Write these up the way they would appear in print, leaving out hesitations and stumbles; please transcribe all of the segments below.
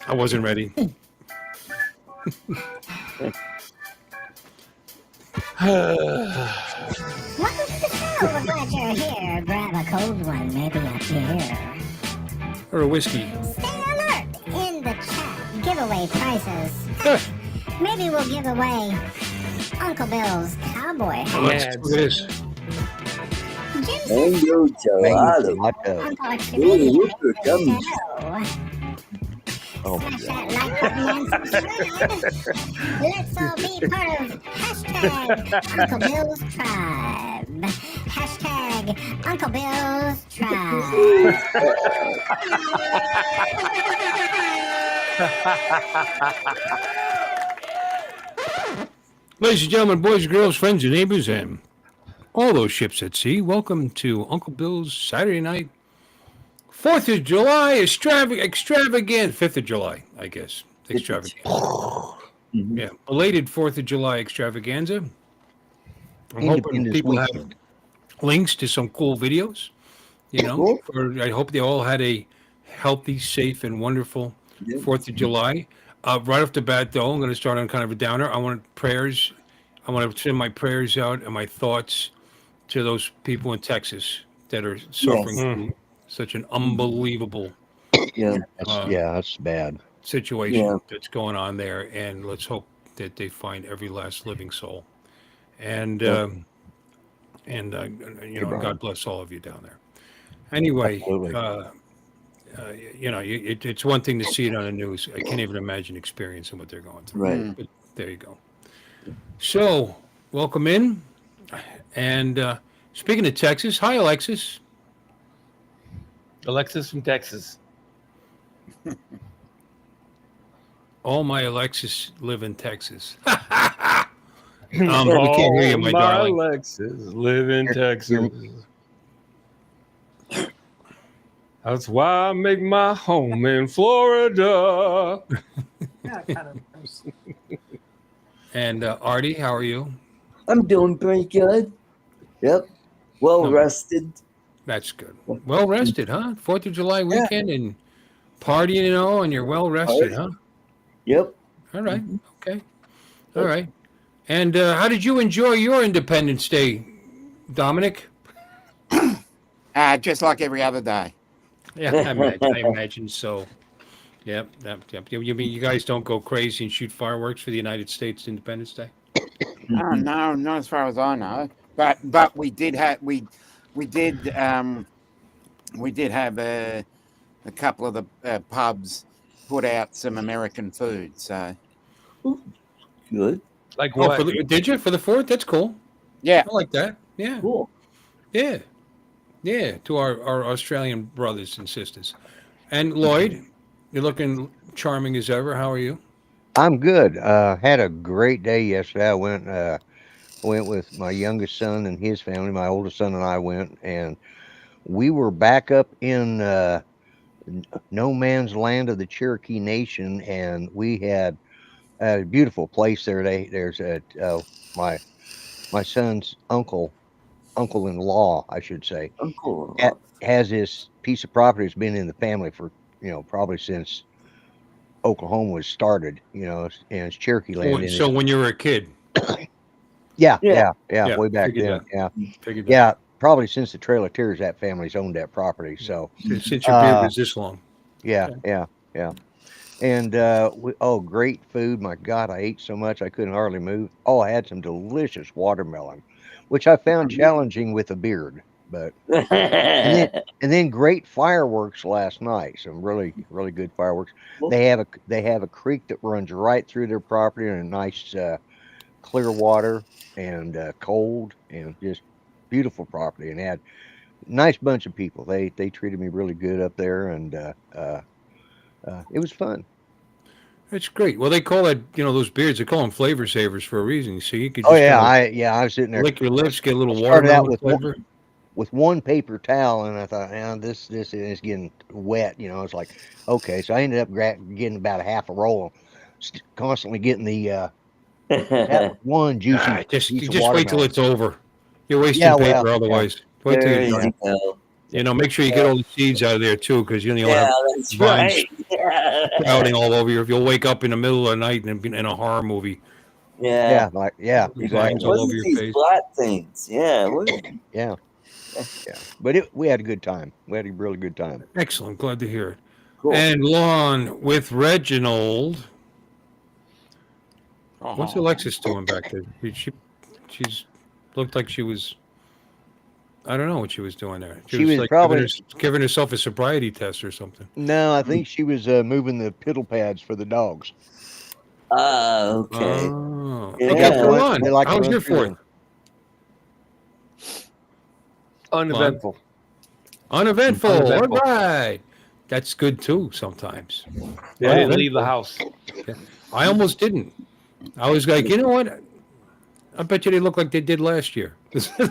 I wasn't ready. Welcome to the show. We're glad you're here. Grab a cold one, maybe a beer. Or a whiskey. Stay alert in the chat. Giveaway prizes. Maybe we'll give away Uncle Bill's cowboy hat. Look at this. Jim says Mango gelato. Uncle Extravaganza Ooh, look at makes them. the show. Oh my Smash God. that like button and subscribe. Let's all be part of hashtag Uncle Bill's Tribe. Hashtag Uncle Bill's Tribe. Ladies and gentlemen, boys and girls, friends and neighbors, and all those ships at sea, welcome to Uncle Bill's Saturday night 4th of July extravaganza. 5th of July, I guess. Extravaganza. Yeah, belated 4th of July extravaganza. I'm hoping Independence people have weekend. links to some cool videos. You know, I hope they all had a healthy, safe, and wonderful 4th of July. Right off the bat, though, I'm going to start on kind of a downer. I want prayers. I want to send my prayers out and my thoughts to those people in Texas that are suffering through such an unbelievable That's bad. situation that's going on there. And let's hope that they find every last living soul. And you know, God bless all of you down there. Anyway, you know, it's one thing to see it on the news. I can't even imagine experiencing what they're going through. Right. But there you go. So, welcome in. And speaking of Texas, hi, Alexis. Alexis from Texas. All my Alexis live in Texas. We can't hear you, my darling. Alexis live in Texas. That's why I make my home in Florida. And Artie, how are you? I'm doing pretty good. Yep. Well rested. That's good. Well rested, huh? 4th of July weekend and partying and all, and you're well rested, huh? Yep. All right. Okay. All right. And how did you enjoy your Independence Day, Dominic? Just like every other day. Yeah, I imagine so. Yep. You mean you guys don't go crazy and shoot fireworks for the United States Independence Day? Oh no, not as far as I know. But we did have a couple of the pubs put out some American food. So Good. Like Oh, what? did you for the 4th? That's cool. yeah, I like that. Yeah. Cool. Yeah. Yeah. To our Australian brothers and sisters. And Lloyd, you're looking charming as ever. How are you? I'm good. Had a great day yesterday. I went with my youngest son and his family. My oldest son and I went, and we were back up in no man's land of the Cherokee Nation, and we had a beautiful place there. There's my son's uncle-in-law, I should say, I'm cool. has this piece of property that's been in the family for probably since Oklahoma was started, and it's Cherokee land. So when you were a kid. Yeah, Yeah, way back figured then. Figured that. Yeah, probably since the Trail of Tears, that family's owned that property. So Since your beard was this long. yeah. And great food. My God, I ate so much I couldn't hardly move. Oh, I had some delicious watermelon, which I found challenging with a beard. But and then great fireworks last night. Some really, really good fireworks. They have a creek that runs right through their property, and a nice clear water and cold and just beautiful property. And had a nice bunch of people. They treated me really good up there, and it was fun. That's great. Well, they call that, those beards, they call them flavor savers for a reason. So you could Oh just yeah, kinda I was sitting there. lick your lips, get a little Started out watermelon with flavor. with one paper towel, and I thought, this is getting wet. It's like, okay. So I ended up getting about a half a roll, constantly getting the that one juicy Just piece of wait till watermelon. it's over. You're wasting Yeah, paper well, otherwise. Wait till There you're you done. go. Make sure you get all the seeds out of there too, because you'll Yeah, have that's vines right. Yeah. sprouting all over you. If you'll wake up in the middle of the night in a horror movie, Yeah. vines exactly. all What over is your these face. black things? Yeah. Yeah. But we had a good time. We had a really good time. Excellent. Glad to hear it. Cool. And Lawn with Reginald. What's Alexis doing back there? She's looked like she was. I don't know what she was doing there. She was like probably giving herself a sobriety test or something. No, I think she was moving the piddle pads for the dogs. Okay. Oh. Yeah. Okay, They go on. like to How was run your through fourth? Uneventful. Uneventful. Uneventful. All right. That's good too sometimes. Yeah, I didn't leave the house. I almost didn't. I was like, you know what? I bet you they look like they did last year.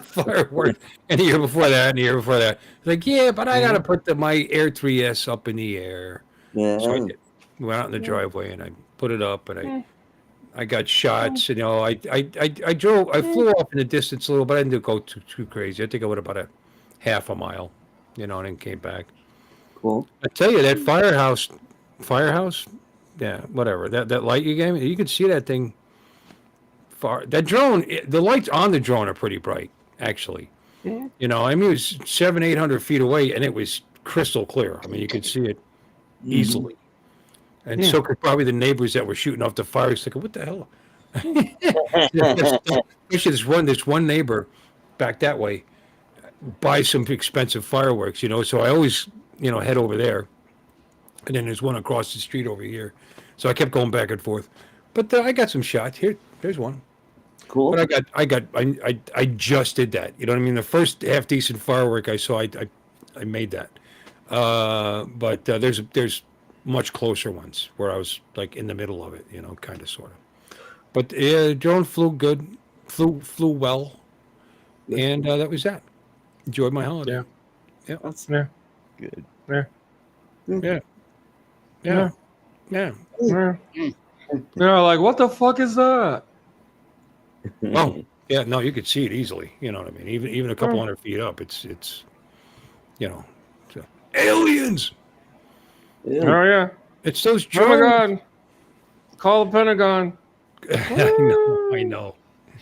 Fireworks. And the year before that, and the year before that. Like, yeah, but I got to put my Air 3S up in the air. Yeah. So I did. Went out in the driveway and I put it up and I got shots. I flew off in the distance a little, but I didn't go too crazy. I think I went about a half a mile, and then came back. Cool. I tell you, that firehouse, yeah, whatever. That light you gave me, you could see that thing far. That drone, the lights on the drone are pretty bright, actually. Yeah. It was 700-800 feet away, and it was crystal clear. I mean, you could see it easily. And so could probably the neighbors that were shooting off the fire. It's like, what the hell? Especially this one neighbor back that way buys some expensive fireworks, So I always, head over there. And then there's one across the street over here. So I kept going back and forth. But I got some shots. There's one. Cool. But I just did that. You know what I mean? The first half decent firework I saw, I made that. But there's much closer ones where I was like in the middle of it, kind of sort of. But drone flew good, flew well, and that was that. Enjoyed my holiday. Yeah. Good. Yeah. Like, what the fuck is that? Oh, yeah. No, you could see it easily. You know what I mean? Even a couple hundred feet up, it's aliens. Yeah. Oh yeah. It's those Oh my drones. god. Call the Pentagon. I know.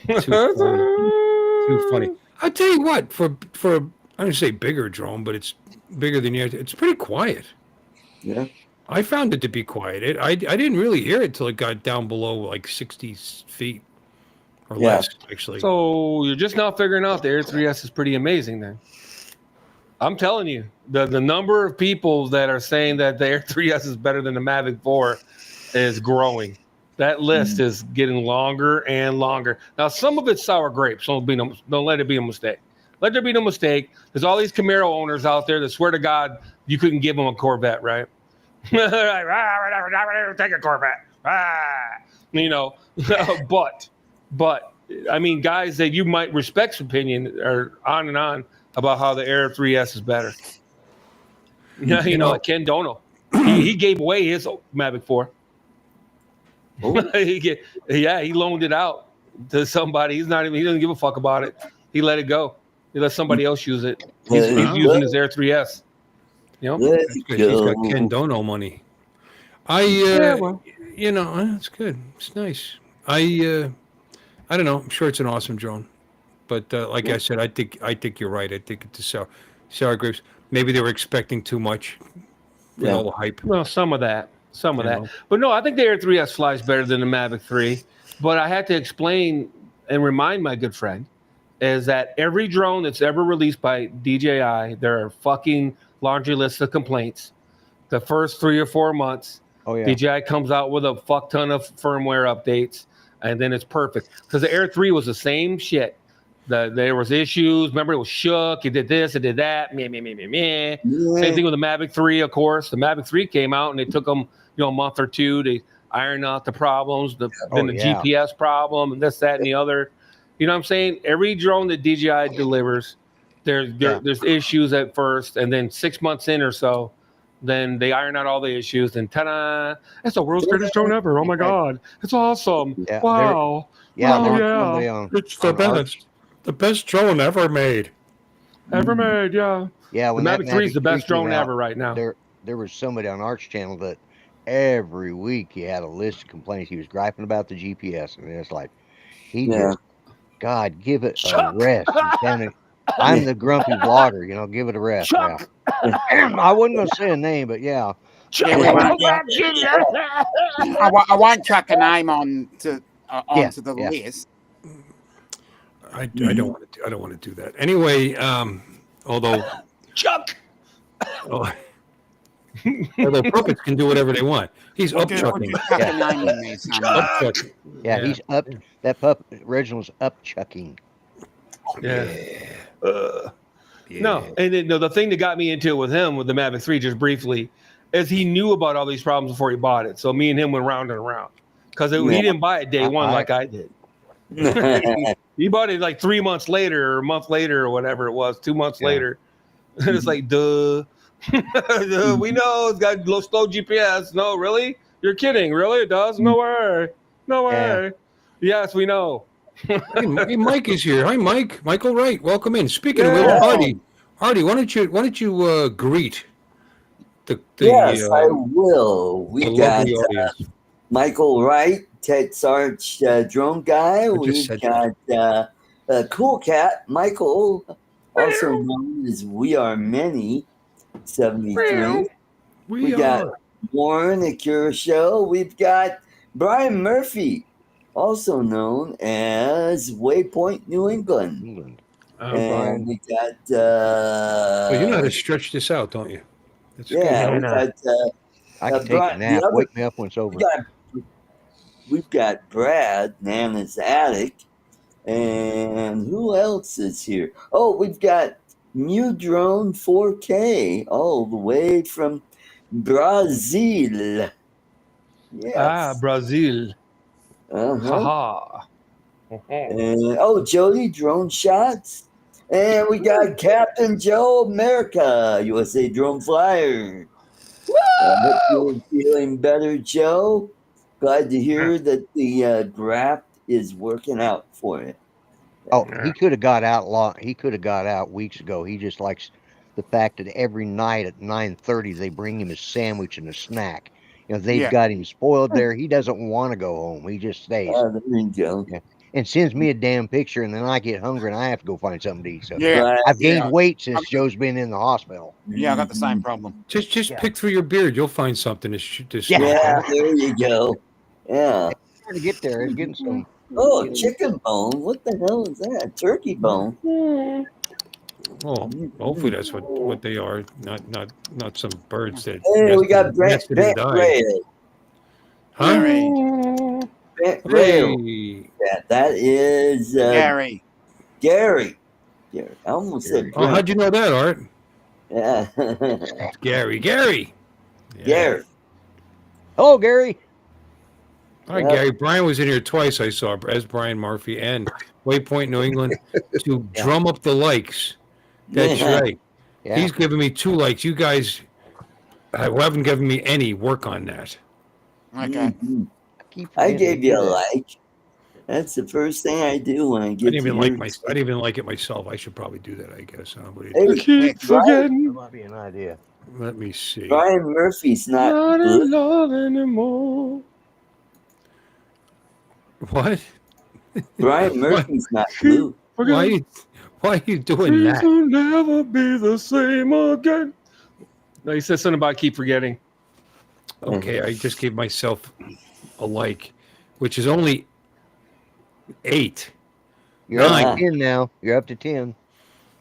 Too funny. I'll tell you what, for I don't say bigger drone, but it's bigger than yours. It's pretty quiet. Yeah. I found it to be quiet. I didn't really hear it till it got down below like 60 feet or less, actually. So you're just now figuring out the Air 3S is pretty amazing then. I'm telling you, the number of people that are saying that the Air 3S is better than the Mavic 4 is growing. That list is getting longer and longer. Now, some of it's sour grapes. Don't let it be a mistake. Let there be no mistake. There's all these Camaro owners out there that swear to God you couldn't give them a Corvette, right? Take a Corvette. But I mean, guys that you might respect's opinion are on and on about how the Air 3S is better. Like Ken Dono, he gave away his Mavic 4. He loaned it out to somebody. He doesn't give a fuck about it. He let it go. He let somebody else use it. He's using his Air 3S. He's got Ken Dono money. It's good. It's nice. I don't know. I'm sure it's an awesome drone, but like I said, I think you're right. I think it's sour grapes. Maybe they were expecting too much for all the hype. Well, some of that. But no, I think the Air 3S flies better than the Mavic 3. But I had to explain and remind my good friend is that every drone that's ever released by DJI, there are fucking laundry lists of complaints. The first 3 or 4 months, DJI comes out with a fuck ton of firmware updates, and then it's perfect. Because the Air 3 was the same shit. There was issues. Remember, it was shook. It did this. It did that. Meh. Yeah. Same thing with the Mavic 3, of course. The Mavic 3 came out, and it took them a month or two to iron out the problems. Then the GPS problem, and this, that, and the other. You know what I'm saying? Every drone that DJI delivers, there's issues at first, and then 6 months in or so, then they iron out all the issues, and ta-da! It's the world's greatest drone ever. Oh my god, it's awesome! Yeah, wow! It's the best drone ever made. ever made. Yeah. Yeah, The when that Mavic 3 is the best came drone out, ever right now. there was somebody on Art's channel that every week he had a list of complaints. He was griping about the GPS, and it's like he Yeah. just, God, give it a Chuck! rest. I'm the grumpy vlogger, give it a rest. Chuck! Yeah. I wasn't gonna say a name, but yeah. Chuck! Yeah, I won't chuck a name onto the Yeah. list. I don't want to. I don't want to do that. Anyway, although Chuck! although puppets can do whatever they want. He's We'll up just chucking. chuck a name in there somewhere. Up chucking. Yeah, he's up. That puppet Reginald's up chucking. Yeah. No, and then, the thing that got me into it with him with the Mavic 3, just briefly, is he knew about all these problems before he bought it. So me and him went round and around because he didn't buy it day one like I did. He bought it like 3 months later or a month later or whatever it was, 2 months later. And it's like, duh. We know it's got slow GPS. No, really? You're kidding. Really? It does? No way. No way. Yes, we know. Hey, Mike is here. Hi, Mike. Michael Wright. Welcome in. Speaking of which, Hardy, why don't you greet the Yes, I will. the We got lovely audience. Michael Wright, Ted Sarge drone guy. I just We've said got Cool Cat, Michael, also known as We Are Many, 73. We got Warren Akira Show. We've got Brian Murphy, also known as Waypoint New England. And we got Well, you know how to stretch this out, don't you? That's we got I can take a nap. Wake me up when it's over. We've got Brad, Nana's Attic, and who else is here? Oh, we've got New Drone 4K, all the way from Brazil. Yes. Brazil. Uh-huh. And, Jody Drone Shots. And we got Captain Joe America, USA Drone Flyer. I hope you're feeling better, Joe. Glad to hear that the draft is working out for you. Oh, he could have got out He could have got out weeks ago. He just likes the fact that every night at 9:30 they bring him a sandwich and a snack. They've got him spoiled there. He doesn't want to go home. He just stays. There you go. Yeah. And sends me a damn picture, and then I get hungry and I have to go find something to eat. So I've Yeah. gained weight since Joe's been in the hospital. Yeah, I got the same problem. Just pick through your beard. You'll find something to Yeah, there you go. Yeah. Trying to get there. It's getting some. Oh, chicken bone. What the hell is that? Turkey bone. Well, hopefully that's what they are. Not some birds that. Hey, we got Brent Ray. Huh? Brent Hey. Ray. That is Gary. Gary. I almost said Oh, how'd you know that, Art? Yeah. It's Gary. Gary. Yeah. Gary. Oh, Gary. All right, Gary. Brian was in here twice. I saw as Brian Murphy and Waypoint New England to drum up the likes. That's right. Yeah. He's given me 2 likes. You guys haven't given me any. Work on that. Okay. I gave you a like. That's the first thing I do when I get. I didn't even like it myself. I should probably do that. I guess. Hey, Keep forgetting. That might be an idea. Let me see. Brian Murphy's Not not. in love anymore. What? Brian Murphy's not blue. Why are you doing Things that? will never be the same again. No, he said something about keep forgetting. Okay, I just gave myself a like, which is only 8. You're up Yeah. to 10 now. You're up to 10.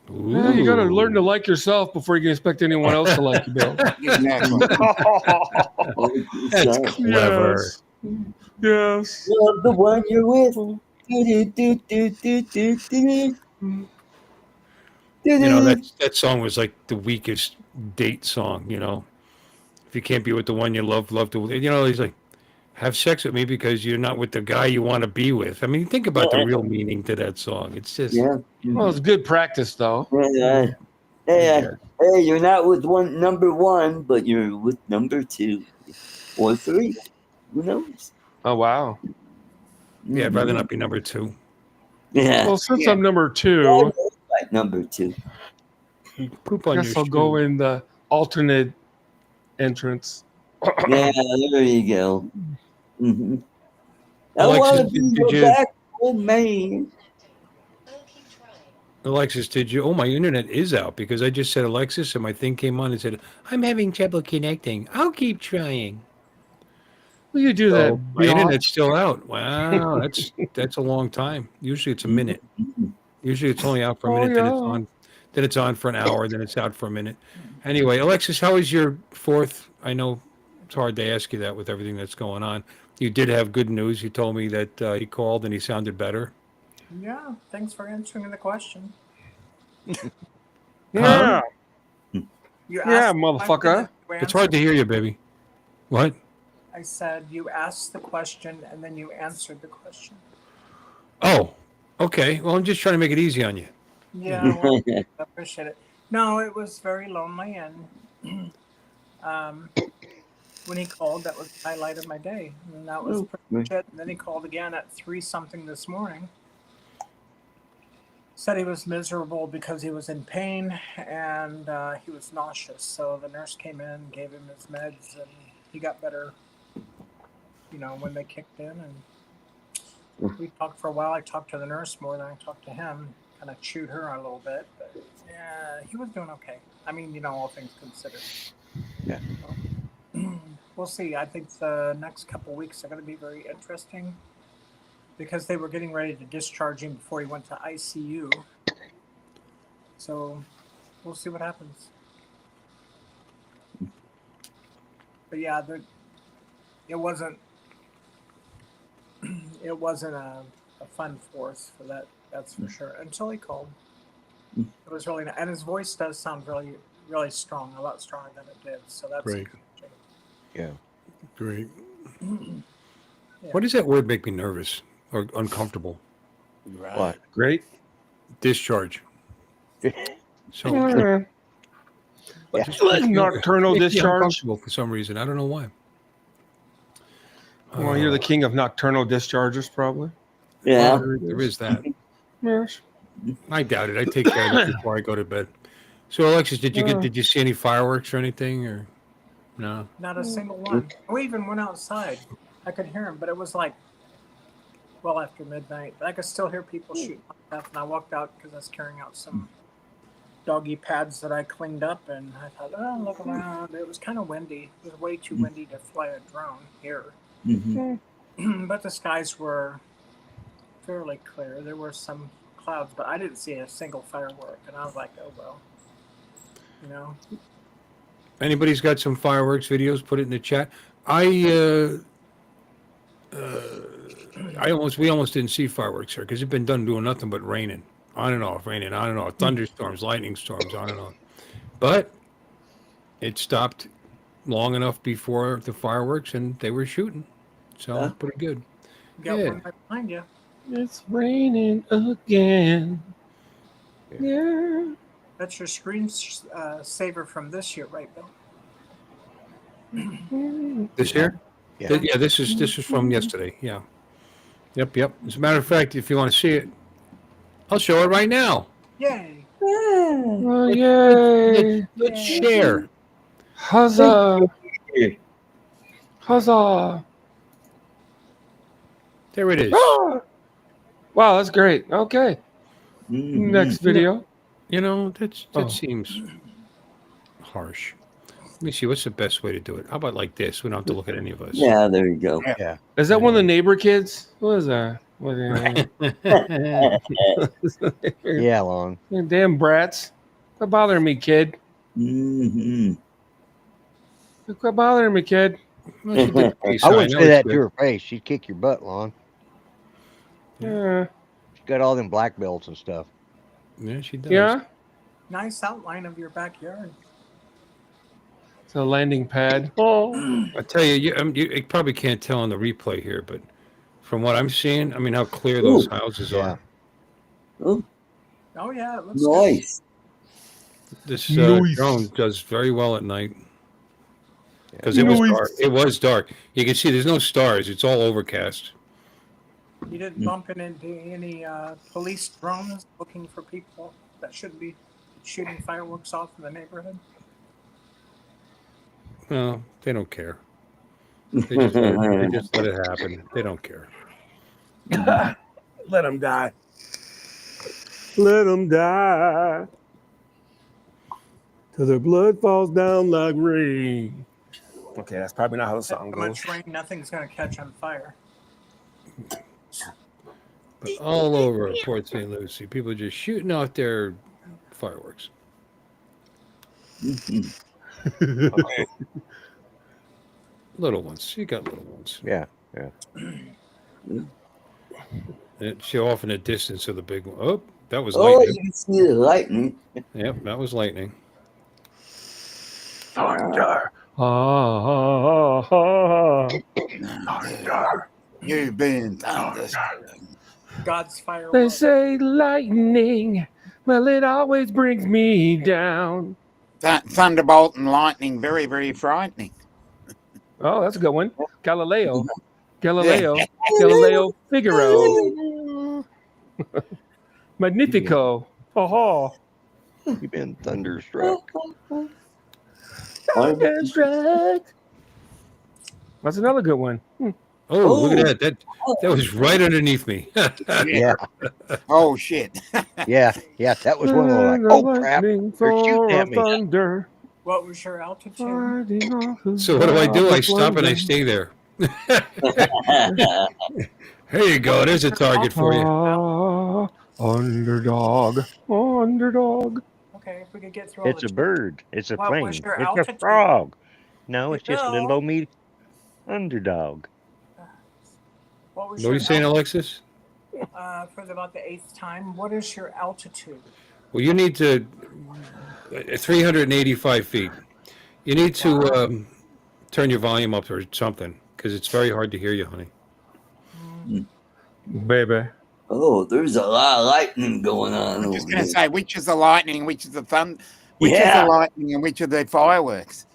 Yeah, you got to learn to like yourself before you can expect anyone else to like you, Bill. Exactly. That's clever. Yes. Love the one you're with. Do, do, do, do, do, do, do. That song was like the weakest date song. If you can't be with the one you love to. He's like, have sex with me because you're not with the guy you want to be with. I mean, think about the real meaning to that song. It's just Well, it's good practice, though. Hey, you're not with number 1, but you're with number 2 or 3. Who knows? Oh, wow. yeah. I'd rather not be number 2. Yeah. Well, since I'm number 2, Like number 2. Poop I on your guess I'll shoe. go in the alternate entrance. Yeah, there you go. Mm-hmm. I Alexis, want to did go you? back, old man. Alexis, did you? Oh, my internet is out because I just said Alexis, and my thing came on and said, "I'm having trouble connecting. I'll keep trying." Will you do So, that, My internet's biatch? still out. Wow, that's a long time. Usually it's a minute. mhm. Usually it's only out for a Oh minute, then it's yeah. on, then it's on for an hour, then it's out for a minute. Anyway, Alexis, how was your fourth? I know it's hard to ask you that with everything that's going on. You did have good news. You told me that he called and he sounded better. Yeah, thanks for answering the question. Huh? Yeah. You Yeah, asked the question motherfucker. and you It's hard to answered. hear you, baby. What? I said you asked the question and then you answered the question. Oh, okay. Well, I'm just trying to make it easy on you. Yeah, well, I appreciate it. No, it was very lonely, and when he called, that was the highlight of my day, and that was pretty much it. And then he called again at 3 something this morning. Said he was miserable because he was in pain and he was nauseous. So the nurse came in, gave him his meds, and he got better. You know, when they kicked in, and we talked for a while. I talked to the nurse more than I talked to him. Kind of chewed her a little bit, but yeah, he was doing okay. I mean, you know, all things considered. Yeah. We'll see. I think the next couple of weeks are going to be very interesting because they were getting ready to discharge him before he went to ICU. So we'll see what happens. But yeah, it wasn't a fun force for that. That's for sure. Until he called, it was really and his voice does sound really, really strong, a lot stronger than it did. So that's Great. Yeah. Great. Yeah. What does that word make me nervous or uncomfortable? Right. What? Great. Discharge. So Yeah. it just makes me- Nocturnal makes me discharge. uncomfortable for some reason. I don't know why. Well, you're the king of nocturnal discharges, probably. Yeah. There is that. Yes. I doubt it. I take care of it before I go to bed. So, Alexis, did you see any fireworks or anything, or no? Not a single one. We even went outside. I could hear him, but it was like well after midnight. But I could still hear people shooting stuff, and I walked out because I was carrying out some doggy pads that I cleaned up, and I thought, oh, look around. It was kind of windy. It was way too windy to fly a drone here. Mm-hmm. But the skies were fairly clear. There were some clouds, but I didn't see a single firework, and I was like, oh well, you know. Anybody's got some fireworks videos? Put it in the chat. We almost didn't see fireworks here because it's been done doing nothing but raining on and off, thunderstorms, lightning storms, on and on. But it stopped long enough before the fireworks, and they were shooting, so pretty good. You got Yeah. one right behind you. It's raining again. Yeah. That's your screen saver from this year, right, Bill? This here? Yeah. Yeah. This is from yesterday. Yeah. Yep. As a matter of fact, if you want to see it, I'll show it right now. Yay! Oh, yay. Let's share. Huzzah. Huzzah. There it is. Ah! Wow, that's great. Okay. Mm-hmm. Next video. You know, that Oh. seems harsh. Let me see. What's the best way to do it? How about like this? We don't have to look at any of us. Yeah, there you go. Yeah. Is that one of the neighbor kids? What is that? What, Yeah, Lon. damn brats. Quit bothering me, kid. Mm-hmm. Quit bothering me, kid. Well, she did the peace I sign. wouldn't say was that good. to her face. She'd kick your butt, Lon. Yeah. She's got all them black belts and stuff. Yeah, she does. Yeah. Nice outline of your backyard. It's a landing pad. Oh. I tell you, you probably can't tell on the replay here, but from what I'm seeing, I mean, how clear those houses Yeah. are. Oh, Oh yeah, it looks nice. This Nice. drone does very well at night because it was Nice. dark. It was dark. You can see there's no stars. It's all overcast. good. You didn't bump into any police drones looking for people that should be. shooting fireworks off in the neighborhood? No, they don't care. They just let it happen. They don't care. Let them die. Let them die. Till their blood falls down like rain. Okay, that's probably not how the song So goes. much rain, nothing's going to catch on fire. But all over Port St. Lucie, people are just shooting out their fireworks. Little ones. You got little ones. Yeah. And show off in the distance of the big one. Oh, that was Oh, lightning. you can see the lightning. Yep, that was lightning. Thunder. Thunder. You've been thunderstruck. God's They fireworks. say lightning, well, it always brings me down. Thunderbolt and lightning, very, very frightening. Oh, that's a good one. Galileo Figaro. Magnifico. Oh, You've been thunderstruck. thunderstruck. That's another good one. Oh, look at that. That was right underneath me. Yeah. Oh, shit. Yeah. That was one of the like, oh crap, they're shooting at me. Thunder. What was your altitude? So what do? I stop and I stay there. Here you go. There's a target for you. Underdog. Okay, if we could get through all It's the a bird. It's a What plane. was It's your a altitude? frog. No, it's just a little No. old me underdog. What was What are you saying, Alexis? for about the 8th time? What is your altitude? Well, you need to 385 feet. You need to turn your volume up or something because it's very hard to hear you, honey. Baby. Oh, there's a lot of lightning going on. I'm just over going to there. say, which is the lightning, which is the thunder, which is Yeah. the lightning, and which are the fireworks.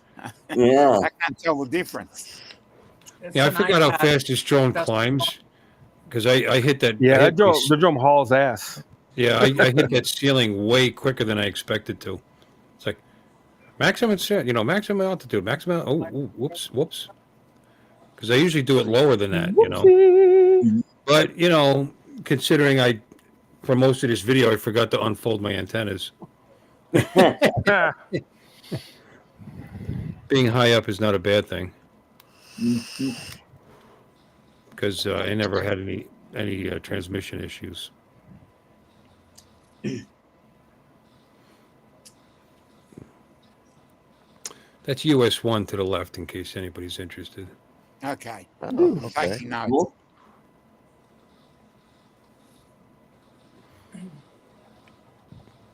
Yeah. I can't tell the difference. It's Yeah, I an forgot how iPad. fast this drone That's- climbs because I hit that. Yeah, I that hit drone, these- the drum hauls ass. Yeah, I hit that ceiling way quicker than I expected to. It's like maximum altitude, maximum. Oh, whoops. Because I usually do it lower than that, But considering for most of this video, I forgot to unfold my antennas. Being high up is not a bad thing because I never had any transmission issues. That's US 1 to the left in case anybody's interested. Okay. Oh, okay. Taking notes. Cool.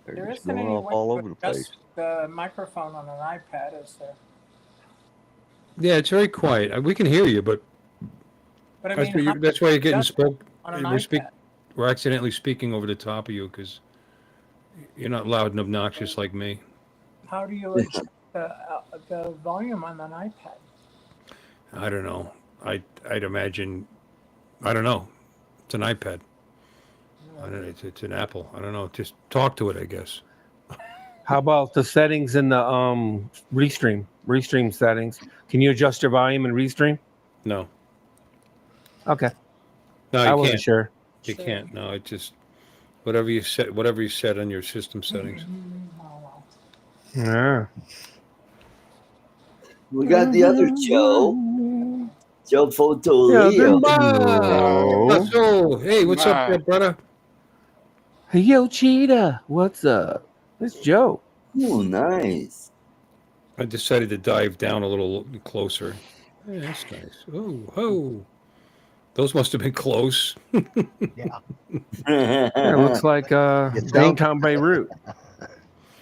They're There just isn't going any off way all to over the place. adjust the microphone on an iPad, is there? Yeah, it's very quiet. We can hear you, but But I mean, that's why you're getting adjust spoke. on an We're iPad. We're accidentally speaking over the top of you because you're not loud and obnoxious like me. How do you adjust the volume on an iPad? I don't know. I'd imagine. I don't know. It's an iPad. I don't know. It's an Apple. I don't know. Just talk to it, I guess. How about the settings in the restream settings? Can you adjust your volume and restream? No. Okay. No, I you wasn't can't. sure. You can't. No, it just whatever you set on your system settings. Yeah. We got the other Joe Photo Yeah, Leo. So, hey, what's up there, brother? Hey, yo, Cheetah. What's up? It's Joe. Oh, nice. I decided to dive down a little closer. Yeah, that's nice. Oh. Those must have been close. Yeah, it looks like downtown Beirut.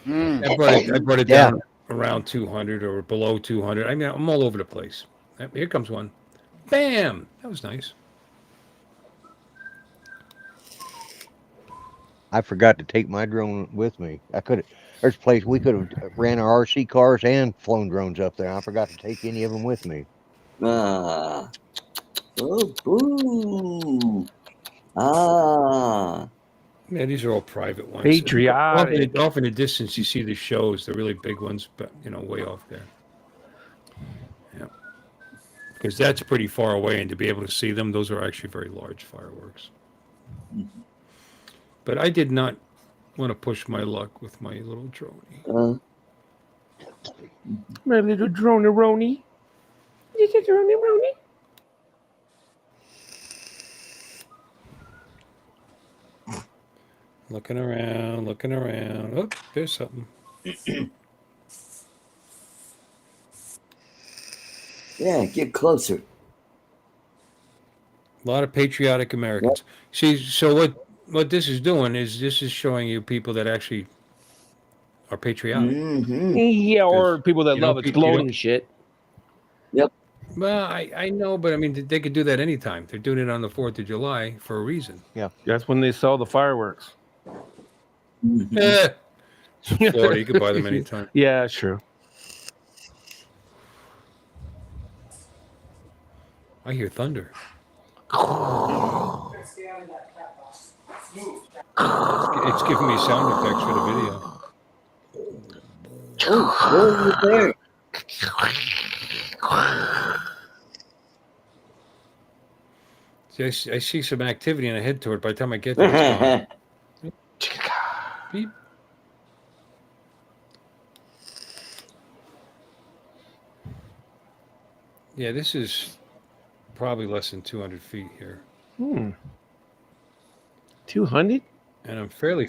I brought it down around 200 or below 200. I mean, I'm all over the place. Here comes one. Bam! That was nice. I forgot to take my drone with me. There's a place we could have ran our RC cars and flown drones up there. I forgot to take any of them with me. Oh, boo. Ah. Yeah, these are all private ones. Patriotic. Off in the distance, you see the shows, the really big ones, but way off there. Yeah, because that's pretty far away, and to be able to see them, those are actually very large fireworks. But I did not want to push my luck with my little droney. My little drone-a-roni. Little drone-a-roni. Looking around. Oh, there's something. Yeah, get closer. A lot of patriotic Americans. See, so what this is doing is this is showing you people that actually are patriotic. Yeah, or people that love exploding shit. Yep. Well, I know, but I mean, they could do that anytime. They're doing it on the 4th of July for a reason. Yeah. That's when they sell the fireworks. Florida, you could buy them anytime. Yeah, true. I hear thunder. It's giving me sound effects for the video. Oh, there. See, I see some activity and I head toward it. By the time I get there, it's gone. Beep. Yeah, this is probably less than 200 feet here. 200? And I'm fairly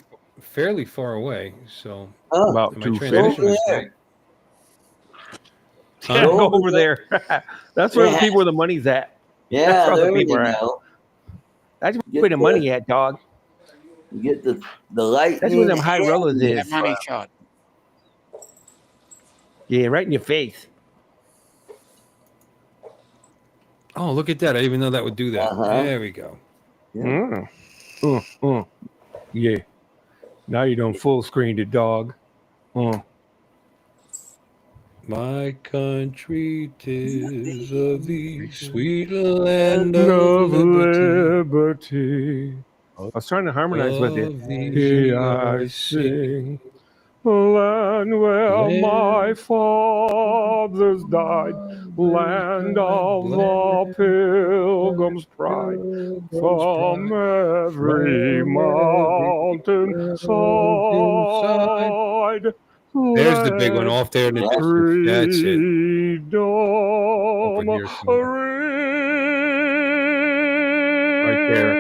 far away, so about my 250. transition is great. Yeah, go over there. That's where the people where the money's at. Yeah, that's where there the we people are at. go. That's where the money at, dog. You get the lightning. That's where them high rollers That is. money shot. Yeah, right in your face. Oh, look at that. I didn't even know that would do that. There we go. Yeah. Yeah. Now you done full screened it, dog. My country 'tis of thee, sweet land of liberty. I was trying to harmonize with it. Of thee Here I sing, land where my fathers died, land of the pilgrim's pride, from every mountain side. There's the big one off there in the distance. That's it. Over here somewhere. Right there.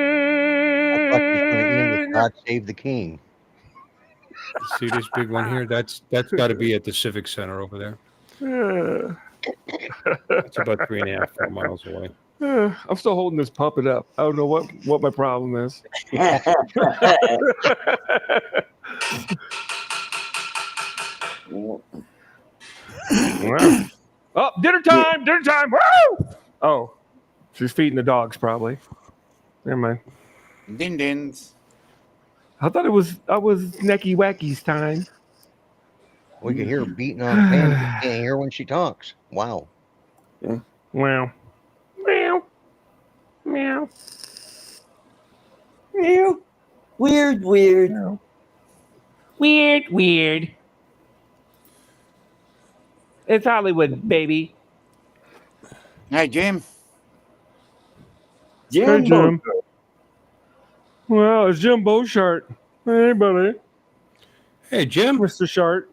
I thought you were going to end with God Save the King. See this big one here? That's got to be at the Civic Center over there. It's about 3.5, 4 miles away. I'm still holding this puppet up. I don't know what my problem is. Oh, dinner time! Dinner time! Woo! Oh, she's feeding the dogs probably. Never mind. Din dins. I thought I was Necky Wacky's time. We can hear her beating on the pan. We can't hear when she talks. Wow. Yeah. Wow. Meow. Meow. Meow. Weird. Meow. Weird. It's Hollywood, baby. Hey, Jim. Hey, Jim. Well, it's Jim Beauchart. Hey, buddy. Hey, Jim. Mr. Shart.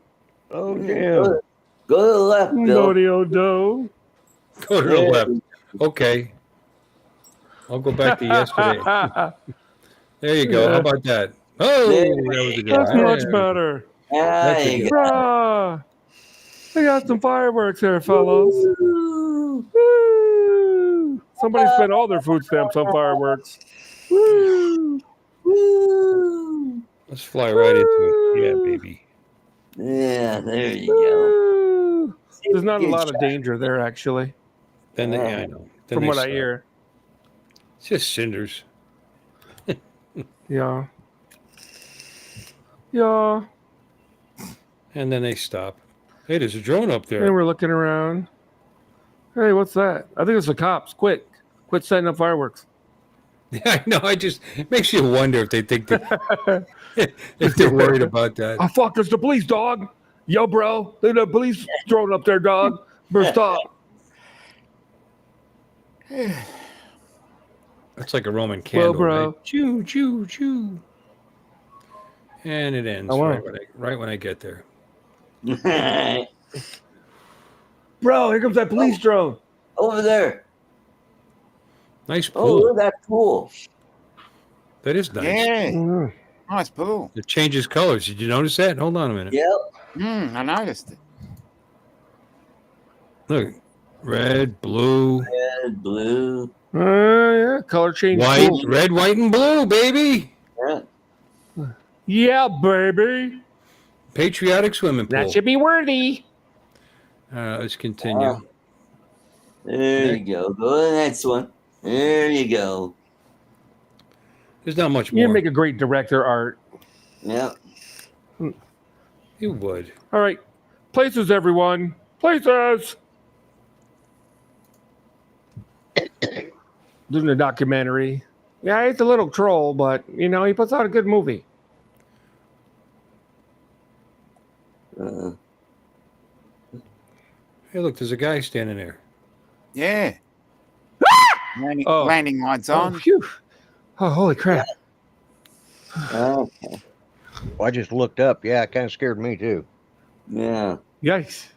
Oh, Jim. Go to the left, Bill. Bodeo-do. Go to the left. Okay. I'll go back to yesterday. There you go. How about that? Oh, that was a good That's one. much better. There you go. Bruh. We got some fireworks here, fellows. Woo. Somebody spent all their food stamps on fireworks. Woo. Let's fly right into it. Yeah, baby. Yeah, there you Woo. There's not a lot of danger there, actually, Then I know. Then from they what I stop. hear. It's just cinders. Yeah. Yeah. And then they stop. Hey, there's a drone up And there. we're looking around. Hey, what's that? I think it's the cops. Quit setting up fireworks. Yeah, I know. It makes you wonder if they think that if they're worried about that. Oh fuck! It's the police, dog. Yo, bro, the police throwing up their dog. Better stop. That's like a Roman candle, bro. right? Choo, choo, choo. And it ends right when I get there. Bro, here comes that police drone. Over there. Nice Oh, pool. look at that pool. That is nice. Yeah. Nice pool. It changes colors. Did you notice that? Hold on a minute. Yep. I noticed it. Look, red, blue, Red, blue. Yeah, color change. white, Cool. red, white, and blue, baby. Yeah. Yeah, baby. Patriotic swimming pool. That should be worthy. Let's continue. There you go. Go to the next one. There you go. There's not much You more. make a great director, Art. Yep. You would. All right. Places, everyone. Places. Doing a documentary. Yeah, he's a little troll, but, he puts out a good movie. Hey, look, there's a guy standing there. Yeah. Oh. Landing lights Oh, on. phew. Oh, holy crap. Okay. Well, I just looked up. Yeah, it kind of scared me too. Yeah. Yikes.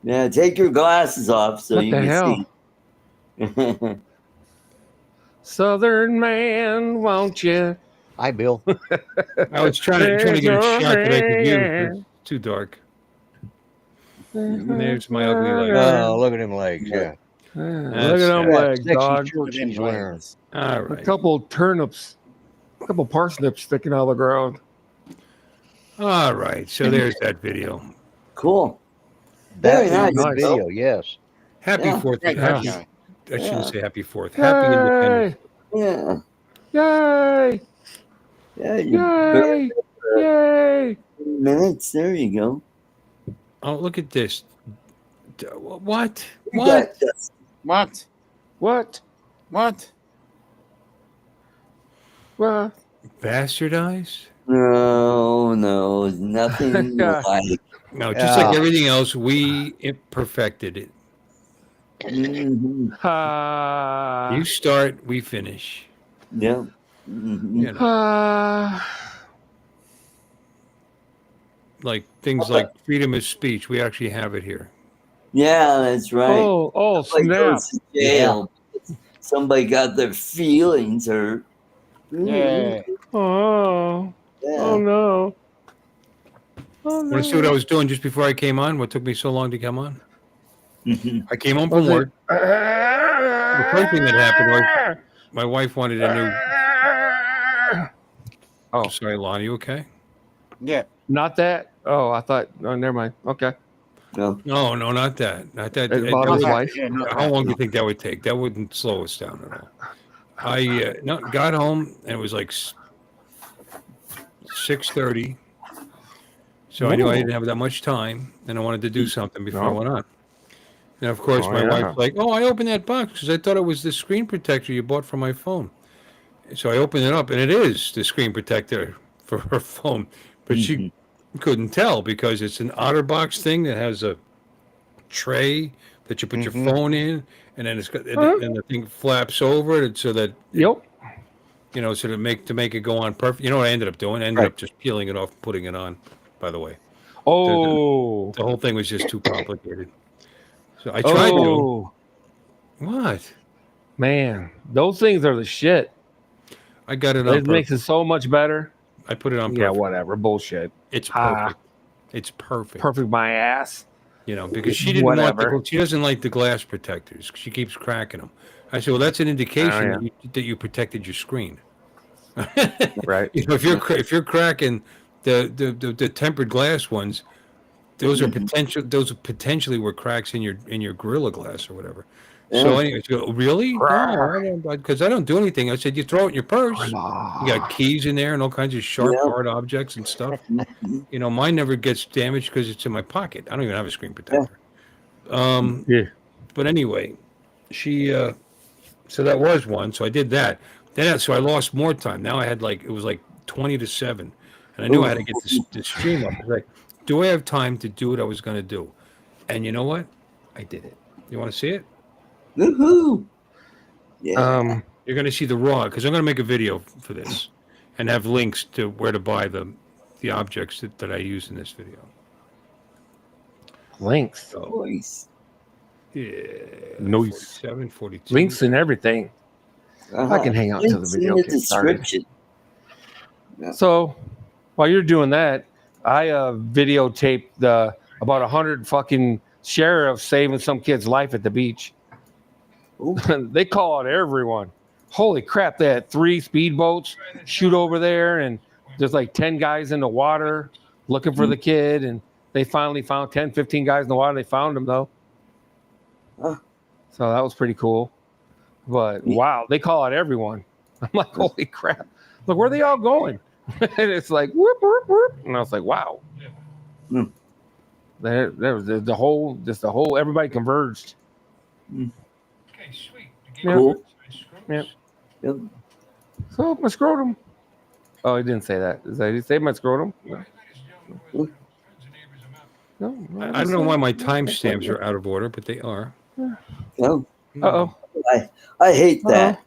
Yeah. Take your glasses off so What you the can hell? see. Southern man, won't you? Hi, Bill. I was trying to get a shot that I could use. It's too dark. There's my ugly leg. Oh, look at them legs. Yeah. Look at them Yeah, legs, sexy dog. shorts Them he's wearing. legs. All A right. couple turnips, a couple parsnips sticking out of the ground. All right. So there's that video. Cool. That Very was a nice. good video. Yes. Happy Yeah. 4th. Great Happy, guy. I shouldn't Yeah. say happy 4th. Happy Independence. Yeah. Yay! Yeah. You Yay! Yay! minutes. There you go. Oh, look at this. What? You What? got this. What? What? What? What? Bastardized? No, nothing like. No, just like everything else, we perfected it. Mhm. You start, we finish. Yeah. Mhm. You know, like things like freedom of speech, we actually have it here. Yeah, that's right. Oh, Somebody snap. goes to jail. Somebody got their feelings hurt. Yeah. Oh, Yeah. oh no. Oh, Want to see what I was doing just before I came on? What took me so long to come on? Mhm. I came home from work. The first thing that happened was my wife wanted a new. Oh, sorry, Lonnie. You okay? Yeah. Not that. Oh, I thought. Oh, never mind. Okay. No. No, not that. Not that. It's about his wife. Yeah, not How long do you think that would take? That wouldn't slow us down at all. I got home and it was like 6:30. So I knew I didn't have that much time, and I wanted to do something before I went on. And of course, my wife's like, "Oh, I opened that box because I thought it was the screen protector you bought for my phone." So I opened it up, and it is the screen protector for her phone, but she couldn't tell because it's an OtterBox thing that has a tray that you put your phone in, and then it's got and the thing flaps over it so that Yep. so to make it go on perfect. You know what I ended up doing? I ended up just peeling it off, putting it on. By the way, Oh. the whole thing was just too complicated. So I tried to. Oh. What? Man, those things are the shit. I got it on. It makes it so much better. I put it on. Yeah, Perfect. whatever. Bullshit. It's perfect. It's perfect. Perfect my ass. Because she didn't want she doesn't like the glass protectors. She keeps cracking them. I said, well, that's an indication that you protected your screen. Right. If you're cracking the tempered glass ones, those are potentially were cracks in your Gorilla Glass or whatever. So anyway, she goes, really? No, because I don't do anything. I said, you throw it in your purse. You got keys in there and all kinds of sharp, hard objects and stuff. Mine never gets damaged because it's in my pocket. I don't even have a screen protector. But anyway, she. So that was one. So I did that. So I lost more time. Now I had it was like 20-7, and I knew I had to get the stream up. I was like, do I have time to do what I was going to do? And you know what? I did it. You want to see it? Woohoo! Yeah. You're going to see the raw, because I'm going to make a video for this and have links to where to buy the objects that I use in this video. Links. So, Nice. yeah. Nice. 47, 42. Links and everything. I can hang out till the Links video in the gets started. description. So while you're doing that, I videotaped about 100 fucking sheriffs saving some kid's life at the beach. They call out everyone. Holy crap, they had 3 speedboats shoot over there, and there's like 10 guys in the water looking for the kid, and they finally found 10, 15 guys in the water. They found him, though. So that was pretty cool. But wow, they call out everyone. I'm like, holy crap. Look, where are they all going? And it's like, whoop, whoop, whoop. And I was like, wow. There was the whole, everybody converged. Okay, sweet. Cool. Yeah. Yep. So my scrotum. Oh, he didn't say that. Did he say my scrotum? No. I don't know why my timestamps are out of order, but they are. Oh, Uh-oh. I hate that.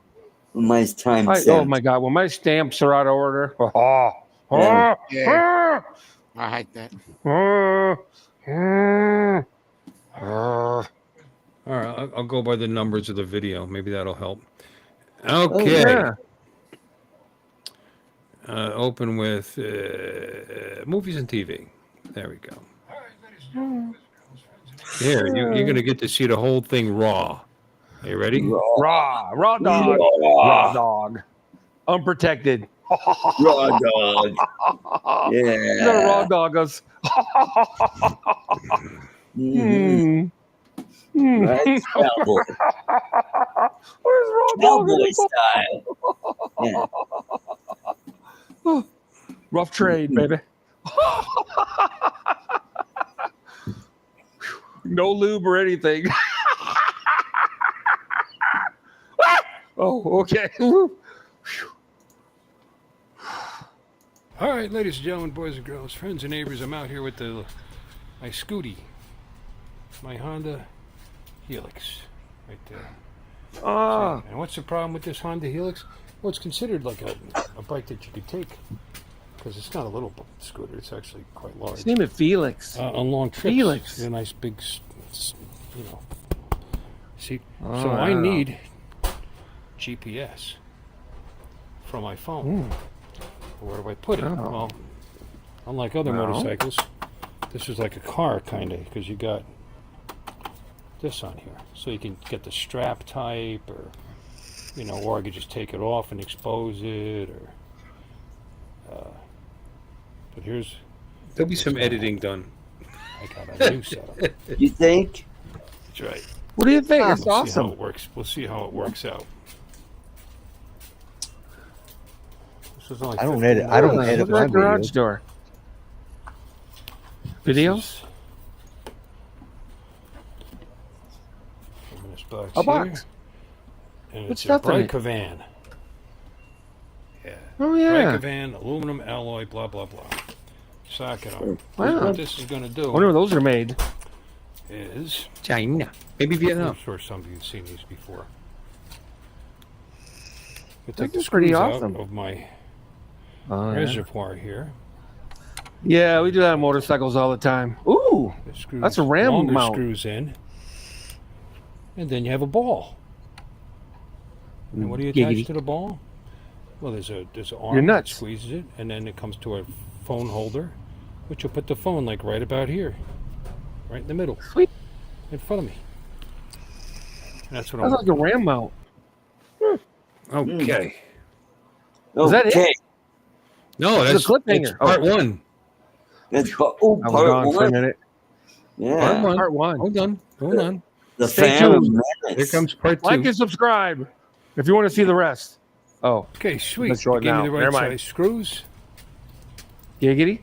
My time. Oh my God! When my stamps are out of order. Yeah. I hate that. All right, I'll go by the numbers of the video. Maybe that'll help. Okay. Open with movies and TV. There we go. Here, you're going to get to see the whole thing raw. Are you ready? Raw dog. Raw dog. Unprotected. Raw dog. Yeah. You got a raw dog goes. Right? Cowboy. Where's raw Cowboy dog? style. Rough trade, baby. No lube or anything. Oh, okay. All right, ladies and gentlemen, boys and girls, friends and neighbors, I'm out here with my Scooty, my Honda Helix, right there. And what's the problem with this Honda Helix? Well, it's considered like a bike that you could take, because it's not a little scooter; it's actually quite large. Let's name it Felix. On long trips, Felix. a nice big, See, so I need GPS from my phone. Where do I put it? Well, unlike other motorcycles, this is like a car kind of, because you got this on here, so you can get the strap type, or or I could just take it off and expose it, or. But there'll be some editing done. I got a new setup. You think? That's right. What do you think? It's We'll see awesome. how it works. We'll see how it works out. This is only I don't 15 edit. I don't minutes. edit Look at my that garage videos. door. Videos? Open this box A box. Here, and What's it's a stuff in it? Bricavan. Yeah. Oh yeah. Bricavan, aluminum alloy, blah blah blah. Socket arm. Wow. What this is going to do I wonder where those are made. is China. Maybe I'm Vietnam. sure some of you've seen these before. I This take the is pretty screws awesome. out of my Oh, yeah. reservoir here. Yeah, we do that on motorcycles all the time. Ooh, The screws, That's a ram longer mount. screws in, and then you have a ball. And what do you attach Giggity. to the ball? Well, there's an arm Your that nuts. squeezes it, and then it comes to a phone holder, which you'll put the phone like right about here, right in the middle, Sweet. in front of me. And that's what That's I'm. like a ram mount. Okay. Is that it? Okay. No, It's a that's clip it's hanger. part Oh. one. That's I was part gone for a one. minute. Yeah. Part one. Part one. Hold on. Hold on. The Stay Phantom tuned. Here Menace. comes part two. Like and subscribe if you want to see the rest. Oh, Okay, sweet. Let's show You it gave now. me the Never right mind. size screws. giggity.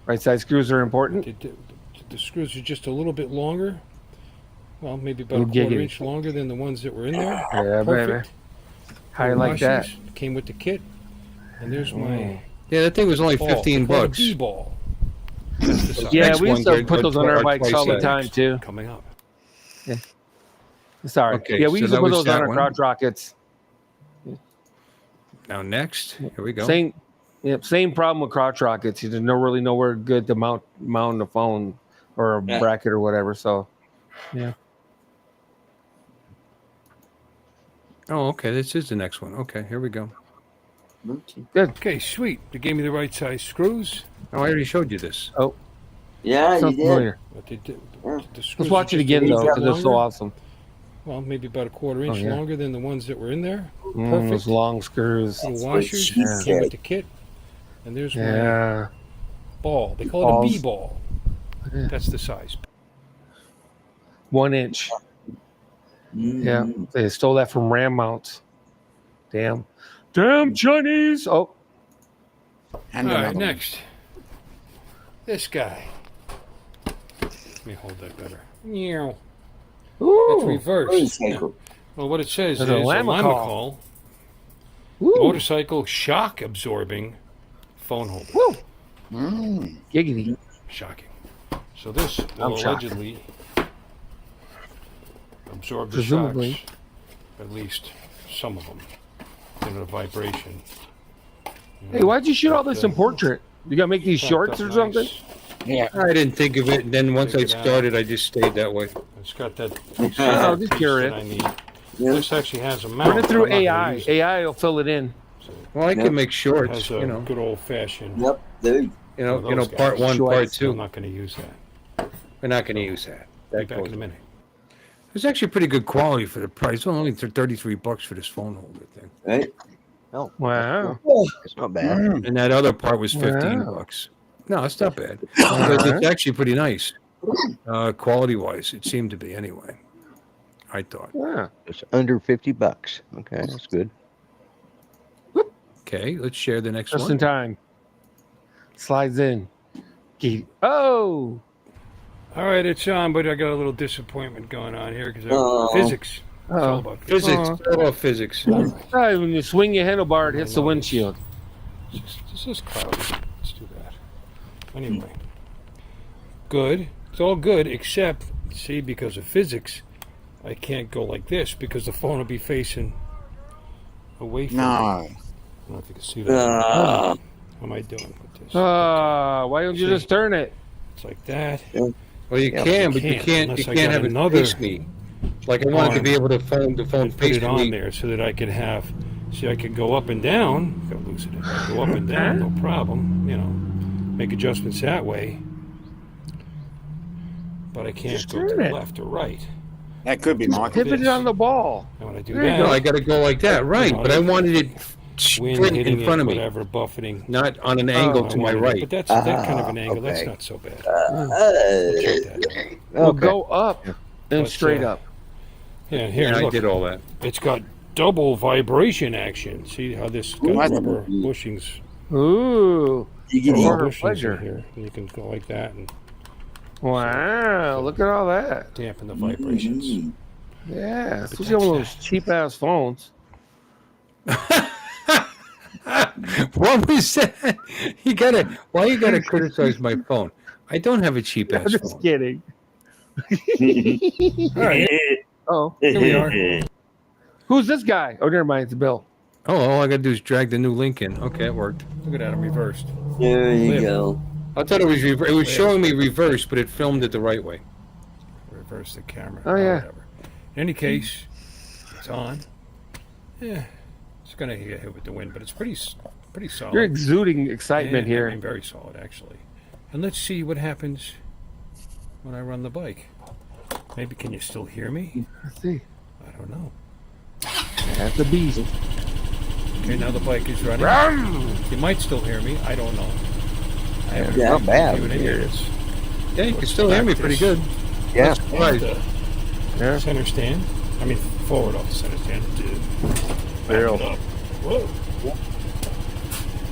Right side screws are important. The screws are just a little bit longer. Well, maybe about a Little quarter giggity. inch longer than the ones that were in there. Yeah, baby. Perfect. How you like that? washers. Came with the kit. And there's my Yeah, that thing was only ball. 15 They call it a bucks. B-ball. That's the size. Yeah, Next we used one, to put those on our bikes all the twice time too. Coming up. Sorry. Okay, Yeah, we so used to that put was those on that our one. crotch rockets. Now next, here we go. Same problem with crotch rockets. You don't really know where good to mount a phone or a bracket or whatever. So, yeah. Oh, okay. This is the next one. Okay, here we go. Good. Okay, sweet. They gave me the right size screws. Oh, I already showed you this. Oh, Yeah, you sounds did. familiar. But they did, Yeah. the screws Let's are watch it just again a though, little because it's so longer. awesome. Well, maybe about a quarter inch yeah. longer than the ones that were in there. Those Perfect. long screws. Little That's what washers she came said. with the kit. And there's my Yeah. ball. They call it Balls. a B-ball. Yeah. That's the size. 1 inch. Yeah. Mhm. They stole that from Ram mounts. Damn Chinese. Oh, And All right, another one. next. This guy. Let me hold that better. Meow. That's ooh. reversed. Motorcycle. Well, what it says There's is a a Lamicall. Lamicall Ooh. motorcycle shock absorbing phone holder. Woo. Mm. Giggity. Shocking. So this I'm will shocked. allegedly absorb the Presumably. shocks, at least some of them, the vibration. Hey, why'd you shoot all this in portrait? You gotta make these shorts or something? Yeah. I didn't think of it, and then once I Take it out. started, I just stayed that way. It's got that Oh, just piece curious. that I need. Yeah. This actually has a mount. Run it through I'm not gonna AI. use it. AI will fill it in. Well, I Yep. can make It shorts, has a you know, good old fashioned. Yep, there you those part guys. one, Shorts. part I'm two. not going to use that. We're not going to use that. Be That back goes. in a minute. It's actually pretty good quality for the price. Only $33 for this phone holder thing, right? Oh, Wow. it's not bad. Mm. and that other part was Wow. $15. No, it's not bad. It's actually pretty nice, quality wise. It seemed to be anyway. I thought. Yeah. It's under $50. Okay, that's good. Okay, let's share the next Just one. in time. Slides in. Oh. All right, it's on, but I got a little disappointment going on here because Oh. physics. It's all Oh. about physics. Physics. It's all about physics. When you swing your handlebar, it hits the windshield. This is cloudy. Let's do that. Anyway, good. It's all good, except, see, because of physics, I can't go like this because the phone will be facing away from me. I No. don't know if you can see that. Ah. How am I doing with this? Why don't you See? just turn it? It's like that. Well, you Yeah, can, but you can't can't. You unless I can't got have it another face me. Like I wanted to be able to phone the phone And put face it on me. there so that I could have. See, I could go up and down. Gotta loosen it. I go up and down, no problem. You know, make adjustments that way. But I can't Just go to turn the it. left or right. That could be Just Michael. pivot it on the ball. And when I do There you that, No, I got to go like that, right? know, But I wanted it wind straight hitting in front it, of me, whatever, buffeting. not on an angle I to my wanted it. right. But that's that kind of an Ah, angle. That's okay. not so bad. Uh, Check that out. We'll Okay. go up and But, straight up. Yeah, here, Yeah, I look. did all that. It's got double vibration action. See how this got What? rubber bushings? Ooh. you get For Rubber her bushings pleasure. in here. And you can go like that and Wow. Look at all that. dampen the vibrations. Mhm. Yeah. Especially on those cheap ass phones. What was that? You gotta. Why you gotta criticize my phone? I don't have a cheap I'm ass just phone. kidding. All right, Oh. here we are. Who's this guy? Oh, never mind. It's Bill. Oh, all I gotta do is drag the new link in. Okay, it worked. Look at that, I'm reversed. There you Live. go. I thought it was it was showing me reverse, but it filmed it the right way. Reverse the camera. Oh, yeah. Whatever. In any case, it's on. Yeah, it's gonna get hit with the wind, but it's pretty solid. You're exuding excitement Yeah, here. I mean, very solid, actually. And let's see what happens when I run the bike. Maybe can you still hear me? Let's see. I don't know. That's the beast. Okay, now the bike is running. You might still hear me. I don't know. I haven't Yeah. Not bad. given any of this. Yeah, you can still hear me pretty good. Yeah. Right. Yeah. Center stand. I mean, forward off the center stand. Barrel. Back it up. Whoa.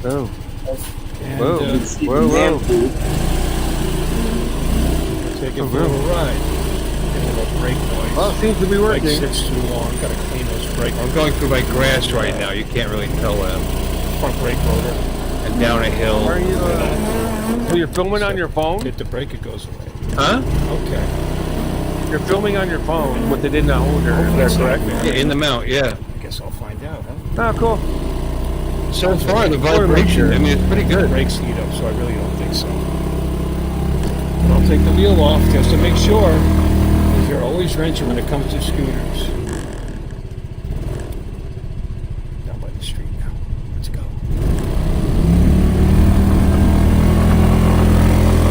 Oh. And, Whoa. See Whoa, the man whoa. food. take it for a ride. Getting a little brake noise. Well, it seems to be Bike working. sits too long. Got to clean those brake. I'm going through my grass right now. You can't really tell Front brake rotor. and down a hill. Where are you? So you're filming on your phone? Hit the brake, it goes away. Huh? Okay. You're filming on your phone, but they did not hold her. Is that correct? Yeah, in the mount, yeah. I guess I'll find out, huh? Oh, cool. So far, the vibration, I mean, it's pretty good. Brakes heat up, so I really don't think so. But I'll take the wheel off just to make sure. Because you're always wrenching when it comes to scooters. Down by the street now. Let's go.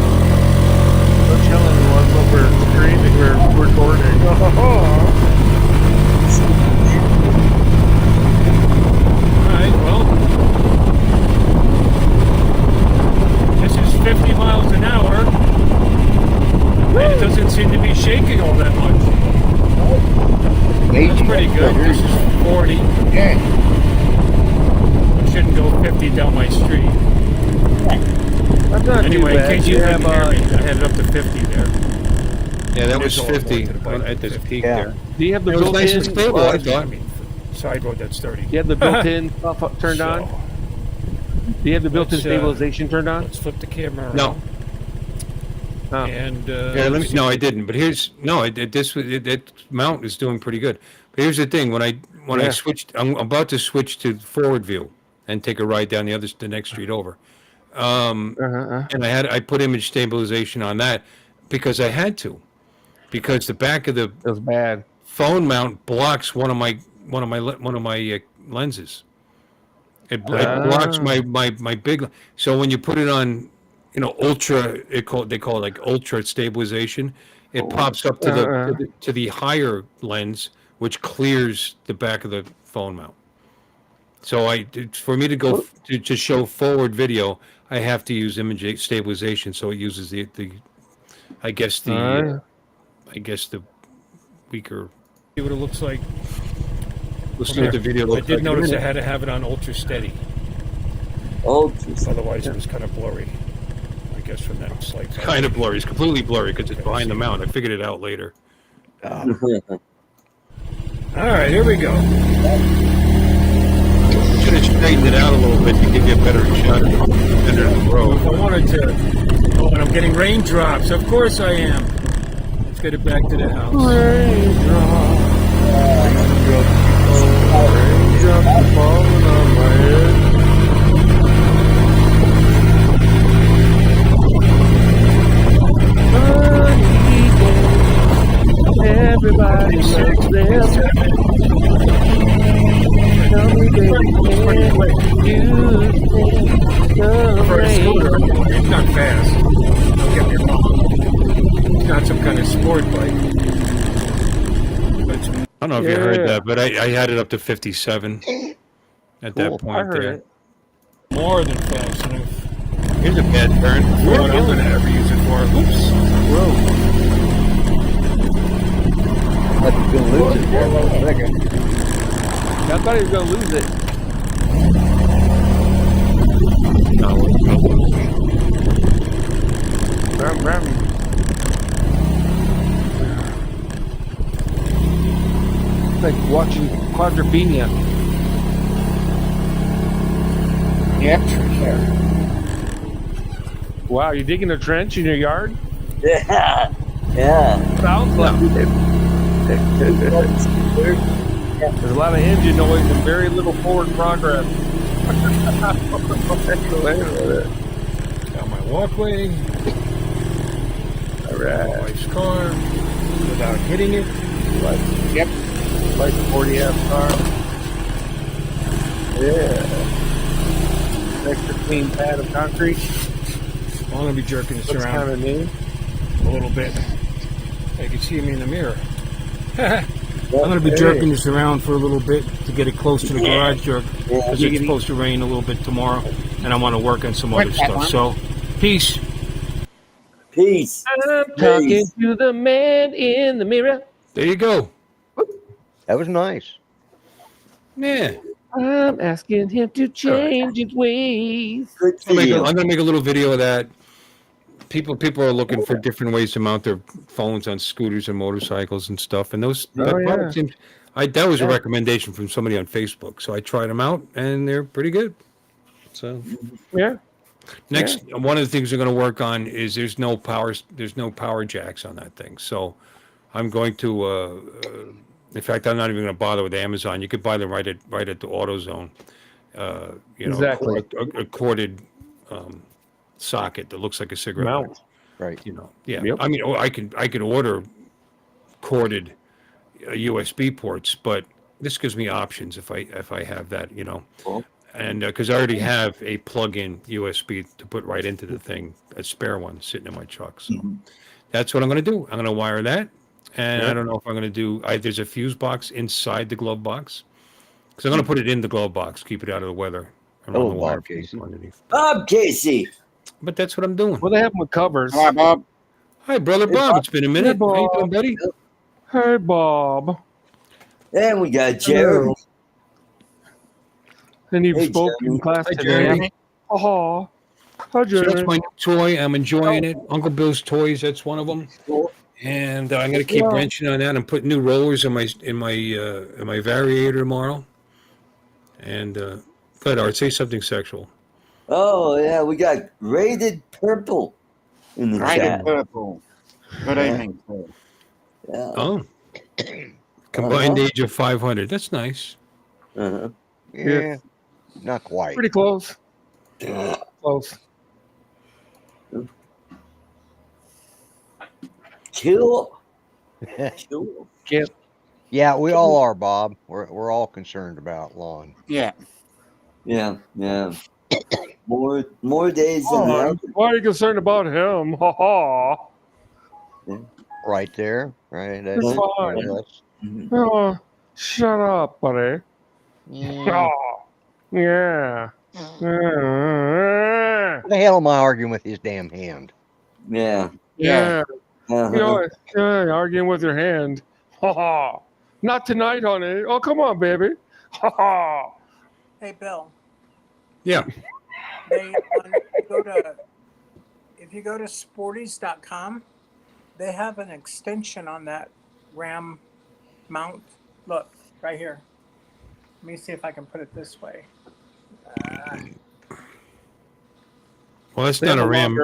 Don't tell anyone, but we're streaming, we're recording. Alright, well. This is 50 miles an hour. And it doesn't seem to be shaking all that much. That's pretty good. This is 40. Yeah. Shouldn't go 50 down my street. That's not Anyway, too in bad. case you couldn't hear me, I had it up to 50 there. Yeah, that was It's all 50 going to the bike. at this peak Yeah. there. Do you have the It was nice and built-in? stable, I I thought. mean, side road, that's 30. You have the built-in stuff turned on? So, Do you have the built-in let's, stabilization turned on? let's flip the camera around. No. Oh. And, Yeah, no, I didn't. But here's that mount is doing pretty good. But here's the thing: when I Yeah. switched, I'm about to switch to forward view and take a ride down the next street over. And I put image stabilization on that because I had to, because the back of the It was bad. phone mount blocks one of my lenses. It blocks my big. So when you put it on, ultra, they call it like ultra stabilization. It pops up to the higher lens, which clears the back of the phone mount. So for me to go to show forward video, I have to use image stabilization. So it uses the weaker. see what it looks like. Let's see what the video I looks did like. notice I had to have it on ultra steady. Otherwise, it was kind of blurry. I guess from that slight. Kind of blurry. It's completely blurry because it's behind the mount. I figured it out later. All right, here we go. Should have straightened it out a little bit to give you a better shot at the center of the road. I wanted to. Oh, and I'm getting raindrops. Of course I am. Let's get it back to the house. Raindrops falling on my head. Everybody loves them. Tell me, baby, you For a scooter, it's not fast. Don't get me wrong. It's not some kind of sport bike. But it's I don't know if you heard that, but I had it up to 57 at that I point heard there. it. more than fast enough. Here's a bad turn. For what I'm going to ever use it for. Oops. Whoa. I was gonna lose it there for a second. I thought he was going to lose it. No, Brum, brum. It's like watching Quadrophenia. Yep. Wow, you digging a trench in your yard? Yeah. Yeah. Sounds like it. There's a lot of engine noise and very little forward progress. Down my walkway. All right. My wife's car. Without hitting it. Yep. Like a 40 amp car. Yeah. Extra clean pad of concrete. I'm going to be jerking this Looks kind around of neat. a little bit. You can see me in the mirror. I'm going to be jerking this around for a little bit to get it close to the garage jerk because it's supposed to rain a little bit tomorrow and I want to work on some other stuff. So, peace. Peace. I'm talking to the man in the mirror. there you go. That was nice. Yeah. I'm asking him to change his ways. Good for I'm you. going to make a little video of that. people are looking for different ways to mount their phones on scooters and motorcycles and stuff. And that product seems, that was a recommendation from somebody on Facebook. So I tried them out, and they're pretty good. So next, one of the things we're going to work on is there's no power jacks on that thing. So I'm going to, in fact, I'm not even going to bother with Amazon. You could buy them right at the AutoZone. Exactly. A corded socket that looks like a cigarette Mount. lighter. Right. I mean, I could order corded USB ports, but this gives me options if I have that, Cool. and because I already have a plug-in USB to put right into the thing, a spare one sitting in my truck. So that's what I'm going to do. I'm going to wire that, and I don't know if I'm going to do. There's a fuse box inside the glove box, because I'm going to put it in the glove box, keep it out of the weather. Hello, Bob Casey. Bob Casey. But that's what I'm doing. Well, they have them with covers. Hi, Bob. Hi, brother Bob. It's been a minute. Bob. How you doing, buddy? Hey, Bob. And we got Jeremy. And you've Hey, spoken Jeremy. in class Hi, today. Jeremy. Oh, hi, So Jeremy. that's my new toy. I'm enjoying it. Uncle Bill's toys. That's one of them. Cool. And I'm going to keep wrenching on that and put new rollers in my variator tomorrow. And go ahead, Art. Say something sexual. Oh, yeah, we got Rated Purple in the Rated chat. Purple. Good evening, sir. Yeah. Oh, combined age of 500. That's nice. Uh-huh. Yeah. Not quite. Pretty close. Close. Cool. Get Yeah, we all are, Bob. We're all concerned about lawn. Yeah. Yeah. More days than others. why are you concerned about him? Ha ha. Right there. Right. It's fine. that's- Mhm. Oh, shut up, buddy. Yeah. Oh, yeah. What the hell am I arguing with his damn hand? Yeah. Yeah. Uh-huh. You're arguing with your hand. Ha ha. Not tonight, honey. Oh, come on, baby. Ha ha. Hey, Bill. Yeah. If you go to sporties.com, they have an extension on that RAM mount. Look, right here. Let me see if I can put it this way. Well, that's not a RAM.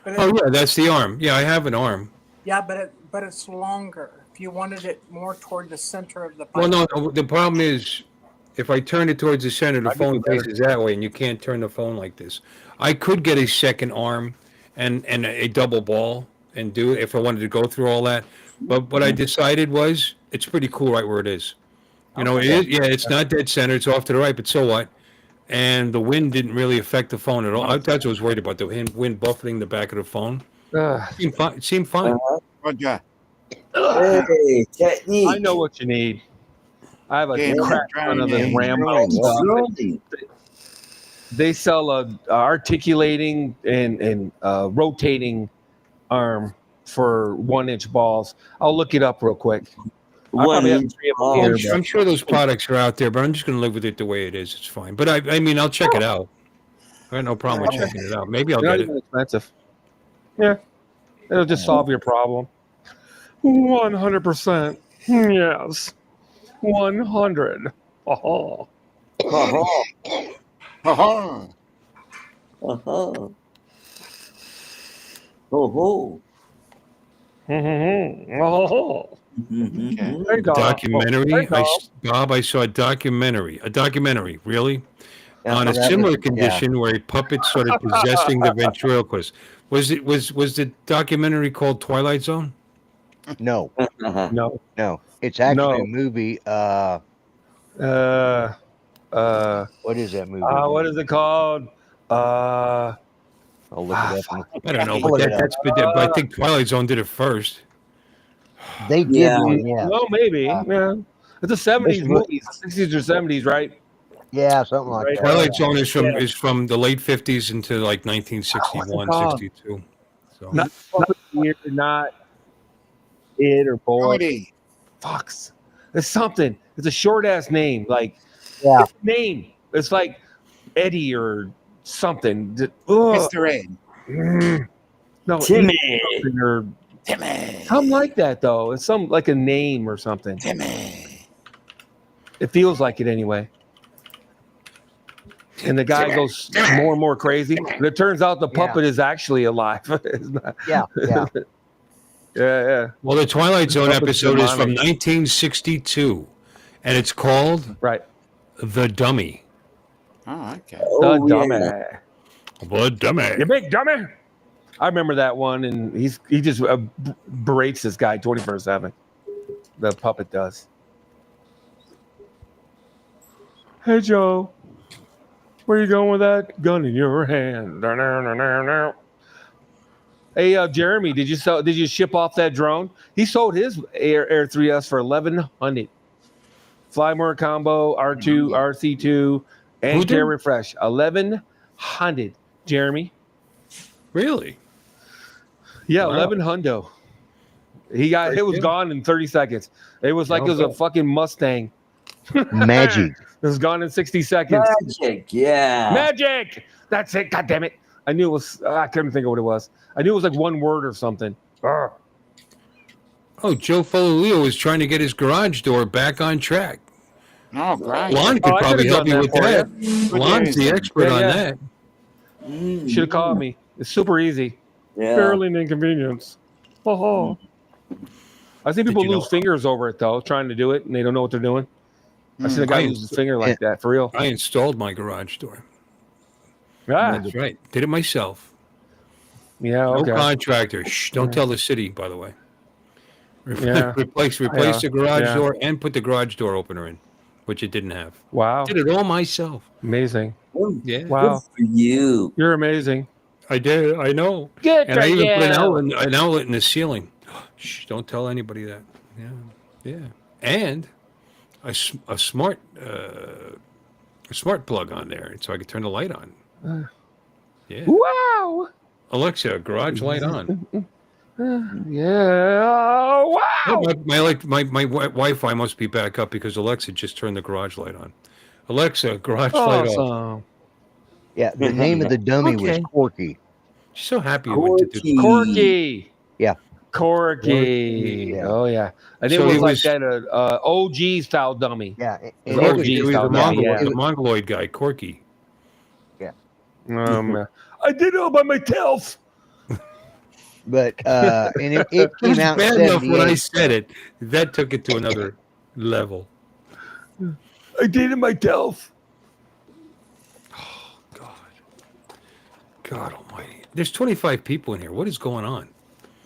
Oh, yeah, that's the arm. Yeah, I have an arm. Yeah, but it's longer. If you wanted it more toward the center of the Well, button. no, the problem is if I turn it towards the center, the phone faces that way, and you can't turn the phone like this. I could get a second arm and a double ball and do it if I wanted to go through all that. But what I decided was it's pretty cool right where it is. It is, it's not dead center. It's off to the right, but so what? And the wind didn't really affect the phone at all. That's what I was worried about, the wind buffeting the back of the phone. It seemed fine. Roger. Hey, technique. I know what you need. I have a Game crap ton of this training. RAM Droning, stuff. droning. They sell a articulating and rotating arm for 1-inch balls. I'll look it up real quick. I probably have 3 of them here, I'm sure those products are out there, but I'm just going to live with it the way it is. It's fine. But I mean, I'll check it out. I got no problem with checking it out. Maybe I'll they're not get it. even expensive. Yeah, it'll just solve your problem. 100%. Yes. 100. Oh. Uh-huh. Ha-ha. Uh-huh. Oh-ho. Oh. Mhm. There you go. Documentary. There you go. Bob, I saw a documentary. A documentary, really? Yeah, On a that similar was- condition where a puppet started possessing the ventriloquist. Was the documentary called Twilight Zone? No, Uh-huh. No. it's actually No. a movie. What is that movie? What is it called? I'll look it up. I don't know, Pull but it up. I think Twilight Zone did it first. They did Yeah. one, yeah. Well, maybe. Yeah. It's a 70s This was- movie. 60s or 70s, right? Yeah, something like Right. that. Twilight Zone is Yeah. from the late 50s into like 1961, called? 62. So Not weird, not it or boy. Righty. Fox. It's something. It's a short ass name. Like Yeah. it's a name. It's like Eddie or something. Ugh. Mr. Ed. No, Timmy. or Timmy. something like that though. It's some like a name or something. Timmy. It feels like it anyway. And the guy goes more and more crazy. And it turns out the puppet is actually alive. It's not, Yeah. yeah. Well, the Twilight Zone Puppet's episode is from demonic. 1962, and it's called Right. The Dummy. Oh, okay. The Oh, dummy. yeah. The Dummy. You big dummy. I remember that one, and he just berates this guy 24/7. The puppet does. Hey Joe, where you going with that gun in your hand? Hey Jeremy, did you ship off that drone? He sold his Air 3S for $1,100. Fly more combo, R2, RC2, and did? carry refresh. $1,100. Jeremy. Really? Yeah, Wow. 11 hundo. It was gone in 30 seconds. It was like it was a fucking Mustang. Magic. It was gone in 60 seconds. Magic, yeah. Magic. That's it. God damn it. I knew it was. I couldn't think of what it was. I knew it was like one word or something. Urgh. Oh, Joe Fololeo is trying to get his garage door back on track. Oh, great. Lon could I probably could've help you done with that that. for Lon's the expert Yeah, on yeah. that. Should have called me. It's super easy. Yeah. Barely an inconvenience. Oh. I see people Did you lose know- fingers over it though, trying to do it, and they don't know what they're doing. I seen a guy I- lose his finger like that for real. I installed my garage door. Ah, That's right. Did it myself. yeah, No okay. contractor. Shh, don't tell the city, by the way. Yeah. Replace the garage door and put the garage door opener in, which it didn't have. Wow, Did it all myself. amazing. Yeah. Wow, Good for you. you're amazing. I did. I know. Good And I even put an outlet in the ceiling. Shh, don't tell anybody that. Yeah. And a smart plug on there, so I could turn the light on. Yeah. Wow. Alexa, garage light on. Yeah. Wow. My Wi-Fi must be back up because Alexa just turned the garage light on. Alexa, garage light off. Awesome. Yeah, the name of the dummy was Okay. Corky. She's so happy we went to do. Corky. Yeah. Corky. Yeah. Oh yeah. And So it was he like was- that OG style dummy. Yeah, It and was it OG was, He was style a dummy. Mongoloid, Yeah. the Mongoloid guy, Corky. I did it all by myself. but and it It came was out in bad enough when I 78. said it. That took it to another level. I did it myself. God almighty. There's 25 people in here. What is going on?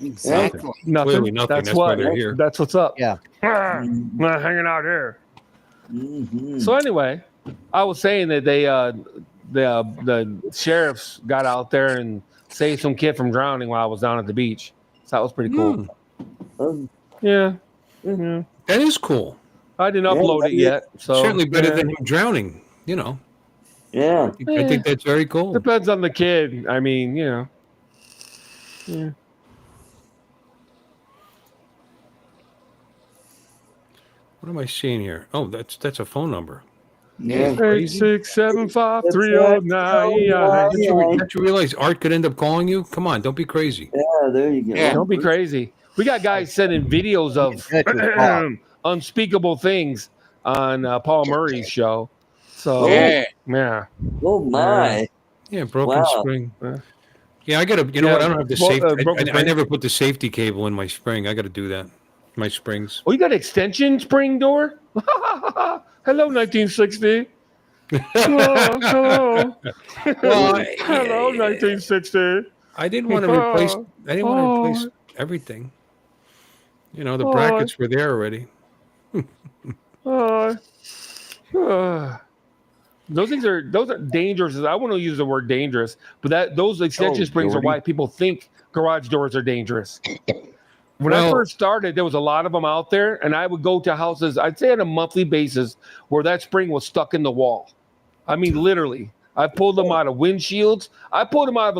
Exactly. Nothing. Clearly nothing. That's why they're here. That's what's up. Yeah. I'm not hanging out here. Mhm. So anyway, I was saying that they the sheriffs got out there and saved some kid from drowning while I was down at the beach. So that was pretty cool. Um, Yeah. That is cool. I didn't upload it yet. So Certainly better yeah. than him drowning, you know. yeah. I think that's very cool. Depends on the kid. I mean, you know. Yeah. What am I seeing here? Oh, that's a phone number. Yeah. 8675309. Did you realize Art could end up calling you? Come on, don't be crazy. Yeah, there you go. Yeah. Don't be crazy. We got guys sending videos of Touch with Paul. unspeakable things on Paul Murray's show. So Yeah. yeah. Oh my. Yeah, broken Wow. spring. Yeah. Yeah, I gotta. You know Yeah, what? I don't have the well, safety. broken I spring. never put the safety cable in my spring. I got to do that. My springs. Oh, you got extension spring door? Hello, 1960. Hello. Well, Hello, 1960. I didn't want to replace. I didn't want to replace everything. You know, the brackets were there already. Those are dangerous. I want to use the word dangerous, but those extension springs are why people think garage doors are dangerous. When I Well- first started, there was a lot of them out there, and I would go to houses, I'd say on a monthly basis, where that spring was stuck in the wall. I mean, literally. I pulled them out of windshields. I pulled one out of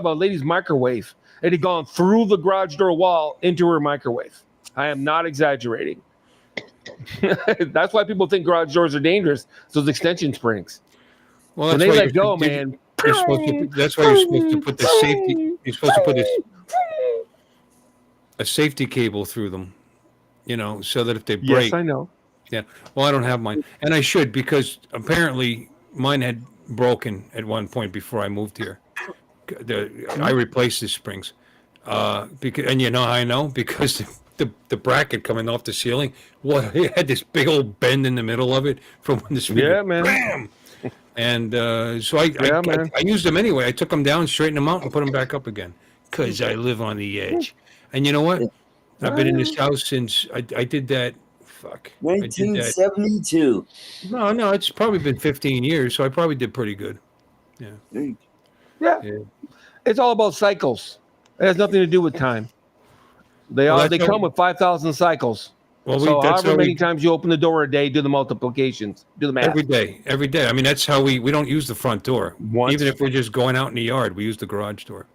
a lady's microwave. It had gone through the garage door wall into her microwave. I am not exaggerating. That's why people think garage doors are dangerous. Those extension springs. Well, When that's they why let go, man, You're supposed to. That's why you're supposed to put the safety. You're supposed to put a safety cable through them. So that if they break. Yes, I know. Yeah. Well, I don't have mine, and I should because apparently mine had broken at one point before I moved here. I replaced the springs, because and how I know because the bracket coming off the ceiling, it had this big old bend in the middle of it from when the spring. Yeah, man. Bam! And so I used them anyway. I took them down, straightened them out, and put them back up again because I live on the edge. And you know what? I've been in this house since I did that. Fuck. 1972. No, it's probably been 15 years, so I probably did pretty good. Yeah. Yeah. It's all about cycles. It has nothing to do with time. They come with 5,000 cycles. Well, so however many times you open the door a day, do the multiplications, do the math. Every day. I mean, that's how we don't use the front door. Even if we're just going out in the yard, we use the garage door.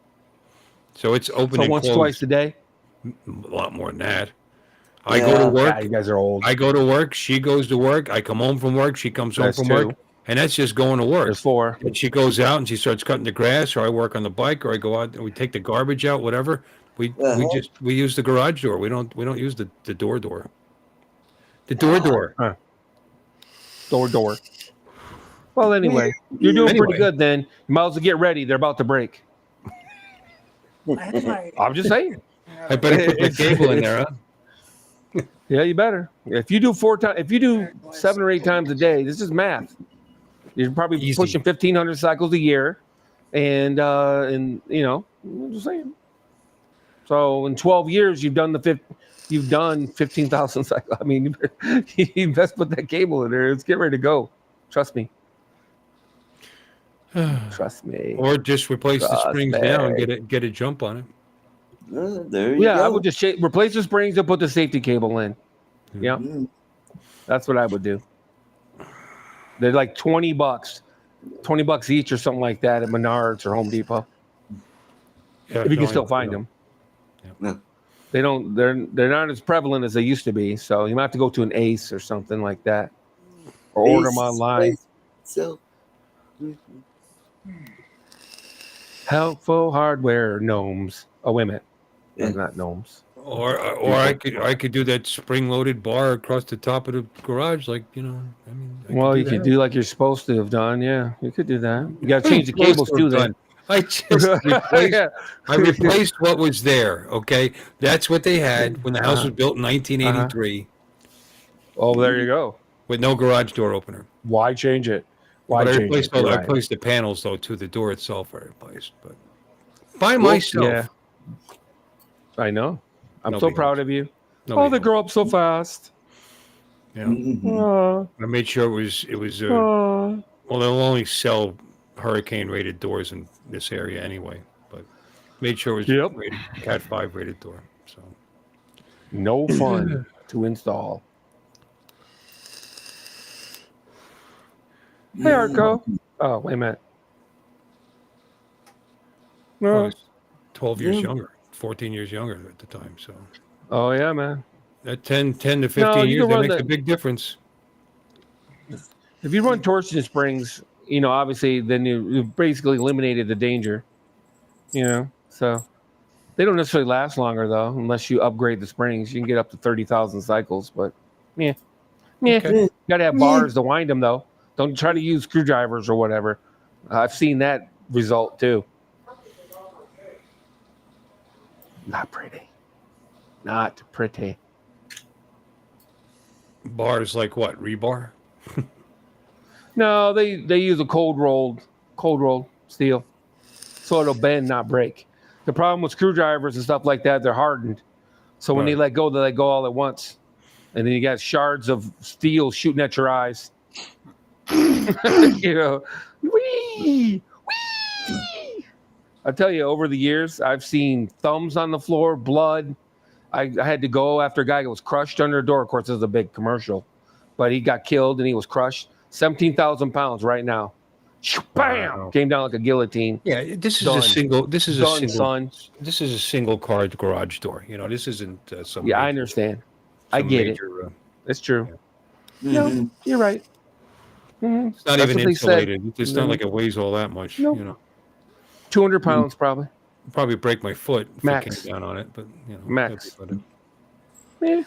So it's open and once, closed. Twice a day? A lot more than that. I go to work. Yeah, you guys are old. I go to work. She goes to work. I come home from work. She comes home from work. And that's just going to work. There's 4. And she goes out and she starts cutting the grass, or I work on the bike, or I go out and we take the garbage out, whatever. We use the garage door. We don't use the door. The door. Huh. Door. Well, anyway, you're doing pretty good then. You might as well get ready. They're about to break. I'm just saying. I better put the cable in there, huh? Yeah, you better. If you do 7 or 8 times a day, this is math. You're probably pushing 1,500 cycles a year, and I'm just saying. So in 12 years, you've done 15,000 cycles. I mean, you best put that cable in there. Let's get ready to go. Trust me. Trust me. Or just replace the springs now and get a jump on it. There you go. I would just replace the springs and put the safety cable in. Yeah, that's what I would do. They're like $20 each or something like that at Menards or Home Depot. Yeah, if you can still find them. Yeah. They're not as prevalent as they used to be, so you might have to go to an Ace or something like that, or order them online. So, Helpful hardware gnomes. Oh, wait a minute. Not gnomes. Or I could do that spring-loaded bar across the top of the garage, You could do like you're supposed to have done. Yeah, you could do that. You got to change the cables too. Then I just replaced what was there. Okay, that's what they had when the house was built in 1983. Oh, there you go. With no garage door opener. Why change it? I replaced the panels though too. The door itself I replaced, but by myself. Yeah. I know. I'm so proud of you. They grow up so fast. Yeah. I made sure it was. Well, they'll only sell hurricane-rated doors in this area anyway, but made sure it was rated, Cat 5 rated door. So no fun to install. Hey, Arco. Oh, wait a minute. No. 12 years younger. 14 years younger at the time, so. Oh yeah, man. That 10 to 15 years, that makes a big difference. If you run torsion springs, obviously, then you basically eliminated the danger. So they don't necessarily last longer though, unless you upgrade the springs. You can get up to 30,000 cycles, but okay. You gotta have bars to wind them though. Don't try to use screwdrivers or whatever. I've seen that result too. Not pretty. Bars like what? Rebar? No, they use a cold rolled steel, so it'll bend, not break. The problem with screwdrivers and stuff like that, they're hardened. So when they let go all at once, and then you got shards of steel shooting at your eyes. Wee. I tell you, over the years, I've seen thumbs on the floor, blood. I had to go after a guy that was crushed under a door. Of course, this is a big commercial, but he got killed and he was crushed. 17,000 pounds right now. Bam! Wow. Came down like a guillotine. Yeah, this is a single car garage door. This isn't some. Yeah, I understand. I get it. It's true. Yeah. No, you're right. It's not That's even what they said. insulated. It's not like it weighs all that much. Nope. You know, 200 pounds probably. probably break my foot if Max. I came down on it, but you know, Max. that'd be better. Yeah.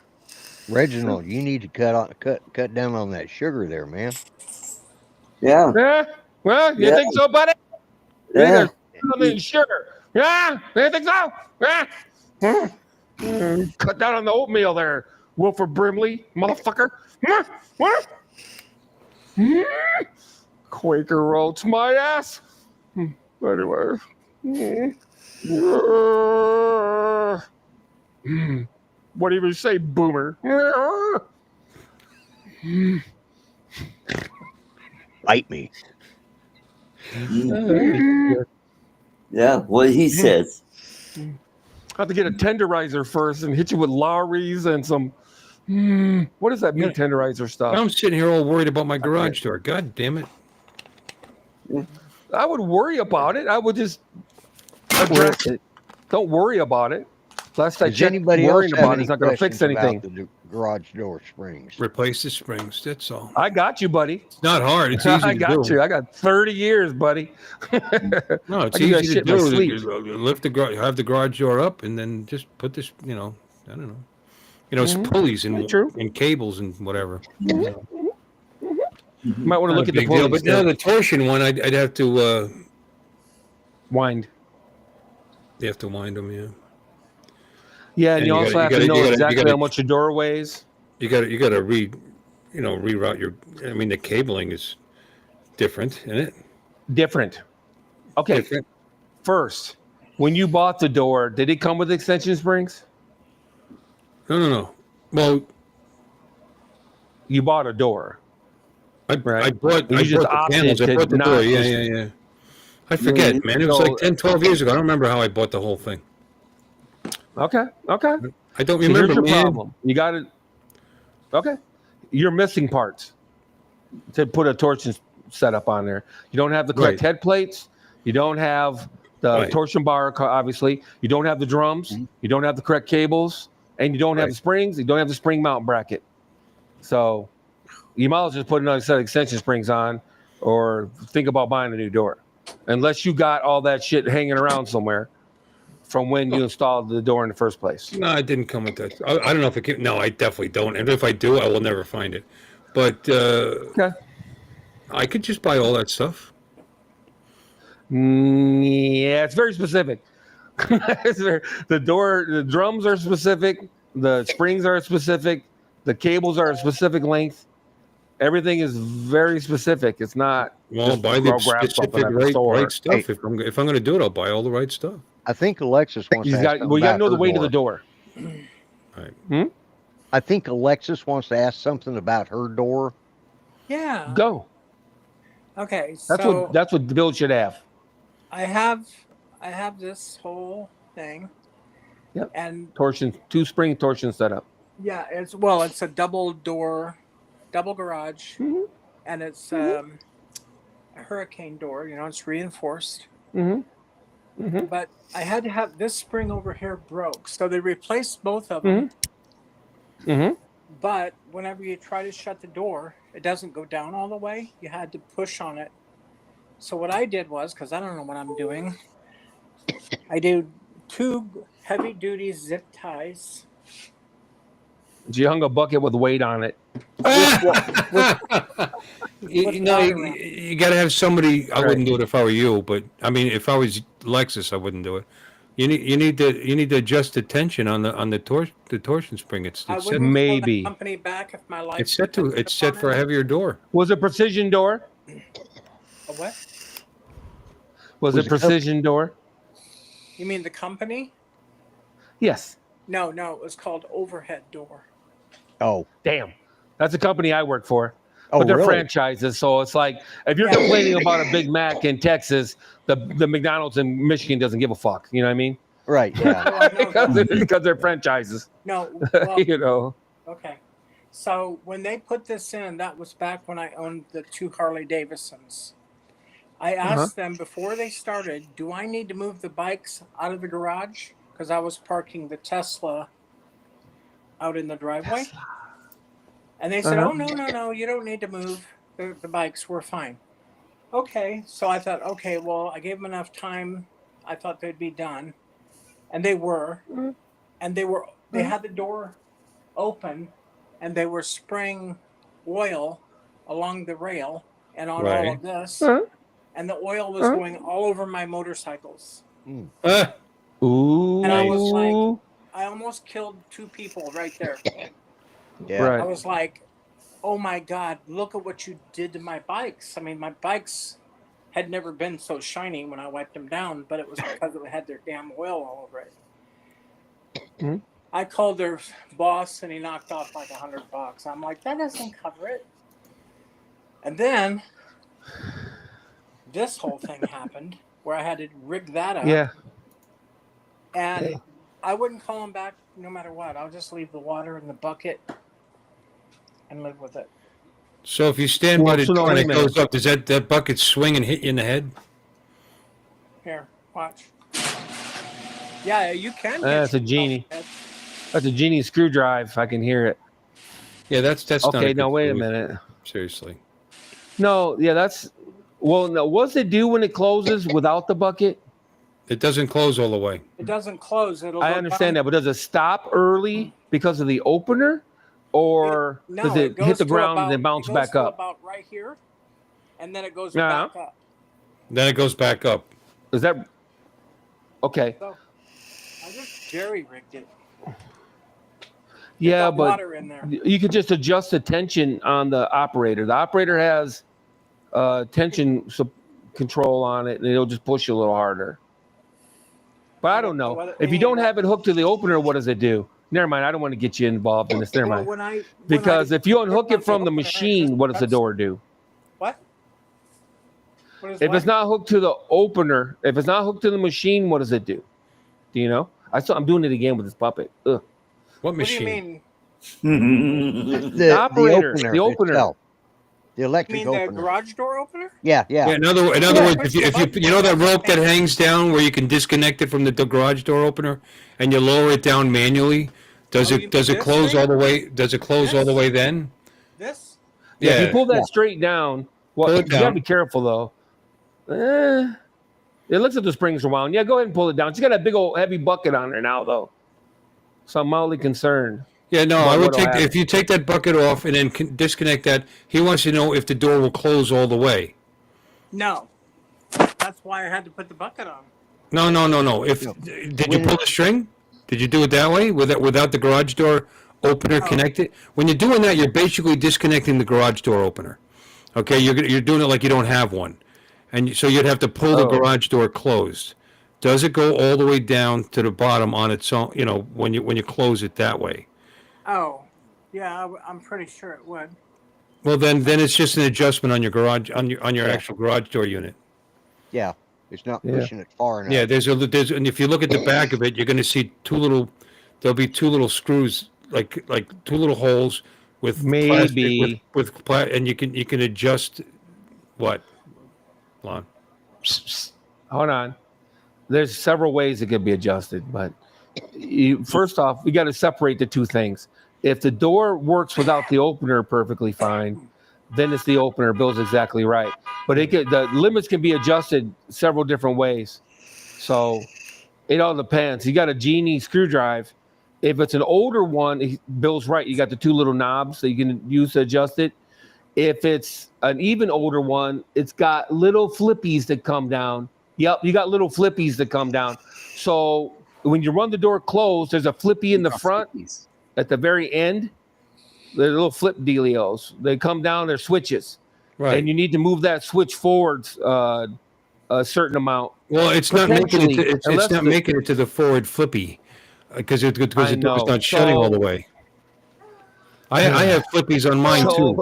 Reginald, you need to cut down on that sugar there, man. Yeah. Yeah. Well, you Yeah. think so, buddy? Yeah. You sugar. Yeah. You think so? Yeah. Cut down on the oatmeal there, Wilford Brimley, motherfucker. What? Quaker oats my ass. Anyway. What do you even say, boomer? Bite me. Yeah. What he says. I have to get a tenderizer first and hit you with Lowry's and some. What is that meat tenderizer stuff? I'm sitting here all worried about my garage door. God damn it! I would worry about it. I would just address it. Don't worry about it. Last I Does checked, anybody else worrying have about any it's not going to fix questions about anything. the garage door springs? Replace the springs. That's all. I got you, buddy. It's not hard. It's easy I to got do. you. I got 30 years, buddy. No, it's I do that easy to shit in my do. sleep. Lift have the garage door up, and then just put this. You know, I don't know. You know, pulleys and cables and whatever. You might want to look at the Big deal, pulleys. but now the torsion one, I'd have to wind. You have to wind them, yeah. Yeah, and you also have to know exactly how much your door weighs. You got to reroute your. I mean, the cabling is different, isn't it? Different. Okay. Different. First, when you bought the door, did it come with extension springs? No. Well, you bought a door. I bought the panels. I bought the not door. Yeah. I forget, man. It was like 10, 12 years ago. I don't remember how I bought the whole thing. Okay. I don't So remember, here's your man. problem. You got it. Okay. You're missing parts to put a torsion setup on there. You don't have the correct head plates. You don't have the torsion bar, obviously. You don't have the drums. You don't have the correct cables. And you don't have the springs. You don't have the spring mount bracket. So you might as well just put another set of extension springs on or think about buying a new door. Unless you got all that shit hanging around somewhere from when you installed the door in the first place. No, it didn't come with that. I don't know if it came. No, I definitely don't. And if I do, I will never find it. But I could just buy all that stuff. Yeah, it's very specific. The drums are specific. The springs are specific. The cables are a specific length. Everything is very specific. It's not. Well, buy the specific right stuff. Hey, if I'm going to do it, I'll buy all the right stuff. I think Alexis wants to ask you got to know the weight of the door. Right. I think Alexis wants to ask something about her door. Yeah. Go. Okay. So that's what the build should have. I have this whole thing. Yep. And two spring torsion setup. Yeah, it's a double garage, and it's a hurricane door. You know, it's reinforced. But I had to have this spring over here broke, so they replaced both of them. But whenever you try to shut the door, it doesn't go down all the way. You had to push on it. So what I did was, because I don't know what I'm doing, I did 2 heavy-duty zip ties. You hung a bucket with weight on it. You got to have somebody. I wouldn't do it if I were you, but I mean, if I was Lexus, I wouldn't do it. You need to adjust the tension on the torsion spring. It's set, maybe the company back if my life. It's set for a heavier door. Was it precision door? A what? Was it precision door? You mean the company? Yes. No, it was called overhead door. Oh, damn. That's a company I work for. Oh, but they're really? franchises, so it's like if you're complaining about a Big Mac in Texas, the McDonald's in Michigan doesn't give a fuck. You know what I mean? Right. Yeah. because they're franchises. No. Well, you know. Okay. So when they put this in, that was back when I owned the 2 Harley Davidsons. I asked them before they started, do I need to move the bikes out of the garage? Because I was parking the Tesla out in the driveway. And they said, oh, no, you don't need to move. The bikes were fine. Okay, so I thought, okay, well, I gave them enough time. I thought they'd be done, and they were. And they had the door open, and they were spraying oil along the rail and on all of this, and the oil was going all over my motorcycles. Ooh. And I was like, I almost killed 2 people right there. Yeah. Right. I was like, oh my God, look at what you did to my bikes. I mean, my bikes had never been so shiny when I wiped them down, but it was because it had their damn oil all over it. I called their boss and he knocked off like $100. I'm like, that doesn't cover it. And then this whole thing happened where I had to rig that up. Yeah. And I wouldn't call him back no matter what. I'll just leave the water in the bucket and live with it. So if you stand by the door and it goes up, does that bucket swing and hit you in the head? Here, watch. Yeah, you can. That's a genie. That's a genie screwdriver. I can hear it. Yeah, that's okay. Not Now wait a minute. Seriously. No, yeah, that's well. No, what's it do when it closes without the bucket? It doesn't close all the way. It doesn't close. I understand that, but does it stop early because of the opener, or does it hit the ground and then bounce back up? About right here, and then it goes back up. Then it goes back up. Is that okay? So I just jerry rigged it. Yeah, but water in there. You could just adjust the tension on the operator. The operator has tension control on it, and it'll just push you a little harder. But I don't know. If you don't have it hooked to the opener, what does it do? Never mind. I don't want to get you involved in this. Never mind. Because if you unhook it from the machine, what does the door do? What? If it's not hooked to the opener, if it's not hooked to the machine, what does it do? Do you know? I'm doing it again with this puppet. Ugh. What machine? What do you mean? The operator, the opener. Itself. The electric you mean opener. the garage door opener? Yeah. In other words, if you know that rope that hangs down where you can disconnect it from the garage door opener, and you lower it down manually, does it close all the way? Does it close all the way then? This? Yeah. If you pull that straight down, well, you gotta be careful though. It looks like the springs are wound. Yeah, go ahead and pull it down. She's got a big old heavy bucket on there now though, so I'm mildly concerned. Yeah, no, I would take if you take that bucket off and then disconnect that. He wants to know if the door will close all the way. No, that's why I had to put the bucket on. No. Did you pull the string? Did you do it that way without the garage door opener connected? When you're doing that, you're basically disconnecting the garage door opener. Okay, you're doing it like you don't have one, and so you'd have to pull the garage door closed. Does it go all the way down to the bottom on its own? You know, when you close it that way. Oh, yeah, I'm pretty sure it would. Well, then it's just an adjustment on your garage on your actual garage door unit. Yeah, it's not pushing it far enough. Yeah, there's and if you look at the back of it, you're going to see there'll be 2 little screws, like 2 little holes with maybe plastic, and you can adjust what, Lon? Hold on. There's several ways it can be adjusted, but first off, we got to separate the 2 things. If the door works without the opener perfectly fine, then it's the opener. Bill's exactly right. But the limits can be adjusted several different ways. So it all depends. You got a genie screwdriver. If it's an older one, Bill's right. You got the 2 little knobs that you can use to adjust it. If it's an even older one, it's got little flippies that come down. Yep, you got little flippies that come down. So when you run the door closed, there's a flippy in the front. At the very end, they're little flip dealios. They come down, they're switches. Right. And you need to move that switch forwards a certain amount. Well, it's not making it to the forward flippy because the door's not shutting all the way. I have flippies on mine too.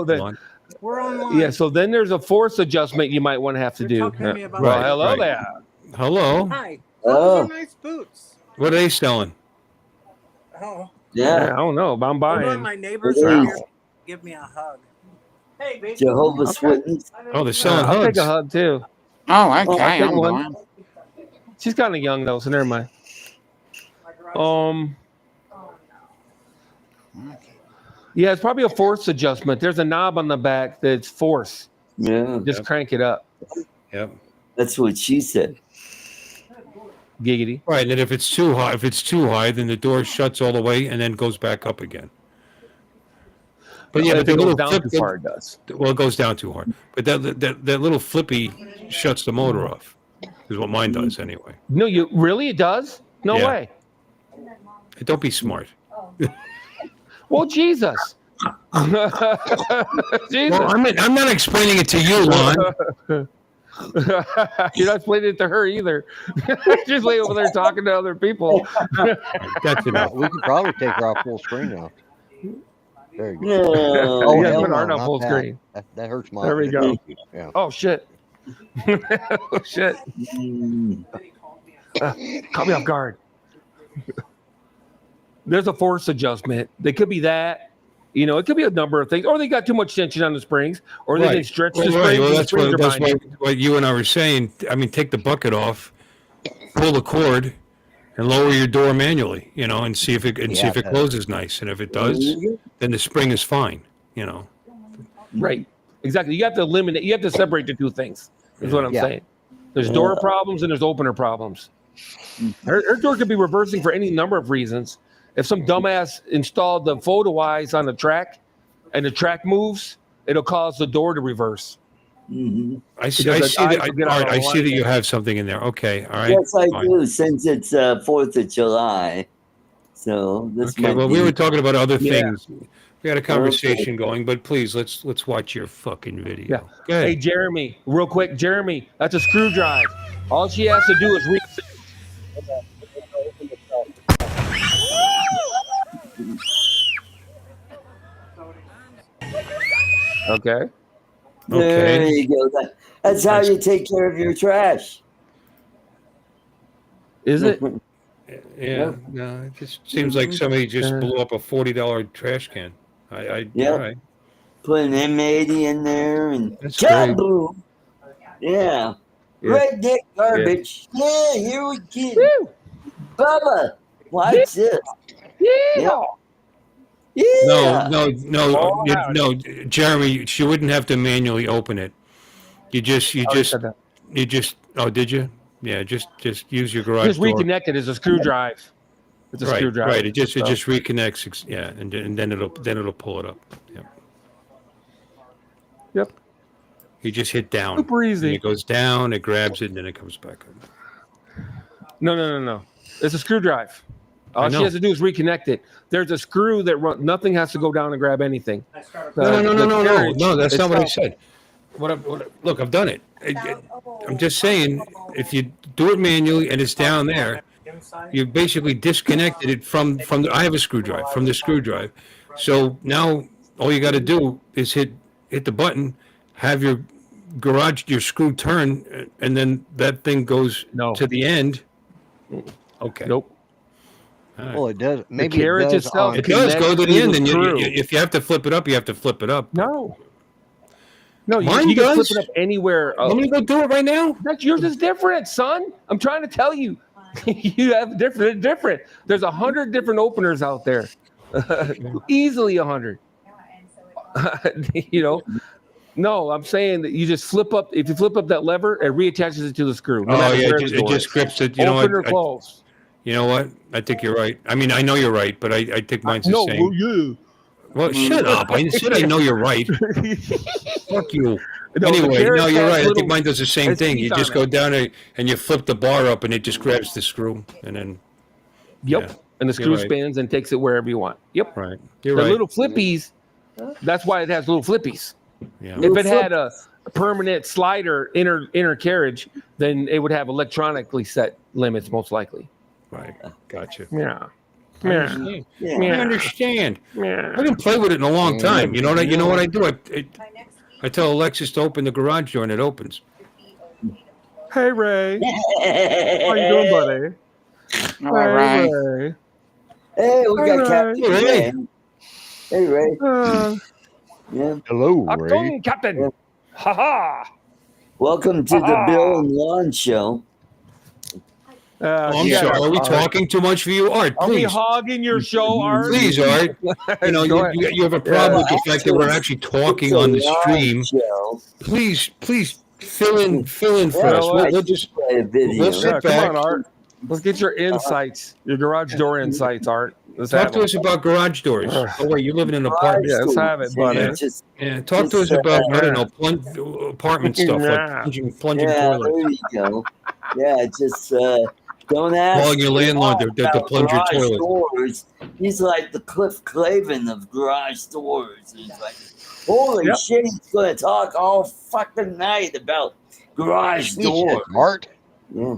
We're online. Yeah, so then there's a force adjustment you might want to have to do. Hello there. Hello. Hi. Those are nice boots. What are they selling? Oh. Yeah, I don't know, but I'm buying. My neighbors are here. Give me a hug. Hey, baby. Jehovah's Witness. Oh, they're selling hugs. I'll take a hug too. Oh, okay. I'm one. She's kind of young though, so never mind. Yeah, it's probably a force adjustment. There's a knob on the back that's force. Yeah. Just crank it up. Yep. That's what she said. Giggity. Right, and then if it's too high, then the door shuts all the way and then goes back up again. But yeah, If but the it goes little down flip, too far, it does. well, it goes down too hard. But that little flippy shuts the motor off. Is what mine does anyway. No, you really? It does? No Yeah. way. Hey, don't be smart. Well, Jesus. Jesus. Well, I'm not explaining it to you, Lon. You're not explaining it to her either. She's laying over there talking to other people. That's enough. We could probably take her off full screen now. There you go. No. Oh, Yeah, hell put no, ours on not full that. screen. That hurts my. There we go. Yeah. Oh, shit. Oh, shit. Caught me off guard. There's a force adjustment. They could be that. You know, it could be a number of things. Or they got too much tension on the springs. Or they didn't stretch the springs. Well, and the that's springs are what you and I were saying. I mean, take the bucket off, pull the cord, and lower your door manually. You know, and see if it closes nice. And if it does, then the spring is fine. You know. Right. Exactly. You have to eliminate. You have to separate the two things. Is what I'm saying. There's door problems and there's opener problems. Her door could be reversing for any number of reasons. If some dumbass installed the photo eyes on the track, and the track moves, it'll cause the door to reverse. Mm-hmm. I see that you have something in there. Okay. All right. Yes, I do. Since it's 4th of July, so this. Okay. Well, we were talking about other things. We had a conversation going, but please let's watch your fucking video. Yeah. Hey, Jeremy, real quick, Jeremy, that's a screw drive. All she has to do is Okay. There you go. That's how you take care of your trash. Is it? Yeah. No, it just seems like somebody just blew up a $40 trash can. All right. Put an M80 in there and That's great. kaboom. Yeah. Red dick garbage. Yeah, here we go. Bubba, watch this. Yeah. Yeah. No, Jeremy, she wouldn't have to manually open it. You just oh, did you? Yeah, just use your garage Just door. reconnect it as a screw drive. It's a screwdriver. Right. It just reconnects. Yeah, and then it'll pull it up. Yep. You just hit down. Super easy. And it goes down. It grabs it, and then it comes back up. No. It's a screw drive. All she has to do is reconnect it. There's a screw that nothing has to go down and grab anything. No. That's not what I said. Look, I've done it. I'm just saying, if you do it manually and it's down there, you basically disconnected it from I have a screwdriver from the screwdriver. So now all you got to do is hit the button, have your screw turn, and then that thing goes to the end. Okay. Nope. Right. Well, it does. Maybe the carriage it does. itself. It does go to the end, and if you have to flip it up, you have to flip it up. No, Mine you does. can flip it up anywhere. Want me to go do it right now? Yours is different, son. I'm trying to tell you. You have different. There's 100 different openers out there. Easily 100. No, I'm saying that you just flip up. If you flip up that lever, it reattaches it to the screw. It just grips it. You know what? Open or close. You know what? I think you're right. I mean, I know you're right, but I think mine's the same. Well, shut up. I said I know you're right. Fuck you. Anyway, no, you're right. I think mine does the same thing. You just go down and you flip the bar up, and it just grabs the screw, and then. Yep. Yeah, and the screw spins and takes it wherever you want. Yep. Right. The little flippies. That's why it has little flippies. Yeah. If it had a permanent slider inner carriage, then it would have electronically set limits, most likely. Right. Gotcha. Yeah. I understand. I haven't played with it in a long time. You know what I do? I tell Alexis to open the garage door, and it opens. Hey, Ray. How you doing, buddy? All right. Ray. Hey, we got Captain Ray. Hey, Ray. Yeah. Hello, Ray. Acton, Captain. Ha ha. Welcome to the Bill and Lon Show. I'm shut sorry. up, Are we Art. talking too much for you, Art? Are we Please, hogging your show, Art? please, Art. You know, Go ahead. you have a problem with the Well, fact that we're actually, actually talking it's a on the live stream. show. Please fill in for Yeah, us. Well, We'll I let's- just play a video. we'll sit Yeah, come back. on, Art. Let's get your insights, your garage door insights, Art. Let's Talk have to them. us about garage doors. Ugh. Oh wait, you live in an apartment. Yeah, let's have it, buddy. Yeah, just Yeah, talk to us Just, about I don't yeah. know apartment stuff like Yeah. plunging yeah, toilets. there you go. Yeah, just don't ask. Calling your landlord to about plunge your garage toilet. doors. He's like the Cliff Clavin of garage doors. He's like, holy Yep. shit, he's gonna talk all fucking night about garage doors. Art. Yeah.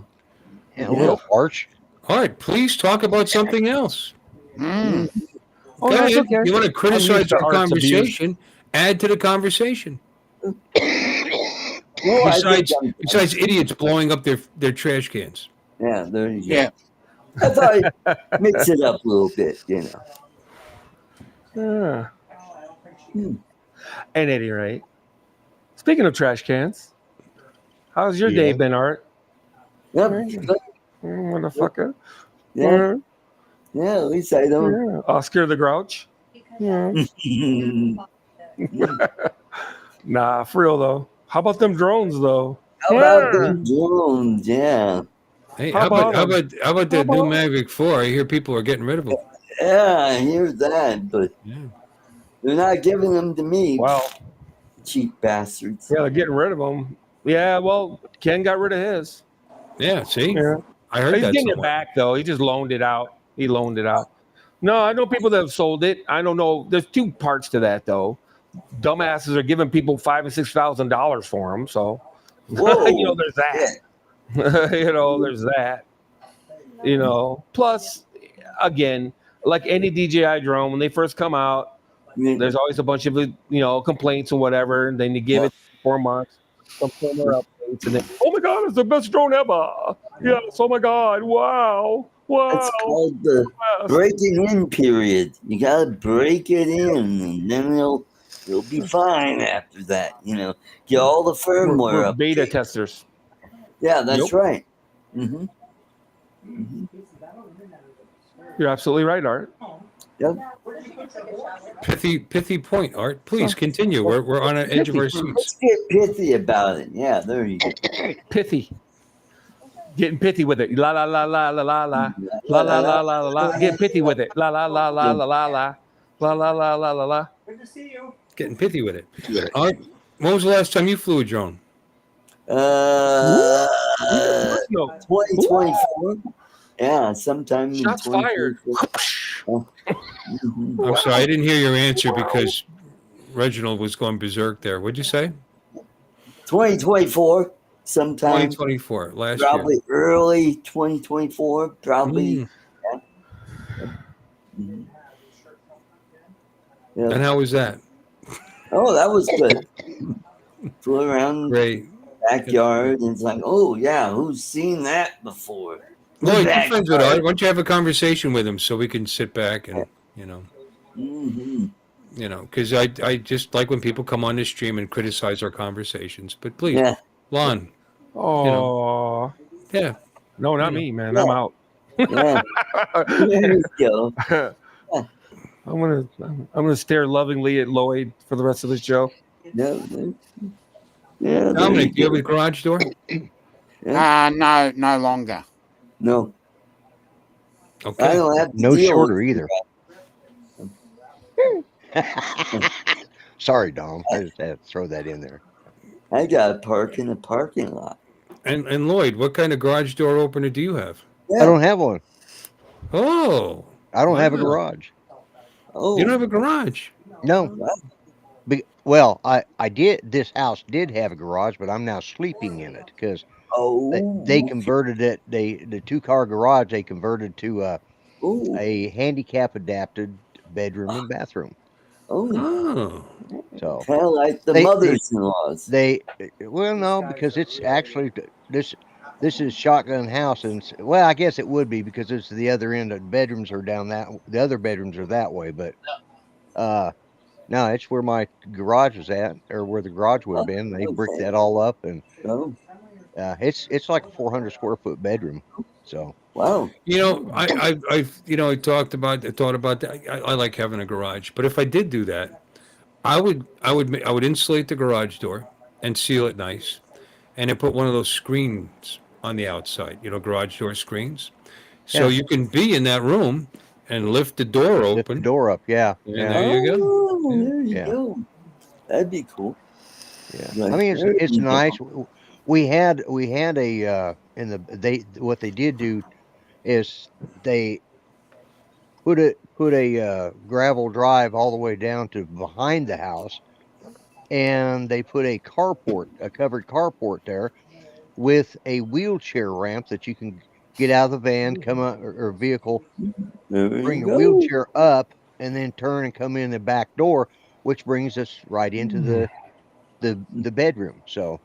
Hello, Arch. Art, please talk about something else. Mm. Oh, Go that's ahead. okay. You want to I'm criticize used to our Art's abuse. conversation? Add to the conversation. Well, I think Besides idiots blowing up their trash cans. yeah, there you go. Yeah. I thought I'd mix it up a little bit, you know. Yeah. At any rate, speaking of trash cans, how's your day Yeah. been, Art? Yep. Motherfucker. Yeah, yeah, at least I don't. Yeah. Oscar the Grouch. Yeah. Nah, for real though. How about them drones though? How about the drones? Yeah. Hey, How how about about that new about- Mavic 4? I hear people are getting rid of them. Yeah, I hear that, but Yeah. they're not giving them to me. Wow. Cheap bastards. Yeah, they're getting rid of them. Yeah, well, Ken got rid of his. Yeah, see? Yeah. I heard He's that getting it somewhere. back though. He just loaned it out. He loaned it out. No, I know people that have sold it. I don't know. There's two parts to that though. Dumbasses are giving people $5,000 and $6,000 for them. So, Whoa. you know, there's that. You know, there's that. You know, plus, again, like any DJI drone, when they first come out, there's always a bunch of complaints and whatever. And then you give it 4 months, some firmware updates, and then oh my god, it's the best drone ever! Yes, oh my god, wow, That's called the breaking in period. You gotta break it in, and then it'll be fine after that. You know, get all the firmware We're up. beta testers. Yeah, that's Yep. right. Mm-hmm. You're absolutely right, Art. Yep. Pithy point, Art. Please continue. We're on the edge of our seats. Let's get pithy about it. Yeah, there you go. Pithy. Getting pithy with it. La la la la la la la. La la la la la la. Get pithy with it. La la la la la la la. La la la la la la. Getting pithy with it. Art, when was the last time you flew a drone? No. 2024. Yeah, sometime in Shots fired. 2024. I'm sorry, I didn't hear your answer because Reginald was going berserk there. What'd you say? 2024. Sometime 2024, last probably year. early 2024. Probably. Mm. Yeah. And how was that? Oh, that was good. Flew around Great. backyard and it's like, oh yeah, who's seen that before? Lloyd, Back you're friends with yard. Art. Why don't you have a conversation with him so we can sit back and, Mhm. because I just like when people come on the stream and criticize our conversations. But please, Yeah. Lon, Oh. yeah. No, not me, man. I'm out. Yeah. There you go. I'm gonna stare lovingly at Lloyd for the rest of the show. Yeah. There Dominic, you do you have go. a garage door? No longer. No, I Okay. don't have to No deal shorter with either. Sorry, Dom. I just had to throw that in there. I got to park in a parking lot. And Lloyd, what kind of garage door opener do you have? Yeah. I don't have one. Oh, I don't have a Wow. garage. Oh, you don't have a garage. No. wow. Well, I did. This house did have a garage, but I'm now sleeping in it because Oh, they converted it. The 2-car garage they converted to oh, a handicap adapted bedroom and bathroom. oh. Oh, So Kind of like the They- mothers-in-laws. well, no, because it's actually this is shotgun house, and well, I guess it would be because it's the other end. The bedrooms are down the other bedrooms are that way, but no, it's where my garage is at, or where the garage would have been. They bricked that all up, and Oh, it's like a 400 square foot bedroom. So Wow. I thought about that. I like having a garage, but if I did do that, I would insulate the garage door and seal it nice, and then put one of those screens on the outside. Garage door screens, so Yeah. you can be in that room and lift the door lift the open, door up. Yeah. and Yeah. there you go. Oh, Yeah. there you Yeah. go. That'd be cool. Yeah. Like, I mean, there it's you go. nice. We had a in the what they did do is they put a gravel drive all the way down to behind the house, and they put a covered carport there with a wheelchair ramp that you can get out of the van, come out or vehicle, There bring you your go. wheelchair up, and then turn and come in the back door, which brings us right into the bedroom. So,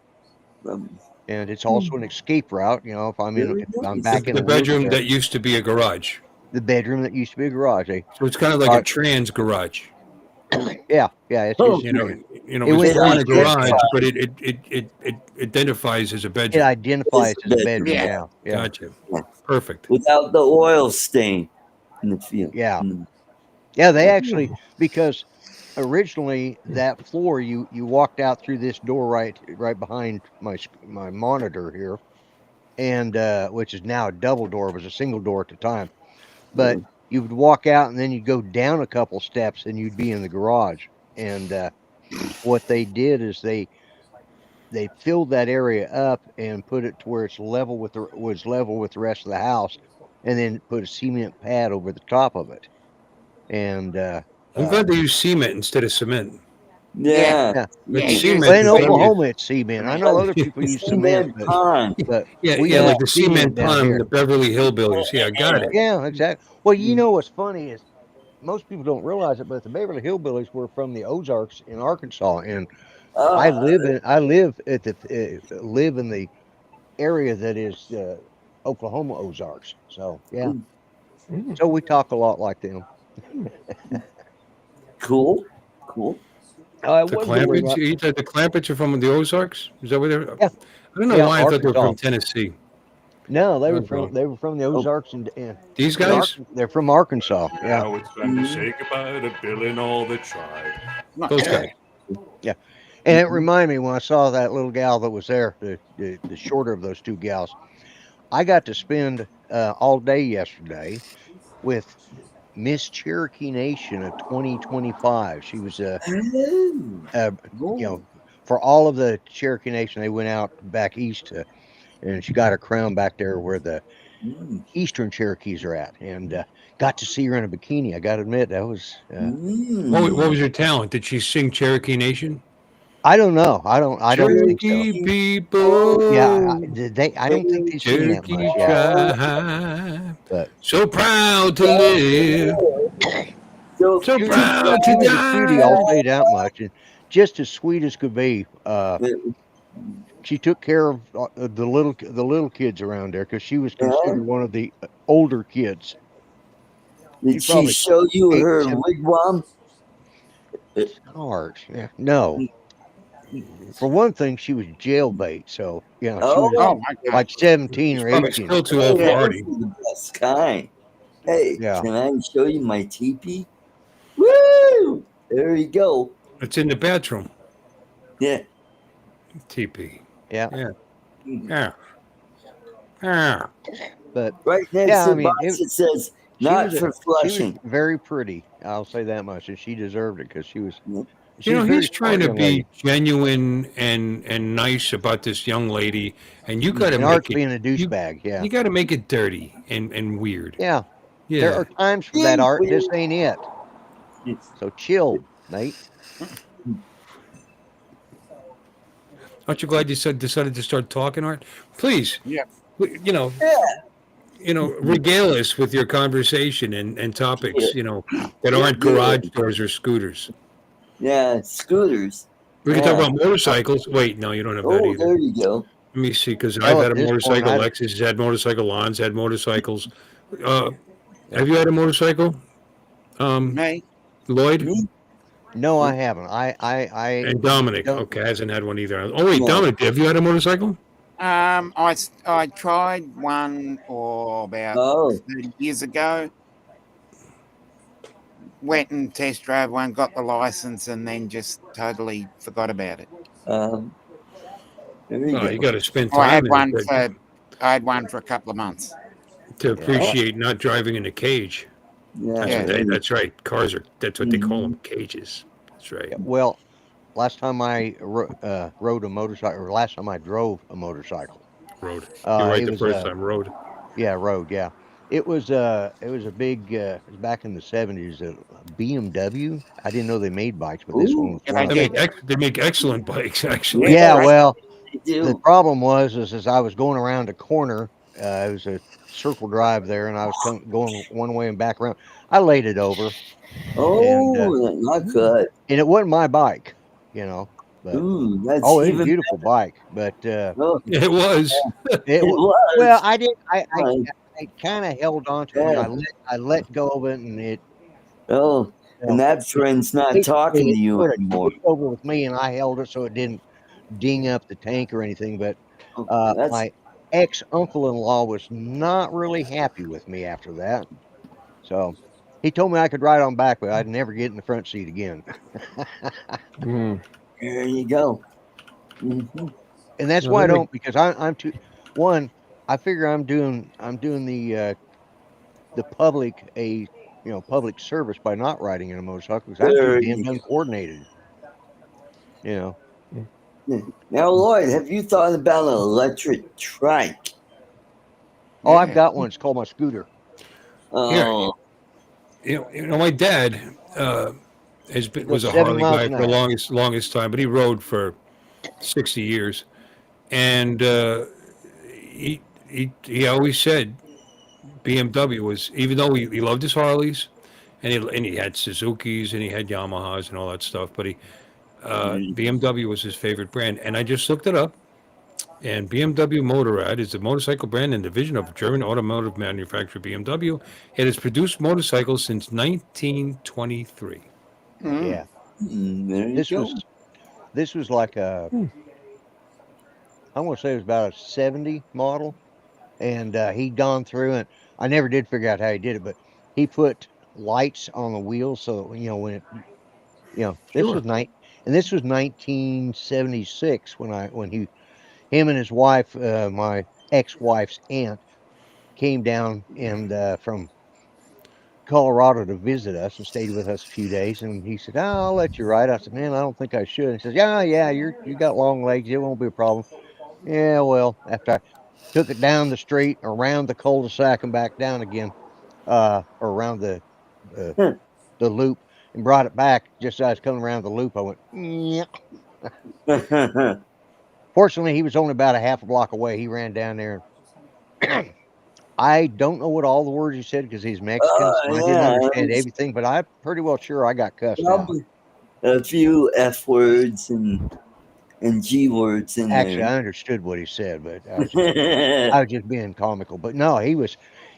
Um, and it's also an escape route. If very if I'm nice. back in The a bedroom wheelchair, that used to be a garage, the bedroom that used to be a garage. so it's kind of like a trans garage. Yeah, Oh, You know, it it's went it calling a into garage, but it identifies as a it bedroom. identifies it's as a bedroom. bedroom. Yeah. Yeah, yeah, Gotcha. Yeah. Perfect. Without the oil stain in the field. yeah, Mm. yeah. They actually, because originally that floor, you walked out through this door right behind my monitor here, and which is now a double door. It was a single door at the time, but you would walk out and then you'd go down a couple steps and you'd be in the garage. And what they did is they filled that area up and put it to where it's level with the rest of the house, and then put a cement pad over the top of it. And I'm glad they use cement instead of cement. Yeah. Yeah. yeah, But Yeah. Mm. Use well, cement in is gonna be Oklahoma it's cement. I know Like other people use cement, cement pond. but yeah, we yeah, use like the cement down pond, here. the Beverly Hillbillies. Yeah, I got it. Yeah, exactly. Well, what's funny is most people don't realize it, but the Beverly Hillbillies were from the Ozarks in Arkansas, and I Uh, live in the area that is Oklahoma Ozarks. So yeah, so we talk a lot like them. cool. Cool. I The was going to bring Clampets, up, the Clampets are from the Ozarks. Is that where they're? yeah, I don't know yeah, why I thought they were Arkansas. from Tennessee. No, Oh, God. they were from the Oh, Ozarks and These guys, They're from Arkansas. Yeah, Now it's time to say goodbye to Bill and all the tribe. those guys. yeah. And it reminded me when I saw that little gal that was there, the shorter of those two gals. I got to spend all day yesterday with Miss Cherokee Nation of 2025. She was oh, for all of the Cherokee Nation, they went out back east and she got her crown back there where the mm, Eastern Cherokees are at, and got to see her in a bikini. I got to admit that was. What was her talent? Did she sing Cherokee Nation? I don't know. I don't think so. Cherokee people. Yeah, did they? I don't think they sing that Cherokee much. Yeah, tribe. but So proud to live. So, So she proud to was a cutie. I'll die. say that much, and just as sweet as could be. She took care of the little kids around there because she was considered one of the older kids. did she probably show you 8, her 7 wigwam? Stars. Yeah, no. For one thing, she was jailbait, so she was Oh my God. like 17 She's or probably 18. still too old for Hey, Artie. those are the best kind. Hey, Yeah. can I show you my teepee? Woo! There you go. It's in the bathroom. Yeah. TP. Yeah. Yeah. Yeah. Yeah. But Right next yeah, to I the mean, box it says not for she was flushing. very pretty. I'll say that much, and she deserved it because she was. Yeah. She was a very He's trying smart to young be lady. genuine and nice about this young lady, and you got to And make Art's it. being a douchebag. Yeah. You got to make it dirty and weird. Yeah. Yeah. There are times for that, Art. This ain't it. So chill, mate. Aren't you glad you decided to start talking, Art? Please, Yeah. regale us with your conversation and topics, that aren't garage doors or scooters. Yeah, scooters. We can Yeah. talk about motorcycles. Wait, no, you don't have that Oh, either. there you go. Let me see, because Oh, I've at had a this point, motorcycle. I- Lexus has had motorcycle. Lon's had motorcycles. Have you had a motorcycle? Me? Lloyd? Me? No, I haven't. And Dominic. don't- Okay, hasn't had one either. Oh, wait, No. Dominic, have you had a motorcycle? I tried one about 30 years ago. Went and test drove one, got the license, and then just totally forgot about it. You got to spend I time had one for a couple of months to appreciate not driving in a cage. That's right. Cars that's what they call them, cages. That's right. Well, last time I rode a motorcycle, or last time I drove a motorcycle. You're right. It The was first time rode. Yeah, rode. Yeah, it was a big. It was back in the '70s. A BMW. I didn't know they made bikes, but this one was one. They make excellent bikes, actually. Yeah, well, the problem was as I was going around a corner, it was a circle drive there, and I was going one way and back around. I laid it over. Not good. And it wasn't my bike, you know. But it was a beautiful bike. But it was. It was. Well, I did. I kind of held on to it. And I let go of it, and it. And that friend's not talking to you anymore. It over with me, and I held it so it didn't ding up the tank or anything. But my ex-uncle-in-law was not really happy with me after that. So he told me I could ride on back, but I'd never get in the front seat again. There you go. Mm-hmm. And that's why I don't, because I'm too. One, I figure I'm doing the public public service by not riding in a motorcycle because I'm too damn uncoordinated. You know. Now, Lloyd, have you thought about an electric trike? Oh, I've got one. It's called my scooter. Oh. You know, my dad was a Harley guy for the longest time, but he rode for 60 years, and he always said BMW was, even though he loved his Harleys, and he had Suzukis and he had Yamahas and all that stuff, but BMW was his favorite brand. And I just looked it up, and BMW Motorrad is the motorcycle brand and division of German automotive manufacturer BMW. It has produced motorcycles since 1923. Yeah, this was like a, I want to say it was about a 70 model, and he'd gone through, and I never did figure out how he did it, but he put lights on the wheels so when it, this was this was 1976 when him and his wife, my ex-wife's aunt, came down and from Colorado to visit us and stayed with us a few days. And he said, I'll let you ride. I said, man, I don't think I should. He says, yeah, you got long legs. It won't be a problem. Yeah, well, after I took it down the street, around the cul-de-sac and back down again, or around the loop, and brought it back, just as I was coming around the loop, I went, yeah. Fortunately, he was only about a half a block away. He ran down there. I don't know what all the words he said because he's Mexican, so I didn't understand everything, but I'm pretty well sure I got cussed out. A few F words and G words in there. Actually, I understood what he said, but I was just being comical. But no, he was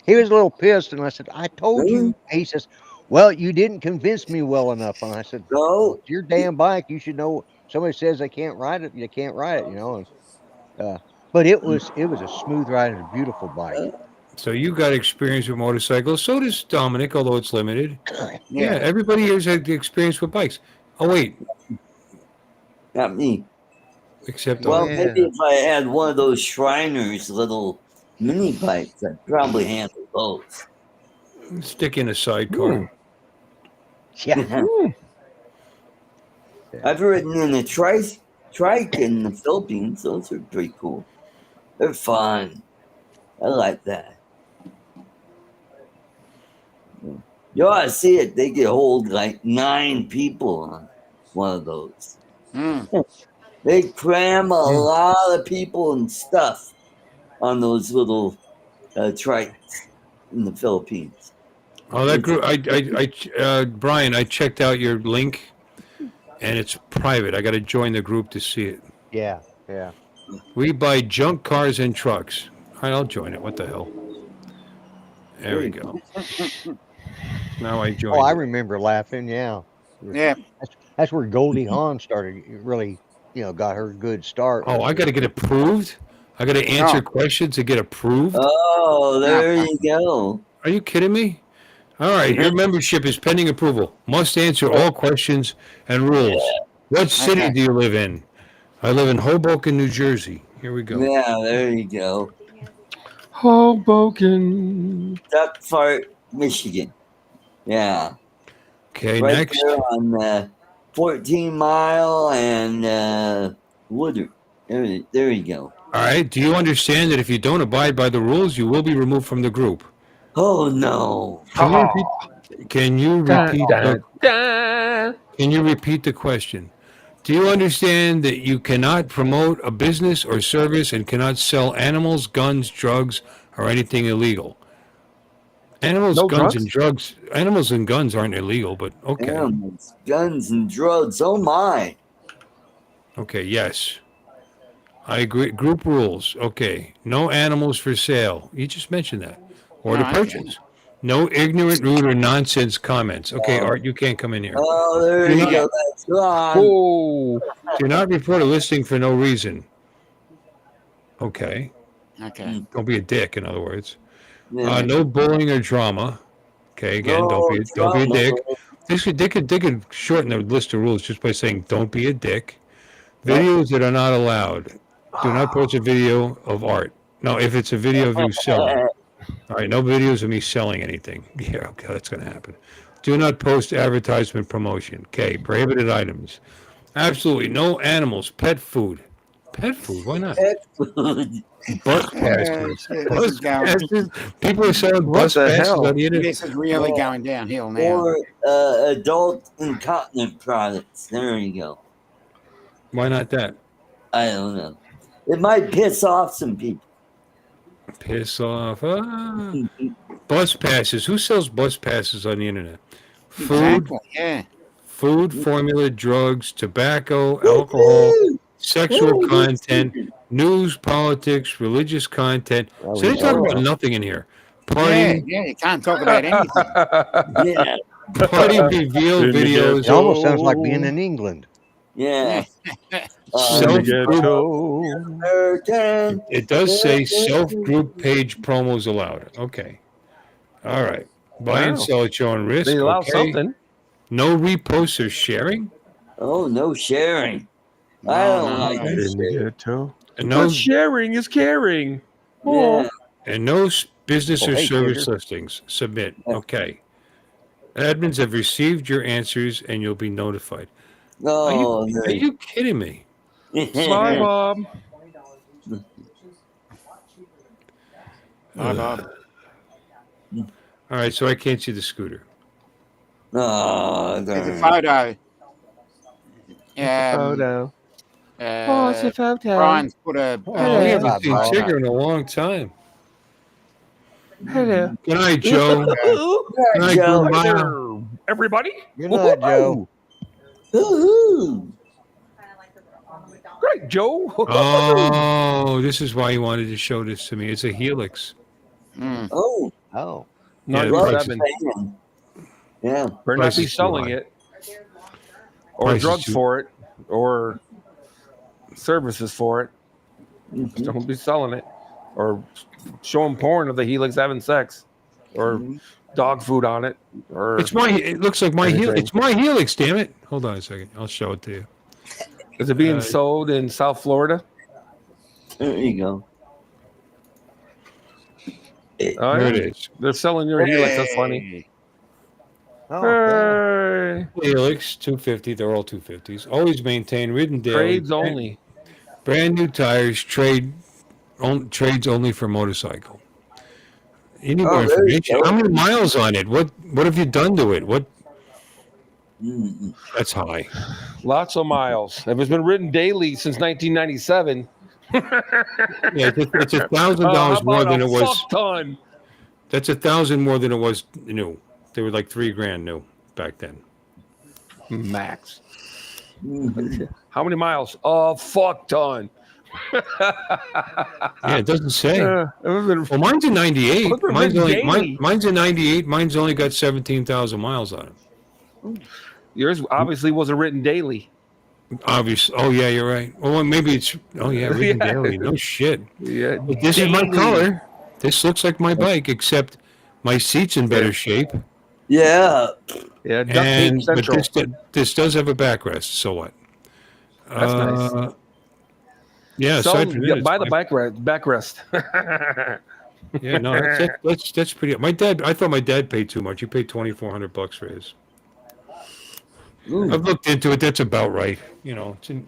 a little pissed, and I said, I told you. He says, well, you didn't convince me well enough. And I said, no, it's your damn bike. You should know. Somebody says they can't ride it, you can't ride it, And, but it was a smooth ride and a beautiful bike. So you got experience with motorcycles. So does Dominic, although it's limited. Yeah, everybody here's had the experience with bikes. Oh wait, not me. Except maybe if I had one of those Shriners little mini bikes, I'd probably handle those. Stick in a sidecar. Yeah. I've ridden in a trike in the Philippines. Those are pretty cool. They're fun. I like that. You ought to see it. They can hold like 9 people on one of those. They cram a lot of people and stuff on those little trikes in the Philippines. Oh, that group! Brian, I checked out your link, and it's private. I got to join the group to see it. Yeah. We buy junk cars and trucks. All right, I'll join it. What the hell? There we go. Now I joined. Oh, I remember laughing. Yeah. That's where Goldie Hawn started. Really, got her good start. Oh, I got to get approved. I got to answer questions to get approved. Oh, there you go. Are you kidding me? All right, your membership is pending approval. Must answer all questions and rules. What city do you live in? I live in Hoboken, New Jersey. Here we go. Yeah, there you go. Hoboken. Duck Fart, Michigan. Yeah. Okay, Right next. there on 14 Mile and Woodard. There you go. All right. Do you understand that if you don't abide by the rules, you will be removed from the group? Oh no! Can you repeat the question? Do you understand that you cannot promote a business or service and cannot sell animals, guns, drugs, or anything illegal? Animals, guns, and drugs. Animals and guns aren't illegal, but okay. Animals, guns, and drugs. Oh my! Okay. Yes. I agree. Group rules. Okay. No animals for sale. You just mentioned that. Or to purchase. No ignorant, rude, or nonsense comments. Okay, Art, you can't come in here. Oh, there you go. That's gone. Oh. Do not report a listing for no reason. Okay. Okay. Don't be a dick, in other words. Yeah. No bullying or drama. Okay, again, don't be a dick. They could shorten the list of rules just by saying don't be a dick. Videos that are not allowed. Do not post a video of art. No, if it's a video of you selling. All right, no videos of me selling anything. Yeah, okay, that's going to happen. Do not post advertisement promotion. Okay, prohibited items. Absolutely no animals. Pet food. Pet food? Why not? Pet food. Bus passes. Bus passes. People are selling bus passes on the internet. This is really going downhill now. Or adult incontinent products. There you go. Why not that? I don't know. It might piss off some people. Piss off. Bus passes. Who sells bus passes on the internet? Food. Exactly, yeah. Food, formula, drugs, tobacco, alcohol, sexual content, news, politics, religious content. So they talk about nothing in here. Party. Yeah, you can't talk about anything. Yeah. Party reveal videos. It almost sounds like being in England. Yeah. It does say self-group page promos allowed. Okay. All right. Buy and sell at your own risk. They allow something. No reposts or sharing. Oh, no sharing. I don't like it. And no sharing is caring. Yeah. And no business or service Gator. listings. Submit. Okay. Admins have received your answers and you'll be notified. Oh, are you kidding me? Bye, Bob. Bye, Bob. All right, so I can't see the scooter. Oh, There's a photo. Photo. It's a photo. Brian's put a. We haven't seen Tigger in a long time. Hello. Good night, Joe. Good night, Joe. Grandma. Everybody. Good night, Joe. Woohoo! Great, Joe. Oh, this is why you wanted to show this to me. It's a Helix. Oh, Oh. Yeah, the love price Seven. Japan. Yeah. Better not Price be is too selling high. it, or Price is drugs too- for it, or services for it. Mhm. Don't be selling it, or showing porn of the Helix having sex, or dog food on it, or It looks like my Anything. Helix. It's my Helix. Damn it! Hold on a second. I'll show it to you. is it being sold in South Florida? There you go. Oh, There yeah. it is. They're selling your Helix. That's funny. Oh, yeah. Hey. Helix 250. They're all 250s. Always maintained. Ridden daily. Trades only. Brand new tires. Trades only for motorcycle. You need more there you information. go. How many miles on it? What have you done to it? What? Mm-mm. That's high. Lots of miles. If it's been ridden daily since 1997, Yeah, it's $1,000 how more about than a it was. fuck ton? That's $1,000 more than it was new. They were like $3,000 new back then. Max. Mhm. How many miles? A fuck ton. Yeah, it doesn't say. It was been Well, mine's a 98. What's the Mine's only daily? mine's a 98. Mine's only got 17,000 miles on it. Yours obviously wasn't written daily. Obviously. Oh yeah, you're right. Well, maybe it's. Oh yeah, Ridden Yeah. Daily. No shit. Yeah, But this is my daily. color. This looks like my bike, except my seat's in better Yeah. shape. Yeah. Yeah, duct tape And but central. this does have a backrest. So what? That's nice. Yeah. Aside from that, it's buy the fine. backrest. Yeah. No, that's pretty. My dad. I thought my dad paid too much. He paid $2,400 for his. I've looked into it. That's about right. It's in,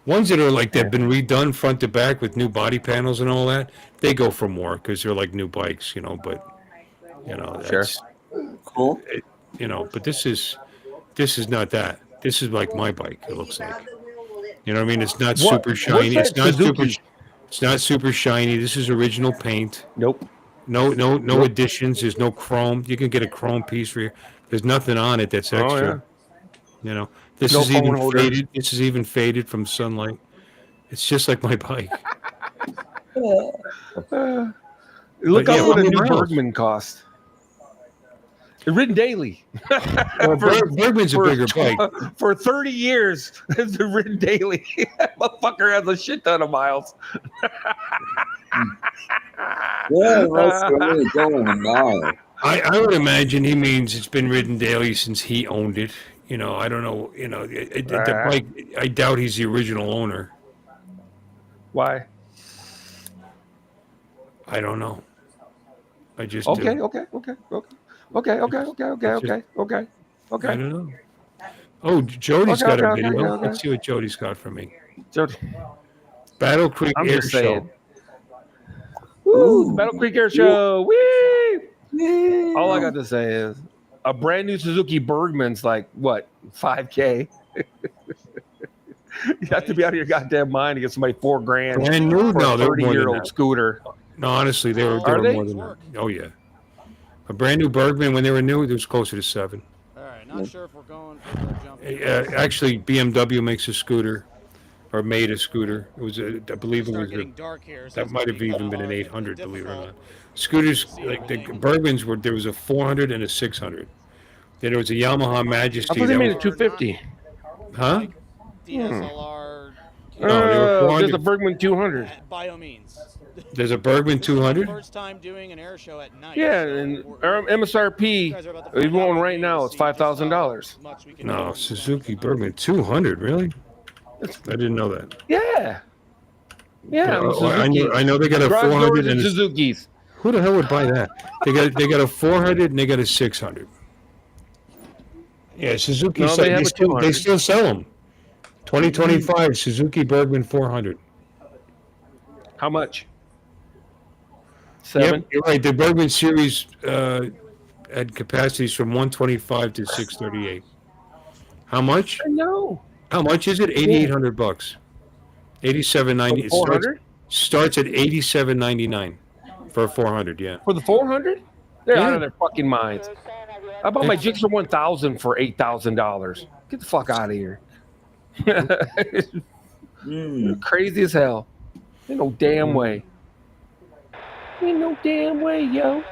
ones that are like they've been redone front to back with new body panels and all that. They go for more because they're like new bikes. But Sure. that's Cool. But this is not that. This is like my bike. It looks like. You know what I mean? It's not super shiny. What's that Suzuki? It's not super shiny. This is original paint. Nope. No additions. There's no chrome. You can get a chrome piece for you. There's nothing on it that's extra. This No is even phone holder. faded. This is even faded from sunlight. It's just like my bike. Look yeah, up what a how many new miles? Bergman cost. Ridden daily. Well, Bergman's a bigger bike. For 30 years, it's been ridden daily. That motherfucker has a shit ton of miles. Yeah, that's really going a mile. I would imagine he means it's been ridden daily since he owned it. I don't know. The bike. I doubt he's the original owner. Why? I don't know. I just Okay. do. Okay. I don't know. Oh, Jody's Okay, got a okay, video. okay. Let's see what Jody's got for me. Jody, Battle Creek I'm Air just Show. saying. Woo! Battle Creek Air Show. Whee! All I got to say is a brand new Suzuki Bergman's like what, $5K? You have to be out of your goddamn mind to get somebody $4,000 Brand new? for No, a they're more than 30-year-old that. scooter. No, honestly, they were Are they? more than that. Oh yeah, a brand new Bergman when they were new, it was closer to 7. All right, not sure if we're going for the jump. Actually, BMW makes a scooter, or made a scooter. It was, I believe, it Start was getting dark here, so that it's might gonna have be even been an hard, 800. Believe it or difficult. not, scooters like the Bergmans were. There was a 400 and a 600. Then there was a Yamaha Majesty. I thought they that made was, it 250. huh? DSLR. No, they were There's 400. a Bergman 200. By all means. There's a Bergman This is our 200. First time doing an air show at night. Yeah, so and we're- MSRP, you guys are about to find even out one what right it now, is, it's see just how $5,000. much we can No, do. Suzuki Bergman 200. Really? I didn't know that. Yeah. Yeah, I'm a Suzuki. I know they got a Garage 400 doors and and a, Suzukis. who the hell would buy that? They got a 400 and they got a 600. Yeah, Suzuki. No, they have a they 200. still sell them. 2025 Suzuki Bergman 400. How much? 7? Yep, you're right. The Bergman series had capacities from 125 to 638. How much? I know. How much is it? $8,800. 87.90. It 400? starts at 87.99 for a 400. Yeah. For the 400? They're out Yeah. of their fucking minds. I bought my Gixxer 1000 for $8,000. Get the fuck out of here. Crazy as hell. Ain't no damn way. Ain't no damn way, yo.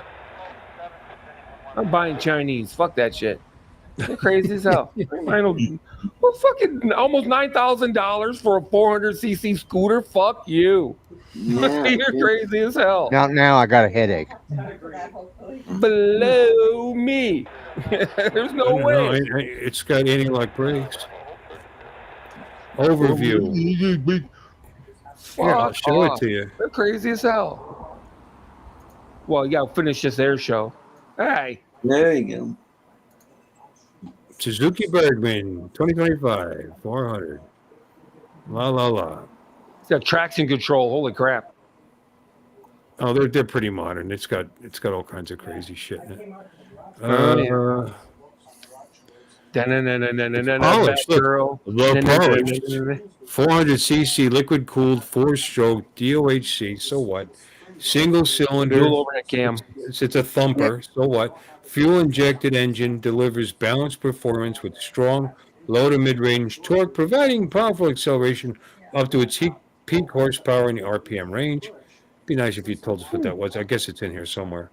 I'm buying Chinese. Fuck that shit. They're crazy as hell. I know. Well, fucking almost $9,000 for a 400cc scooter. Fuck you. Yeah. You're crazy as hell. Now I got a headache. Below me. There's no way. It's got anti-lock brakes. Overview. Fuck Yeah, I'll show off. it to you. They're crazy as hell. Well, you gotta finish this air show. Hey. There you go. Suzuki Bergman 2025 400. La la la. It's got traction control. Holy crap. Oh, they're pretty modern. It's got all kinds of crazy shit in it. Polished, look. Girl. The polished 400cc liquid cooled 4-stroke DOHC. So what? Single cylinder. Dual overhead cam. It's a thumper. So what? Fuel injected engine delivers balanced performance with strong low to mid range torque, providing powerful acceleration up to its peak horsepower in the RPM range. Be nice if you told us what that was. I guess it's in here somewhere.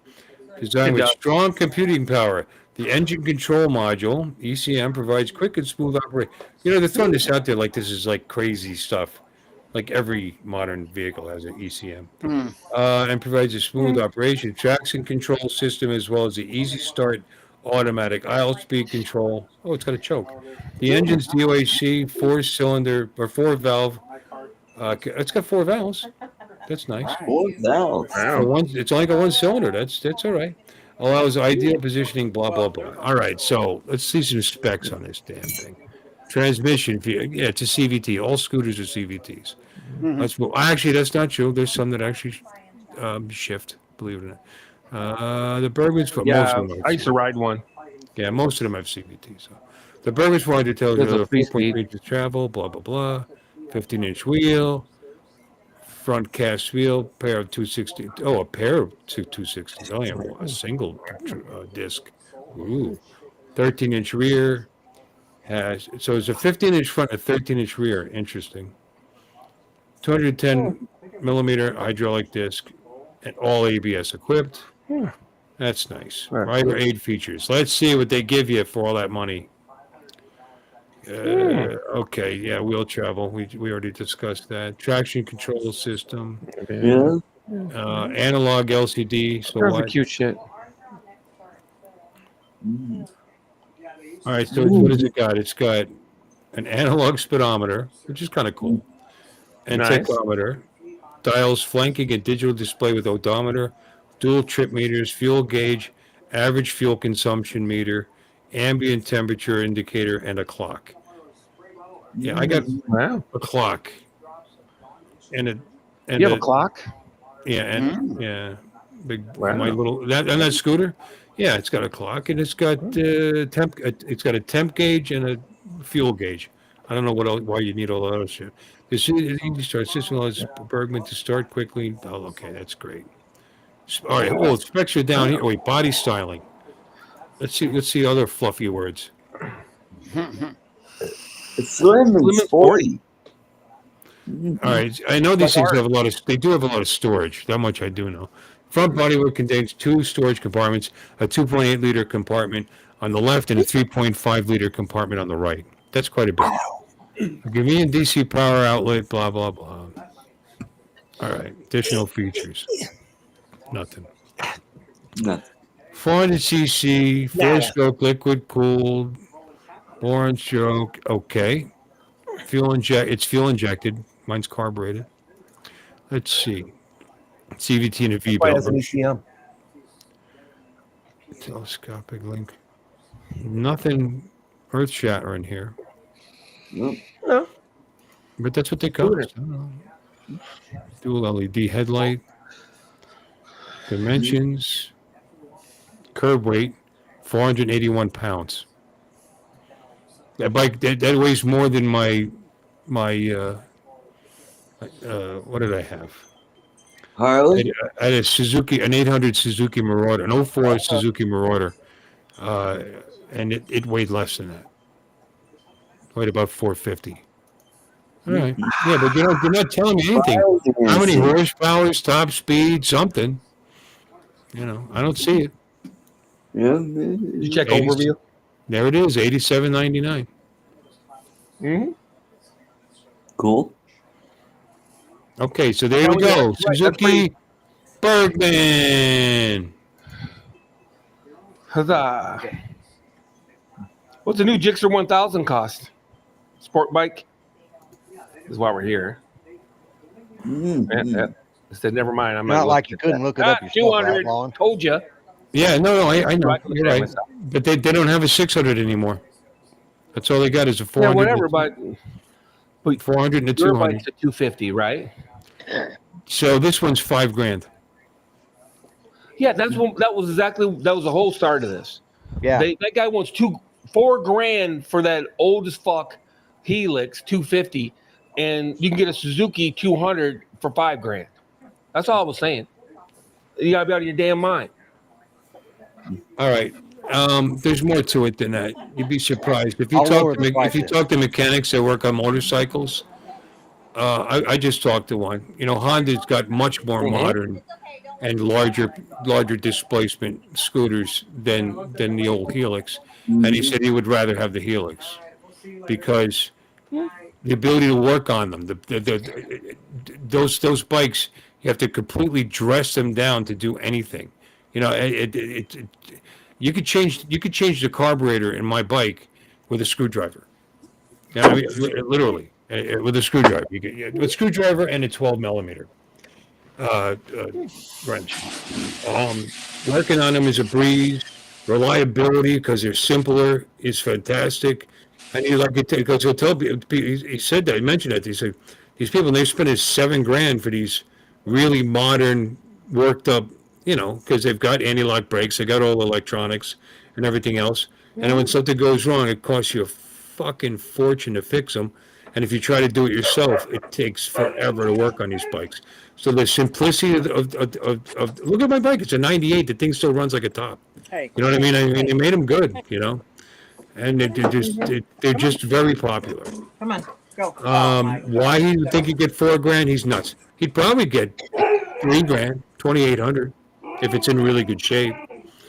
Designed with strong computing power, The engine control module, ECM, provides quick and smooth operation. You know, they're throwing this out there like this is like crazy stuff. Like every modern vehicle has an ECM. And provides a smooth operation, traction control system, as well as the easy start automatic aisle speed control. Oh, it's got a choke. The engine's DOHC, 4-cylinder or 4-valve. It's got 4 valves. That's nice. 4 valves. It's only got 1 cylinder. That's all right. Allows ideal positioning, blah, blah, blah. All right, so let's see some specs on this damn thing. Transmission, yeah, it's a CVT. All scooters are CVTs. Actually, that's not true. There's some that actually shift, believe it or not. The Bergman's for most of them. I used to ride one. Yeah, most of them have CVT. So the Bergman's for to tell you 4.3 inches travel, blah, blah, blah. 15-inch wheel. Front cast wheel, pair of 260. Oh, a pair of 260s. I only have a single disc. Ooh. 13-inch rear. So it's a 15-inch front, a 13-inch rear. Interesting. 210 millimeter hydraulic disc, and all ABS equipped. That's nice. Rider aid features. Let's see what they give you for all that money. Okay, yeah, wheel travel. We already discussed that. Traction control system. Yeah. Analog LCD. So That's cute shit. All right, so what has it got? It's got an analog speedometer, which is kind of cool, and tachometer, dials flanking a digital display with odometer, dual trip meters, fuel gauge, average fuel consumption meter, ambient temperature indicator, and a clock. Yeah, I got a clock. And you have a clock? Yeah, and my little that scooter. Yeah, it's got a clock and it's got it's got a temp gauge and a fuel gauge. I don't know why you need all that other shit. This easy start system allows Bergman to start quickly. Oh, okay, that's great. All right, well, specs are down here. Wait, body styling. Let's see other fluffy words. It's slim and sporty. All right, I know these things have a lot of. They do have a lot of storage. That much I do know. Front bodywork contains 2 storage compartments: a 2.8 liter compartment on the left and a 3.5 liter compartment on the right. That's quite a bit. A convenient DC power outlet. Blah blah blah. All right, additional features. Nothing. 400cc, 4-stroke, liquid cooled, bore and stroke. Okay. It's fuel injected. Mine's carbureted. Let's see. CVT and a V-belt. Has an ECM. Telescopic link. Nothing earth-shattering here. No. But that's what they cost. Dual LED headlight. Dimensions. Curb weight. 481 pounds. That bike that weighs more than my what did I have? Harley? I had a Suzuki, an 800 Suzuki Marauder, an 04 Suzuki Marauder, and it weighed less than that. It weighed about 450. All right. Yeah, but you're not telling me anything. How many horsepower, top speed, something? I don't see it. Yeah. Did you check overview? There it is, $87.99. Mm-hmm. Cool. Okay, so there you go. Suzuki Bergman. Huzzah. What's the new Gixxer 1000 cost? Sport bike? This is why we're here. I said, never mind. I'm not like you couldn't look it up yourself. 200. Told you. Yeah, no, I know. You're right. But they don't have a 600 anymore. That's all they got is a 400. Yeah, whatever, but 400 and a 200. It's a 250, right? So this one's $5,000. Yeah, that was the whole start of this. Yeah, that guy wants $4,000 for that old as fuck Helix 250, and you can get a Suzuki 200 for $5,000. That's all I was saying. You gotta be out of your damn mind. All right. There's more to it than that. You'd be surprised if you talk to mechanics that work on motorcycles. I just talked to one. Honda's got much more modern and larger displacement scooters than the old Helix. And he said he would rather have the Helix because the ability to work on them, those bikes, you have to completely dress them down to do anything. You know, you could change the carburetor in my bike with a screwdriver. Yeah, I mean, literally with a screwdriver. You get with a screwdriver and a 12 millimeter wrench. Working on them is a breeze. Reliability, because they're simpler, is fantastic. And he like it because he'll tell people. He said that. He mentioned that. He said these people they're spending $7,000 for these really modern, worked up. You know, because they've got anti-lock brakes, they got all electronics and everything else. And when something goes wrong, it costs you a fucking fortune to fix them. And if you try to do it yourself, it takes forever to work on these bikes. So the simplicity of look at my bike. It's a 98. The thing still runs like a top. Hey. You know what I mean? I mean, they made them good, you know, and they're just very popular. Come on, go. Why he would think he'd get $4,000? He's nuts. He'd probably get $3,000, 2,800, if it's in really good shape.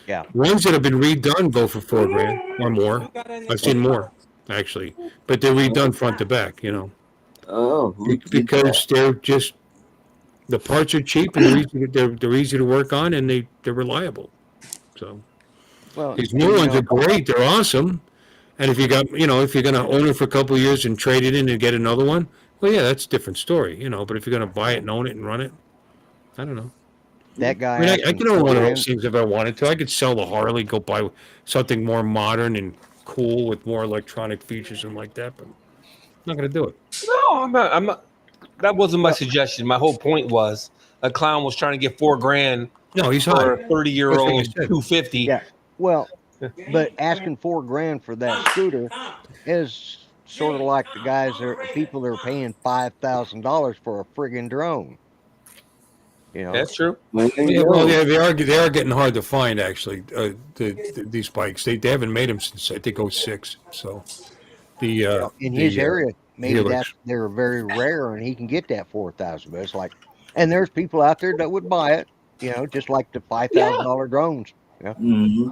Yeah. Ones that have been redone go for $4,000 or more. I've seen more actually, but they're redone front to back. You know. Oh. Because they're just the parts are cheap and they're easy to work on and they're reliable. So these new ones are great. They're awesome. And if you're going to own it for a couple of years and trade it in and get another one, well, yeah, that's a different story, you know. But if you're going to buy it and own it and run it, I don't know. That guy. I mean, I can own one of those things if I wanted to. I could sell the Harley, go buy something more modern and cool with more electronic features and like that, but I'm not going to do it. No, I'm not. That wasn't my suggestion. My whole point was a clown was trying to get $4,000. No, he's for high. a 30-year-old 250. Yeah. Well, but asking $4,000 for that scooter is sort of like the people that are paying $5,000 for a friggin' drone. You know, that's true. Yeah, they are getting hard to find actually. These bikes they haven't made them since I think 06. So in his area, maybe they're very rare, and he can get that 4,000. But it's like, and there's people out there that would buy it. You know, just like the $5,000 drones. Yeah. Mm-hmm.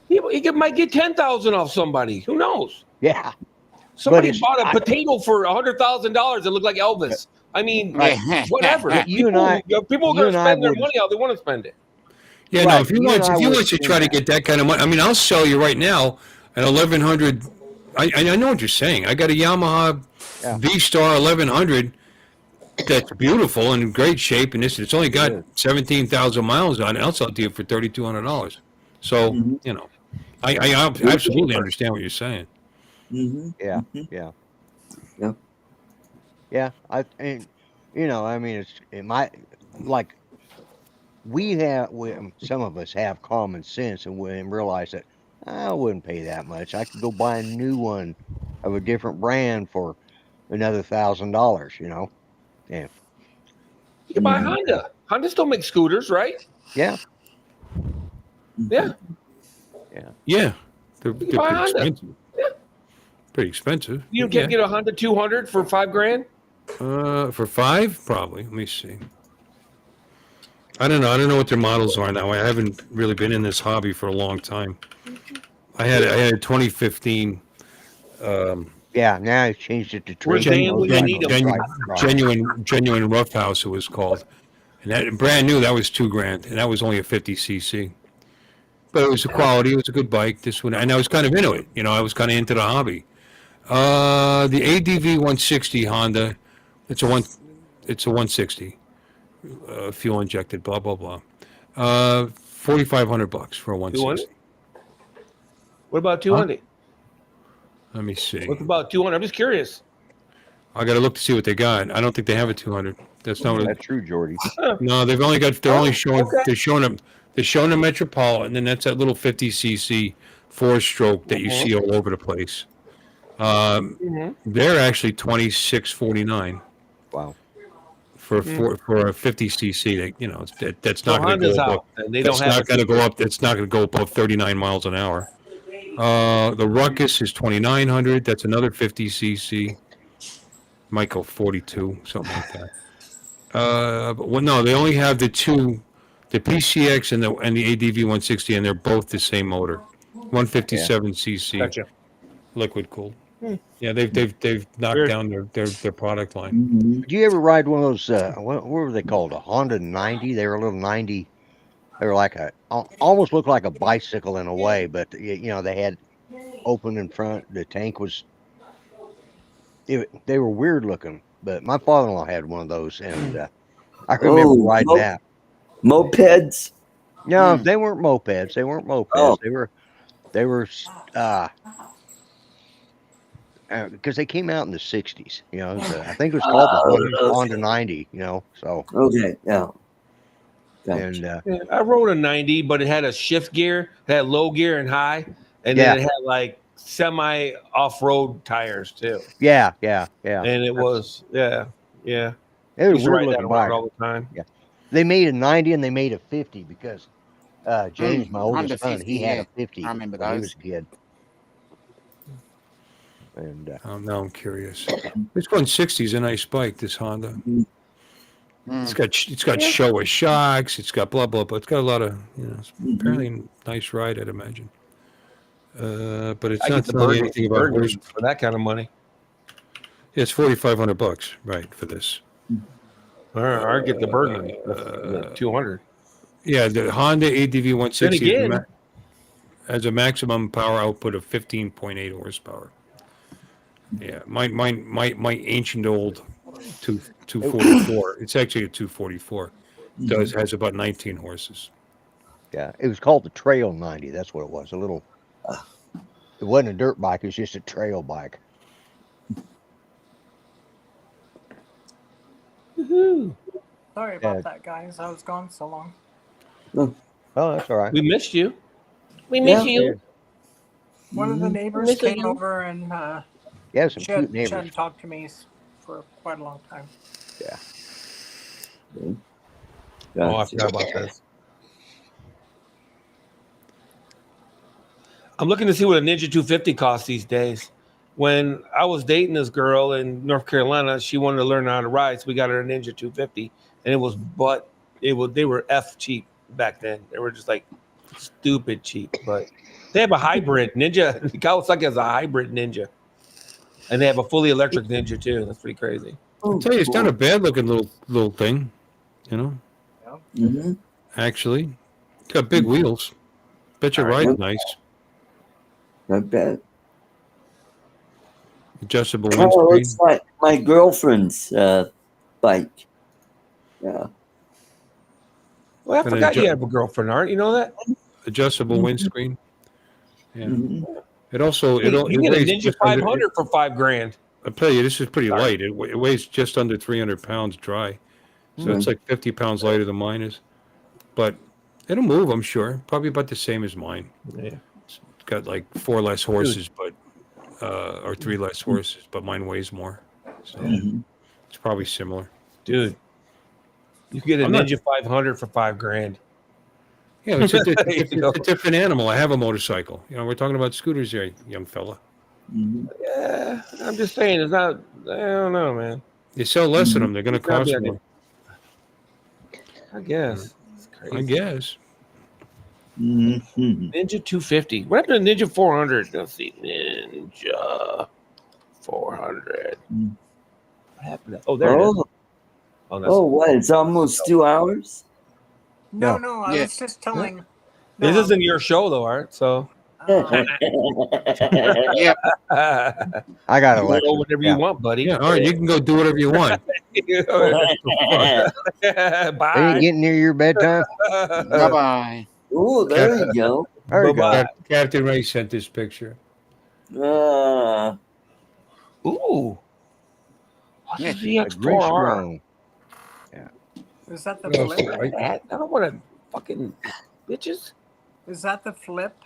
He might get 10,000 off somebody. Who knows? Yeah. Somebody bought a potato for $100,000 that looked like Elvis. I mean, whatever. People are going to spend their money how they want to spend it. Yeah, no. If you want to try to get that kind of money, I mean, I'll sell you right now an 1100. I know what you're saying. I got a Yamaha V-Star 1100 that's beautiful and in great shape, and it's only got 17,000 miles on it. I'll sell it to you for $3,200. So you know, I absolutely understand what you're saying. Mm-hmm. Yeah, yeah, yeah. I mean, it might like some of us have common sense and realize that I wouldn't pay that much. I could go buy a new one of a different brand for another $1,000. You know, yeah. You can buy a Honda. Honda still makes scooters, right? Yeah. Yeah. Yeah. Yeah. They're pretty expensive. Yeah. Pretty expensive. You can't get a Honda 200 for $5,000? For $5,000, probably. Let me see. I don't know. I don't know what their models are now. I haven't really been in this hobby for a long time. I had a 2015. Yeah, now I've changed it to genuine Rough House. It was called, and that brand new. That was $2,000, and that was only a 50cc. But it was a quality. It was a good bike. This one, and I was kind of into it. You know, I was kind of into the hobby. The ADV 160 Honda. It's a 160. Fuel injected. Blah blah blah. $4,500 for a 160. What about 200? Let me see. What about 200? I'm just curious. I got to look to see what they got. I don't think they have a 200. That's not That's true, Jordy. No, they've only got. They're only showing. Okay. They're showing a Metropolitan, and that's that little 50cc 4-stroke that you see all over the place. They're actually $2,649. Wow. For a 50cc, that's not going to go up. That's not going to go up. That's not going to go above 39 miles an hour. The Ruckus is $2,900. That's another 50cc. Might go 42, something like that. But no, they only have the The PCX and the ADV 160, and they're both the same motor, 157 cc, Gotcha. liquid cooled. Yeah, they've knocked down their product line. Mhm. Did you ever ride one of those? What were they called? A Honda 90. They were a little 90. They were like almost looked like a bicycle in a way, but they had open in front. The tank was. They were weird looking, but my father-in-law had one of those, and I remember riding that. Mopeds? No, they weren't mopeds. They weren't mopeds. Oh. They were because they came out in the 60s. I think it was called the Honda 90. So Okay, yeah. and I rode a 90, but it had a shift gear, it had low gear and high, and then it had like semi off-road tires too. Yeah. And it was It was used to weird ride that looking around bike. all the time. Yeah, they made a 90 and they made a 50 because James, my oldest son, 50, he had yeah. a 50 I remember when he those. was a kid. And Now I'm curious. This 160 is a nice bike. This Honda. It's got Showa shocks. It's got blah blah blah. It's got a lot of It's apparently a nice ride, I'd imagine. But it's not telling you anything about horse for that kind of money. Yeah, it's $4,500, right, for this. Or get the Bergman, the 200. Yeah, the Honda ADV 160 Then again, has a maximum power output of 15.8 horsepower. Yeah, my ancient old 244. It's actually a 244. Has about 19 horses. yeah, it was called the Trail 90. That's what it was. It wasn't a dirt bike. It was just a trail bike. Woohoo. Sorry about that, guys. I was gone so long. Oh, that's all right. We missed you. We miss you. One of the neighbors came over and some she cute neighbors. hadn't talked to me for quite a long time. Yeah. Oh, I forgot about this. I'm looking to see what a Ninja 250 costs these days. When I was dating this girl in North Carolina, she wanted to learn how to ride, so we got her a Ninja 250, and they were cheap back then. They were just like stupid cheap, but they have a hybrid Ninja. Kawasaki has a hybrid Ninja, and they have a fully electric Ninja too. That's pretty crazy. I'll tell you, it's not a bad looking little thing, Actually, it's got big wheels. Bet your ride's nice. Not bad. Adjustable Oh, windscreen. it's like my girlfriend's bike. Yeah. Well, I forgot you have a girlfriend, Art. You know that? Adjustable windscreen. Yeah. It You get a Ninja 500 for $5,000. I'll tell you, this is pretty light. It weighs just under 300 pounds dry. So it's like 50 pounds lighter than mine is. But it'll move, I'm sure. Probably about the same as mine. Yeah. It's got like 4 less horses, or 3 less horses, but mine weighs more. So it's probably similar. Dude, you can get a Ninja 500 for $5,000. Yeah, it's a different animal. I have a motorcycle. We're talking about scooters here, young fella. Yeah, I'm just saying, it's not. I don't know, man. You sell less of them, they're going to cost more. I guess. It's crazy. I guess. Ninja 250. What happened to Ninja 400? Let's see. Ninja 400. What happened? There it is. What? It's almost 2 hours? No, I was just telling. This isn't your show, though, Art. So. Yeah. I got it. Go whatever you want, buddy. Yeah, all right, you can go do whatever you want. Bye. They ain't getting near your bedtime. Bye-bye. Oh, there you go. There you go. Captain Ray sent this picture. Ooh. Yeah, A Grinch drone. Is that the What else flip? do I- I don't want to fucking bitches. Is that the flip?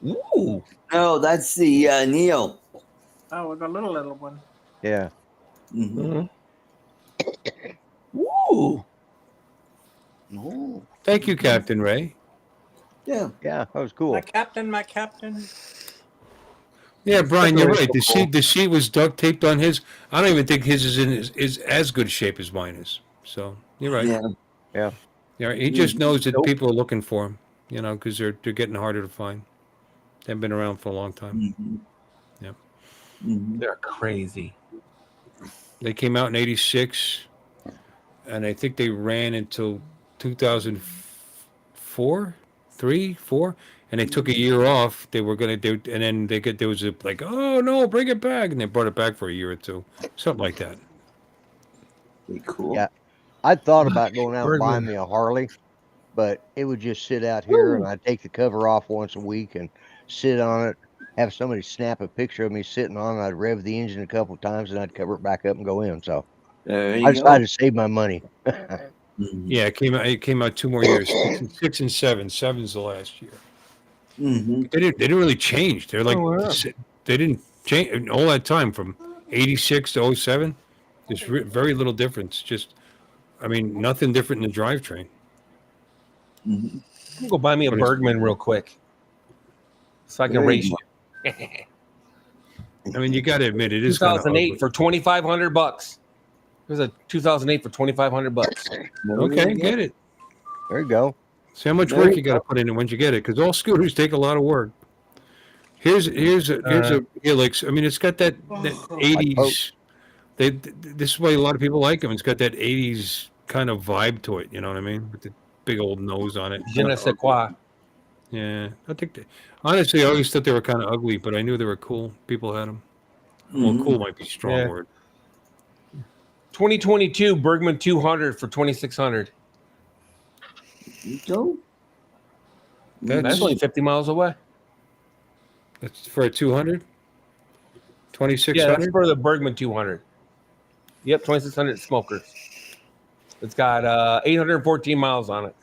Ooh. No, that's the Neo. Oh, the little one. Yeah. Ooh. No. Thank you, Captain Ray. Yeah. Yeah, that was cool. My captain. Yeah, Brian, you're right. The seat was duct taped on his. I don't even think his is as good shape as mine is. So you're right. Yeah. Yeah. Yeah, he just knows that people are looking for him, because they're getting harder to find. They've been around for a long time. Mm-hmm. Yeah. Mm-hmm. They're crazy. They came out in '86, and I think they ran until 2004, 3, 4, and they took a year off. They were gonna do, and then there was like, oh no, bring it back, and they brought it back for a year or two, something like that. Pretty cool. Yeah, I thought about going out and Bergman. buying me a Harley, but it would just sit out here, and I'd take the cover off once a week and sit on it. Have somebody snap a picture of me sitting on it. I'd rev the engine a couple of times, and I'd cover it back up and go in. So There I you go. decided to save my money. Mhm. Yeah, it came out 2 more years, 6 and 7. 7's the last year. Mhm. They didn't really change. They're like, wow. they didn't change all that time from 86 to 07. There's very little difference. Just, nothing different in the drivetrain. Mhm. I'm gonna go buy me a What is- Bergman real quick, so I can There race you you. You got to admit, it is kind of 2008 for $2,500. There's a 2008 for $2,500. Okay, get it. There you go. See how much There work you you got to put in it once you get it, because all scooters take a lot of work. Here's a Helix. It's got that 80s. This is why a lot of people like them. It's got that 80s kind of vibe to it. You know what I mean? With the big old nose on it. Je ne sais quoi. Yeah, I think honestly, I always thought they were kind of ugly, but I knew they were cool. People had them. Well, Mhm. cool might be a strong Yeah. word. 2022 Bergman 200 for $2,600. You go. That's only 50 miles away. That's for a 200. Yeah, 2600. that's for the Bergman 200. Yep, 2,600 smokers. It's got 814 miles on it.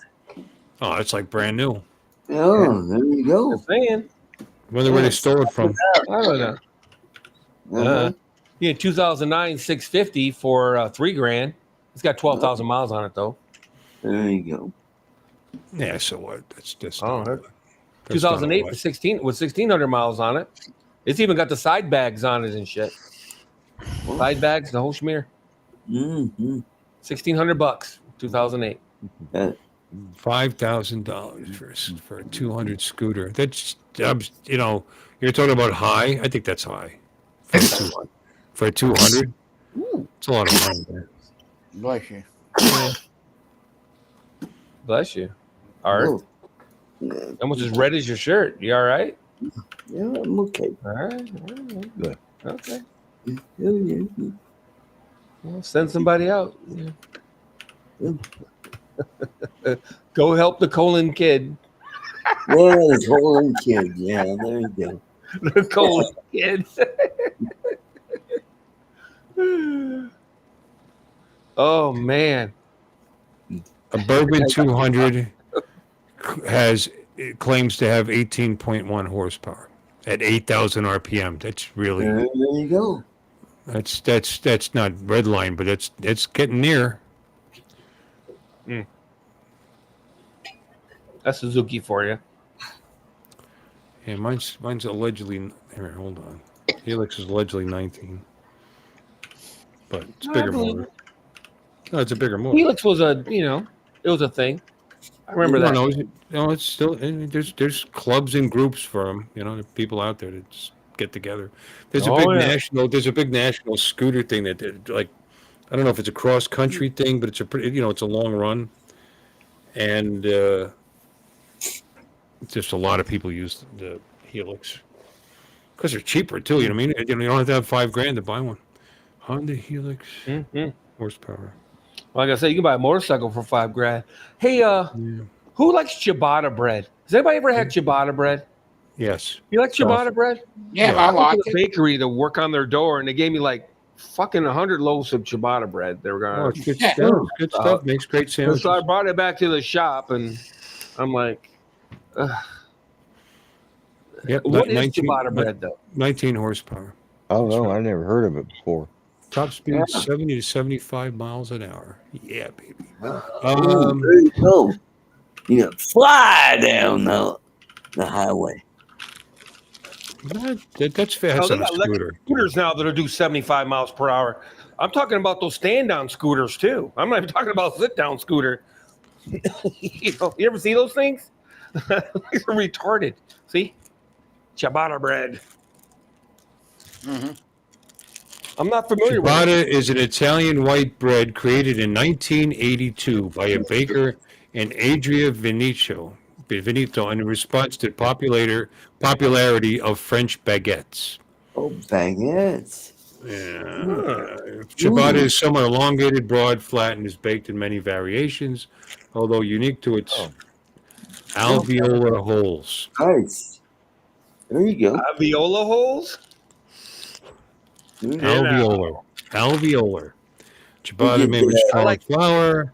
Oh, it's like brand new. Oh, there you go. Just saying. Wonder where they stole it from. I don't know. Uh-huh. 2009 650 for $3,000. It's got 12,000 miles on it though. There you go. Yeah, so what? That's just. Oh, not- that's 2008 not for 1,600 miles on it. It's even got the side bags on it and shit. Side bags, the whole schmear. Mm-hmm. $1,600. 2008. $5,000 for a 200 scooter. That's you're talking about high. I think that's high for a 200. For a 200, it's a lot of money. Man. Bless you. Bless you. Art. Almost as red as your shirt. You all right? Yeah, I'm okay. All right. Good. Okay. Yeah. Well, send somebody out. Yeah. Go help the colon kid. Yeah, the colon kid. Yeah, there you go. The colon kid. Oh man. A Bergman 200 claims to have 18.1 horsepower at 8,000 RPM. That's really. There you go. That's not red line, but it's getting near. That's Suzuki for you. Yeah, mine's allegedly. Here, hold on. Helix is allegedly 19, but it's a bigger motor. No, it's a bigger motor. Helix was it was a thing. I remember that. No, it's still there's clubs and groups for them. The people out there that just get together. There's a big national scooter thing that like, I don't know if it's a cross country thing, but it's a pretty it's a long run, and just a lot of people use the Helix because they're cheaper too. You know what I mean? You don't have to have $5,000 to buy one. Honda Helix horsepower. Like I said, you can buy a motorcycle for $5,000. Hey, who likes ciabatta bread? Has anybody ever had ciabatta bread? Yes. You like ciabatta bread? Yeah, I I went like to the bakery to work on their door, and they gave me like fucking 100 loaves of ciabatta bread. They were Oh, going it's good stuff. Good stuff. Makes great sandwiches. So I brought it back to the shop, and I'm like, Yep, what is ciabatta bread though? 19 horsepower. Oh no, I never heard of it before. Top speed 70 to 75 miles an hour. Yeah, baby. There you go. Fly down the highway. That's fast They on a got electric scooter. scooters now that'll do 75 miles per hour. I'm talking about those stand-down scooters too. I'm not even talking about sit-down scooter. You ever see those things? They're retarded. See, ciabatta bread. Mm-hmm. I'm not familiar with Ciabatta it. is an Italian white bread created in 1982 by a baker in Adria Veneto in response to popularity of French baguettes. Oh, baguettes. Yeah. Ciabatta is somewhat elongated, broad, flat, and is baked in many variations, although unique to its alveolar holes. Nice. There you go. Viola holes? Alveolar. Ciabatta made with strong flour,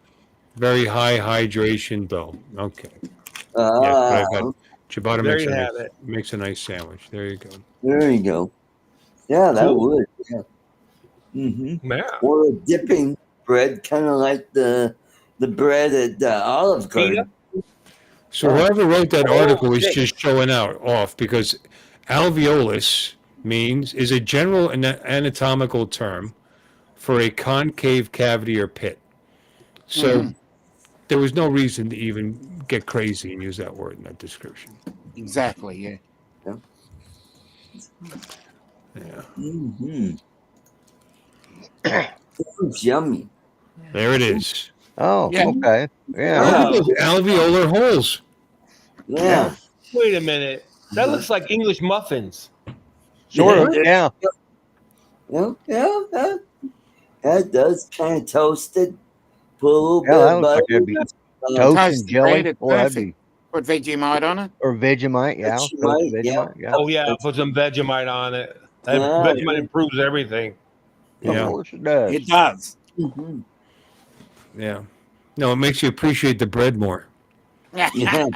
very high hydration dough. Okay. Yeah, but I got ciabatta makes a nice sandwich. There you go. There you go. Yeah, that Cool. would. Yeah. Mm-hmm. Yeah. Or a dipping bread, kind of like the bread at Olive Garden. So whoever wrote that article is just showing off because alveolus is a general anatomical term for a concave cavity or pit. So there was no reason to even get crazy and use that word in that description. Exactly. Yeah. Yeah. Mm-hmm. It's yummy. There it is. Oh, Yeah. okay. Yeah. Look at those alveolar holes. Yeah. Wait a minute. That looks like English muffins. Sort of. Yeah. Yeah. That does kind of toasted. Put a little Yeah, that bit of looks like butter. that'd be toast and Toasted jelly. bread, it's Oh, that'd perfect. be. Put Vegemite on it. Or Vegemite, yeah. Vegemite, Toasted yeah. Vegemite, yeah. Oh yeah, put some Vegemite on it. That Vegemite improves everything. Of course it does. It does. Mm-hmm. Yeah. No, it makes you appreciate the bread more. Yeah. Well,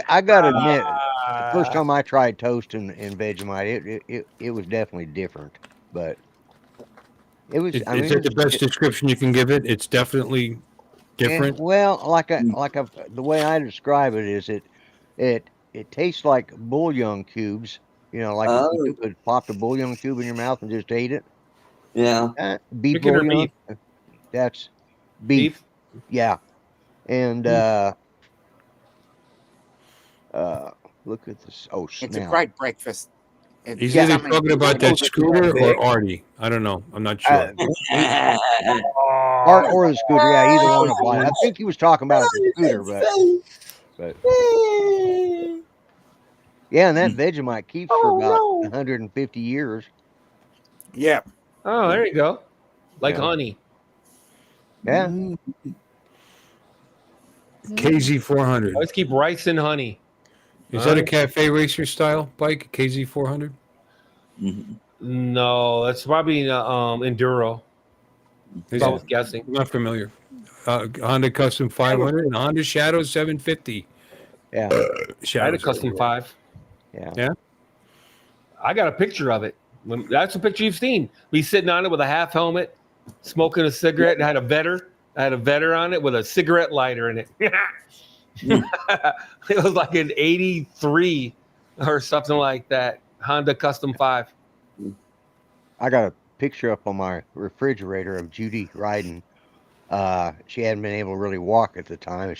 I gotta admit, the first time I tried toast and Vegemite, it was definitely different. But it was. Is I mean, that the best description you can give it? It's definitely different. Well, the way I describe it is it tastes like bouillon cubes. Like if you could pop the bouillon cube in your mouth and just ate it. Yeah. Beef Chicken or bouillon. beef? That's beef. Yeah. And look at this. Oh, snap. It's a great breakfast. He's either talking about that scooter or Artie. I don't know. I'm not sure. Or the scooter. Yeah, either one applies. I think he was talking about the scooter, but yeah, and that Vegemite keeps for about 150 years. Yeah. Oh, there you go. Like honey. Yeah. KZ400. Let's keep rice and honey. Is that a cafe racer style bike? KZ400? No, that's probably enduro. I was guessing. I'm not familiar. Honda Custom 500 and Honda Shadow 750. Yeah. I had a Custom 5. Yeah. I got a picture of it. That's a picture you've seen. Me sitting on it with a half helmet, smoking a cigarette, and I had a vetter on it with a cigarette lighter in it. It was like an 83 or something like that. Honda Custom 5. I got a picture up on my refrigerator of Judy riding. She hadn't been able to really walk at the time,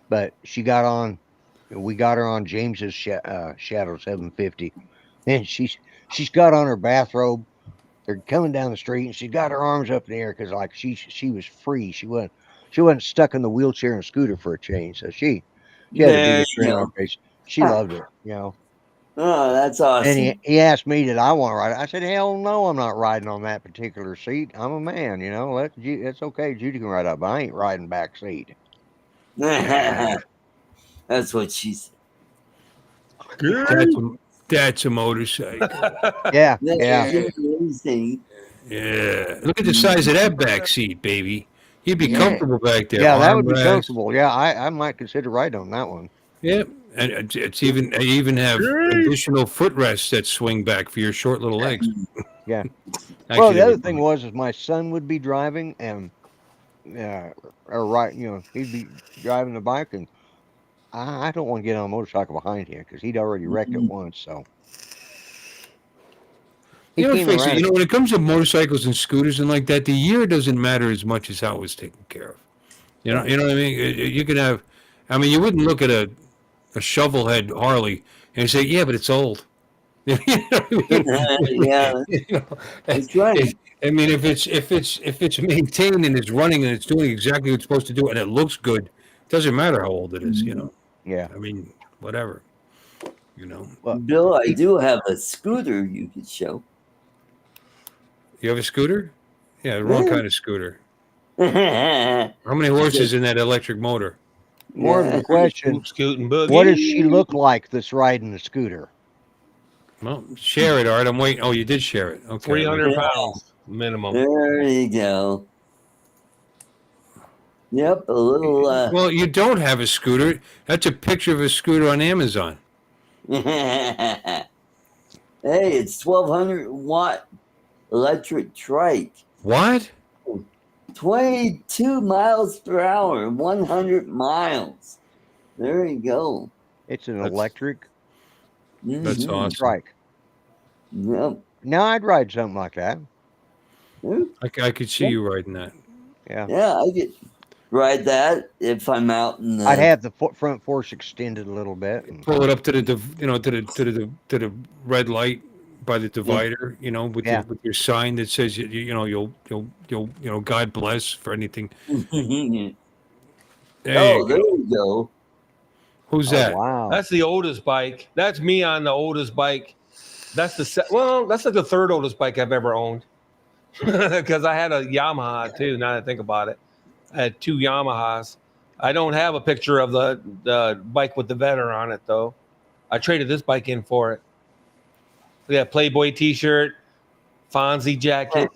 but she got on. We got her on James's Shadow 750, and she's got on her bathrobe. They're coming down the street, and she got her arms up in the air because like she was free. She wasn't stuck in the wheelchair and scooter for a change. So she had to do the grin on her face. She loved it, Oh, that's awesome. And he asked me, did I want to ride it? I said, hell no, I'm not riding on that particular seat. I'm a man, It's okay. Judy can ride up, but I ain't riding back seat. That's what she said. That's a motorcycle. Yeah. Amazing. Yeah. Look at the size of that back seat, baby. You'd be comfortable back there. Yeah, that would be comfortable. Yeah, I might consider riding on that one. Yeah, and I even have additional footrests that swing back for your short little legs. Yeah. Actually, Well, the other thing is my son would be driving and he'd be driving the bike, and I don't want to get on a motorcycle behind him because he'd already wrecked it once. So. When it comes to motorcycles and scooters and like that, the year doesn't matter as much as how it was taken care of. You know what I mean? You could have I mean, you wouldn't look at a shovel head Harley and say, "Yeah, but it's old." You know what I mean? Yeah, You know, that's right. I mean, if it's maintained and it's running and it's doing exactly what it's supposed to do and it looks good, it doesn't matter how old it is. You know. Yeah. I mean, whatever. You know. Well, Bill, I do have a scooter you could show. You have a scooter? Yeah, the wrong kind of scooter. Yeah. How many horses in that electric motor? more of a question. Scooting boogie. What does she look like that's riding the scooter? Well, share it, Art. I'm waiting. Oh, you did share it. Okay. 300 pounds minimum. There you go. Yep, a little. Well, you don't have a scooter. That's a picture of a scooter on Amazon. Hey, it's 1,200 watt electric trike. What? 22 miles per hour, 100 miles. There you go. It's an electric That's awesome. trike. Yep. Now I'd ride something like that. I could see you riding that. Yeah. Yeah, I could ride that if I'm out in the. I'd have the front force extended a little bit. And Pull it up to the to the red light by the divider. You know, with with your sign that says you'll God bless for anything. There there you go. Who's that? Wow. That's the oldest bike. That's me on the oldest bike. That's that's like the third oldest bike I've ever owned. Because I had a Yamaha too. Now that I think about it, I had 2 Yamahas. I don't have a picture of the bike with the Vetter on it though. I traded this bike in for it. We got Playboy T-shirt, Fonzie jacket,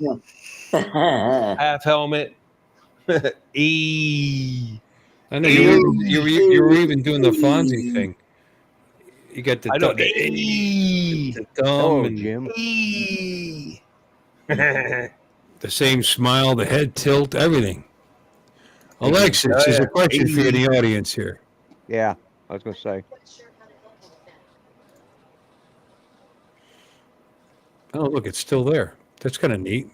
half helmet. I know you were even doing the Fonzie thing. You got the thumb and Jim. the same smile, the head tilt, everything. Alexis, there's a question for you in the audience here. Yeah, I was going to say. Oh, look, it's still there. That's kind of neat.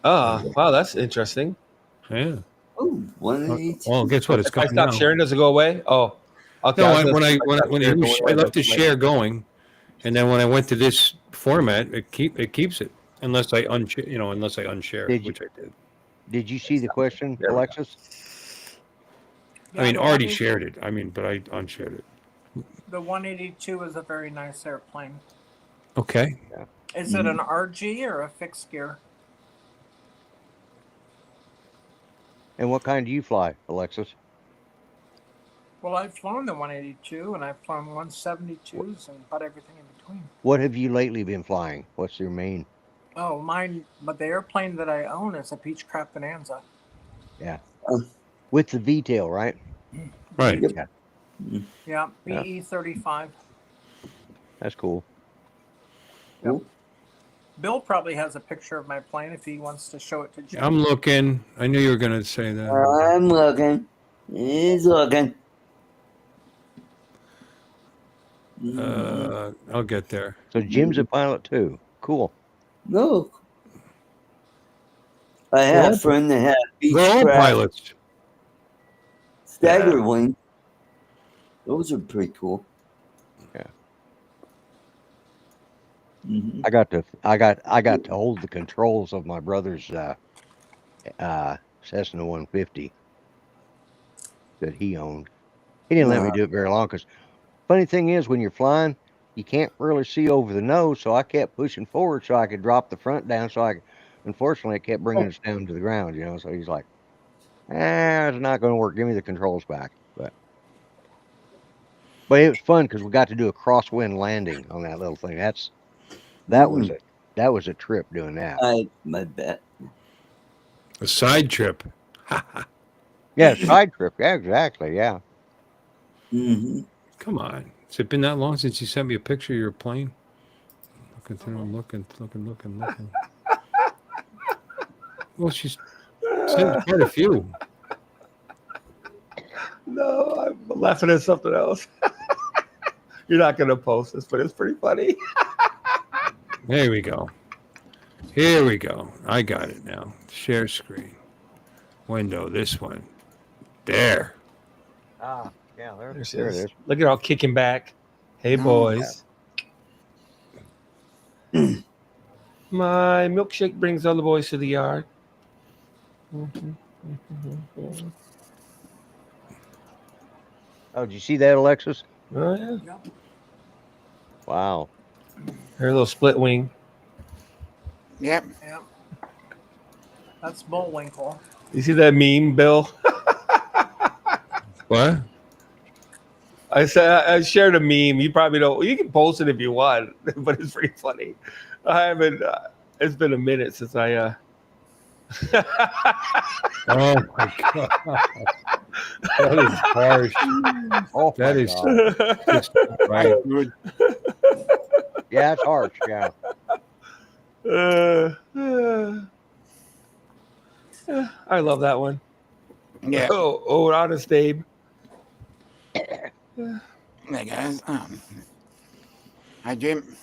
Wow, that's interesting. Yeah. Oh, 182. Well, guess what? It's If I gone stop now. sharing, does it go away? Oh, okay. No, I I left the share going, and then when I went to this format, it keeps it unless I unshare, which I did. Did you see the question, Alexis? I mean, Artie shared it. I mean, but I unshared it. The 182 is a very nice airplane. Okay. Is it an RG or a fixed gear? And what kind do you fly, Alexis? Well, I've flown the 182 and I've flown 172s and about everything in between. What have you lately been flying? What's your main? Oh, but the airplane that I own is a Beechcraft Bonanza. Yeah. With the V-tail, right? Right. Yeah, BE-35. That's cool. Yep. Bill probably has a picture of my plane if he wants to show it to Jim. I'm looking. I knew you were going to say that. I'm looking. He's looking. I'll get there. So Jim's a pilot too. Cool. No. I have a friend that had They're all pilots. Stagger wing. Those are pretty cool. Yeah. Mm-hmm. I got to hold the controls of my brother's Cessna 150 that he owned. He didn't let me do it very long because funny thing is when you're flying, you can't really see over the nose, so I kept pushing forward so I could drop the front down. Unfortunately, it kept bringing us down to the ground, So he's like, it's not going to work. Give me the controls back. But it was fun because we got to do a crosswind landing on that little thing. That was a trip doing that. I bet. A side trip. Yeah, side trip. Yeah, exactly. Yeah. Mm-hmm. Come on. Has it been that long since you sent me a picture of your plane? Looking. Well, she's sent quite a few. No, I'm laughing at something else. You're not going to post this, but it's pretty funny. There we go. Here we go. I got it now. Share screen. Window, this one. There. Ah, yeah, there There it she is. is. Look at all kicking back. Hey, boys. My milkshake brings all the boys to the yard. Oh, did you see that, Alexis? Oh, yeah. Yep. Wow. Her little split wing. Yep. Yep. That's Bullwinkle. You see that meme, Bill? What? I said I shared a meme. You probably don't. You can post it if you want, but it's pretty funny. I haven't. It's been a minute since I. Oh my god, that is harsh. Oh, That my is God. just right. Yeah, it's harsh. Yeah. I love that one. Yeah. Oh, honest Abe. There guys. Hi, Jim.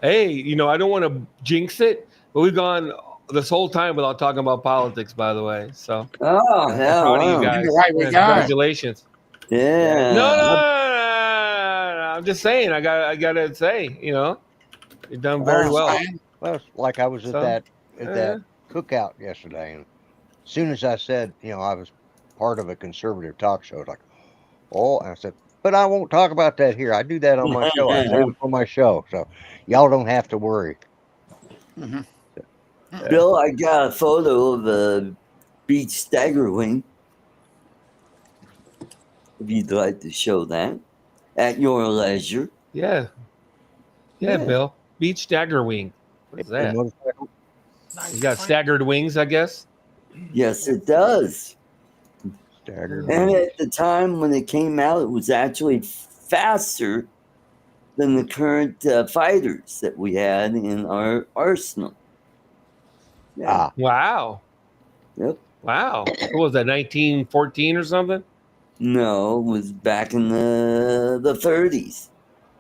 Hey, I don't want to jinx it, but we've gone this whole time without talking about politics, by the way. So Oh, yeah. proud of you Wow. guys. The way we go. Congratulations. Yeah. No. I'm just saying. I gotta say, you've done very well. Well, it's like I was at that cookout yesterday, and as soon as I said, I was part of a conservative talk show, like, oh, and I said, but I won't talk about that here. I do that on my show. I save it for my show, so y'all don't have to worry. Mm-hmm. Bill, I got a photo of a beach stagger wing. If you'd like to show that at your leisure. Yeah, Bill. Beach stagger wing. What is that? You got staggered wings, I guess. Yes, it does. Staggered. And at the time when it came out, it was actually faster than the current fighters that we had in our arsenal. Ah. Wow. Yep. Wow. What was that, 1914 or something? No, it was back in the 30s,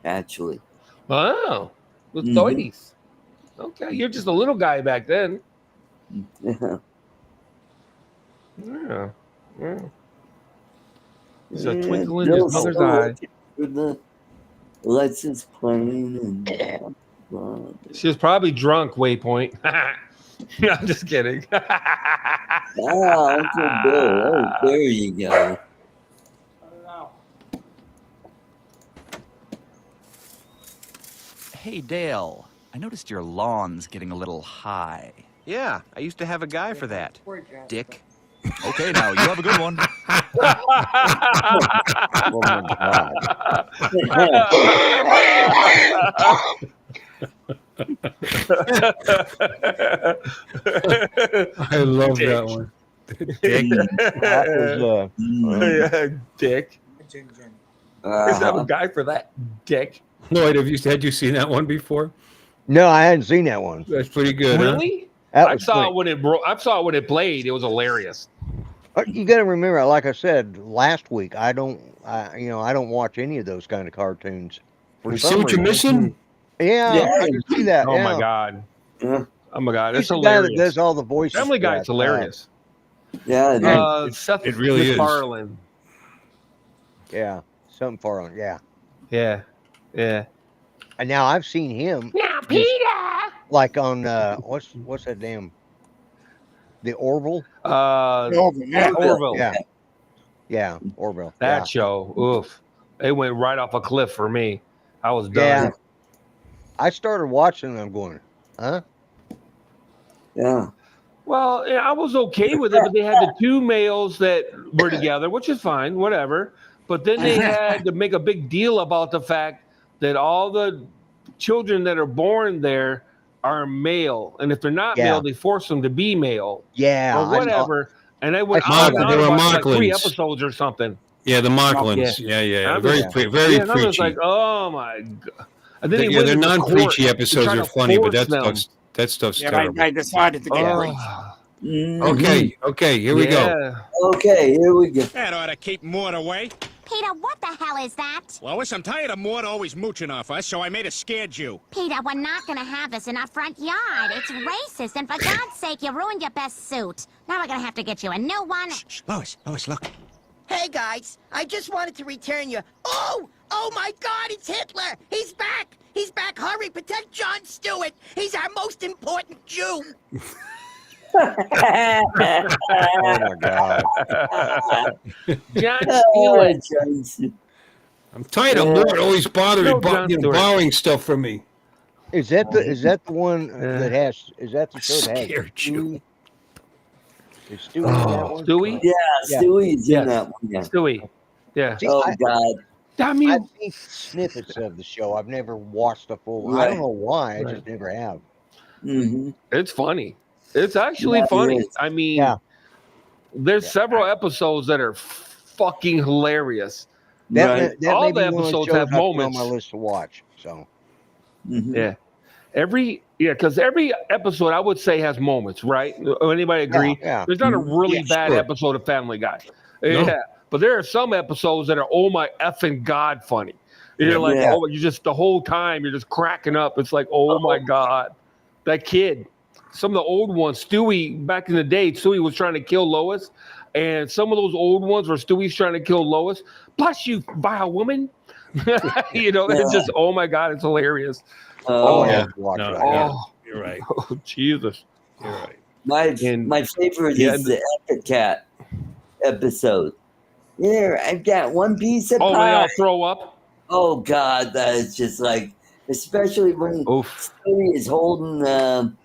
actually. Wow. The Mhm. 30s. Okay, you're just a little guy back then. Yeah. Yeah. There's a Yeah, twinkle in Bill's his mother's still eye. looking for the Alexis plane and She was probably drunk, Waypoint. No, I'm just kidding. Uncle Bill. Oh, there you go. Hey, Dale, I noticed your lawn's getting a little high. Yeah, I used to have a guy for that. Dick. Okay, now, you have a good one. Oh, my God. I love Dick. that one. Dick. That was, Dick. I used to have a guy for that. Dick. Lloyd, had you seen that one before? no, I hadn't seen that one. That's pretty good. Really? That I was saw funny. it when it broke. I saw it when it played. It was hilarious. You got to remember, like I said last week, I don't watch any of those kind of cartoons. You see what you're missing? Yeah, I can see that. Oh yeah. my god. Yeah. Oh my god. He's It's the guy hilarious. that does all the voices. Family for Guy's that. hilarious. Yeah, Seth it really is. MacFarlane. Yeah, something far on. Yeah, Yeah. and now I've seen him. Now, Peter. Like on what's that damn? The Orville. Orville. Yeah, Orville. That show. Oof. It went right off a cliff for me. I was done. Yeah. I started watching and I'm going, huh? Yeah. Well, yeah, I was okay with it, but they had the two males that were together, which is fine, whatever. But then they had to make a big deal about the fact that all the children that are born there are male, and if they're not male, they force them to be male. Yeah, or whatever. And they went I on saw- and they on were about like 3 Mocklins. episodes or something. Yeah, the Mocklins. Yeah. I'm Very just- very and I was preachy. like, oh my god. And then Yeah, they went their into non-preachy court episodes to try are to funny, but force them. that stuff's Yeah, terrible. they decided to get preached. Okay, here we go. Okay, here we go. That ought to keep Mort away. Peter, what the hell is that? Lois, I'm tired of Mort always mooching off us, so I made a scared Jew. Peter, we're not gonna have this in our front yard. It's racist, and for God's sake, you ruined your best suit. Now we're gonna have to get you a new one. Shh, Lois, look. Hey, guys, I just wanted to return you. Oh my God, it's Hitler! He's back! He's back! Hurry, protect John Stewart! He's our most important Jew! Oh my God. John Stewart. I'm tired of Lord always bothering, borrowing stuff from me. Is that the one that has? Is that the show that has Scared you. Is Stewie in that one? Stewie? Yeah, Stewie's in that one. Yeah. Stewie. Yeah. See, Oh God. Damn you. I've seen snippets of the show. I've never watched a full. I don't know why. I just never have. Mm-hmm. It's funny. It's actually funny. I mean, there's several episodes that are fucking hilarious. That all may the be one of episodes shows have I put moments. on my list to watch. So, Yeah. Because every episode I would say has moments, right? Anybody agree? Yeah. There's not a really bad sure. episode of Family Guy. No. Yeah. But there are some episodes that are oh my effing God funny. You're like, oh, you just the whole time you're just cracking up. It's like, oh my God. That kid. Some of the old ones, Stewie, back in the day, Stewie was trying to kill Lois. And some of those old ones where Stewie's trying to kill Lois. Plus, you vile woman. It's just, oh my God, it's hilarious. You're right. Oh, Jesus. You're right. My favorite is the Epic Cat episode. Here, I've got one piece of pie. Oh, they all throw up? Oh, God, that is just like, especially when Stewie is holding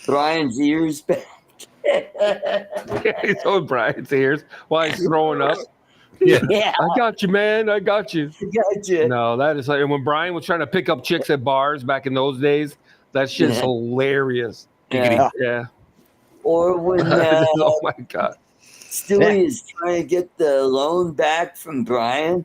Brian's ears back. He's holding Brian's ears while he's throwing up. Yeah. I got you, man. I got you. I got you. No, that is like, and when Brian was trying to pick up chicks at bars back in those days, that shit's hilarious. Yeah. Or when oh my God. Stewie is trying to get the loan back from Brian.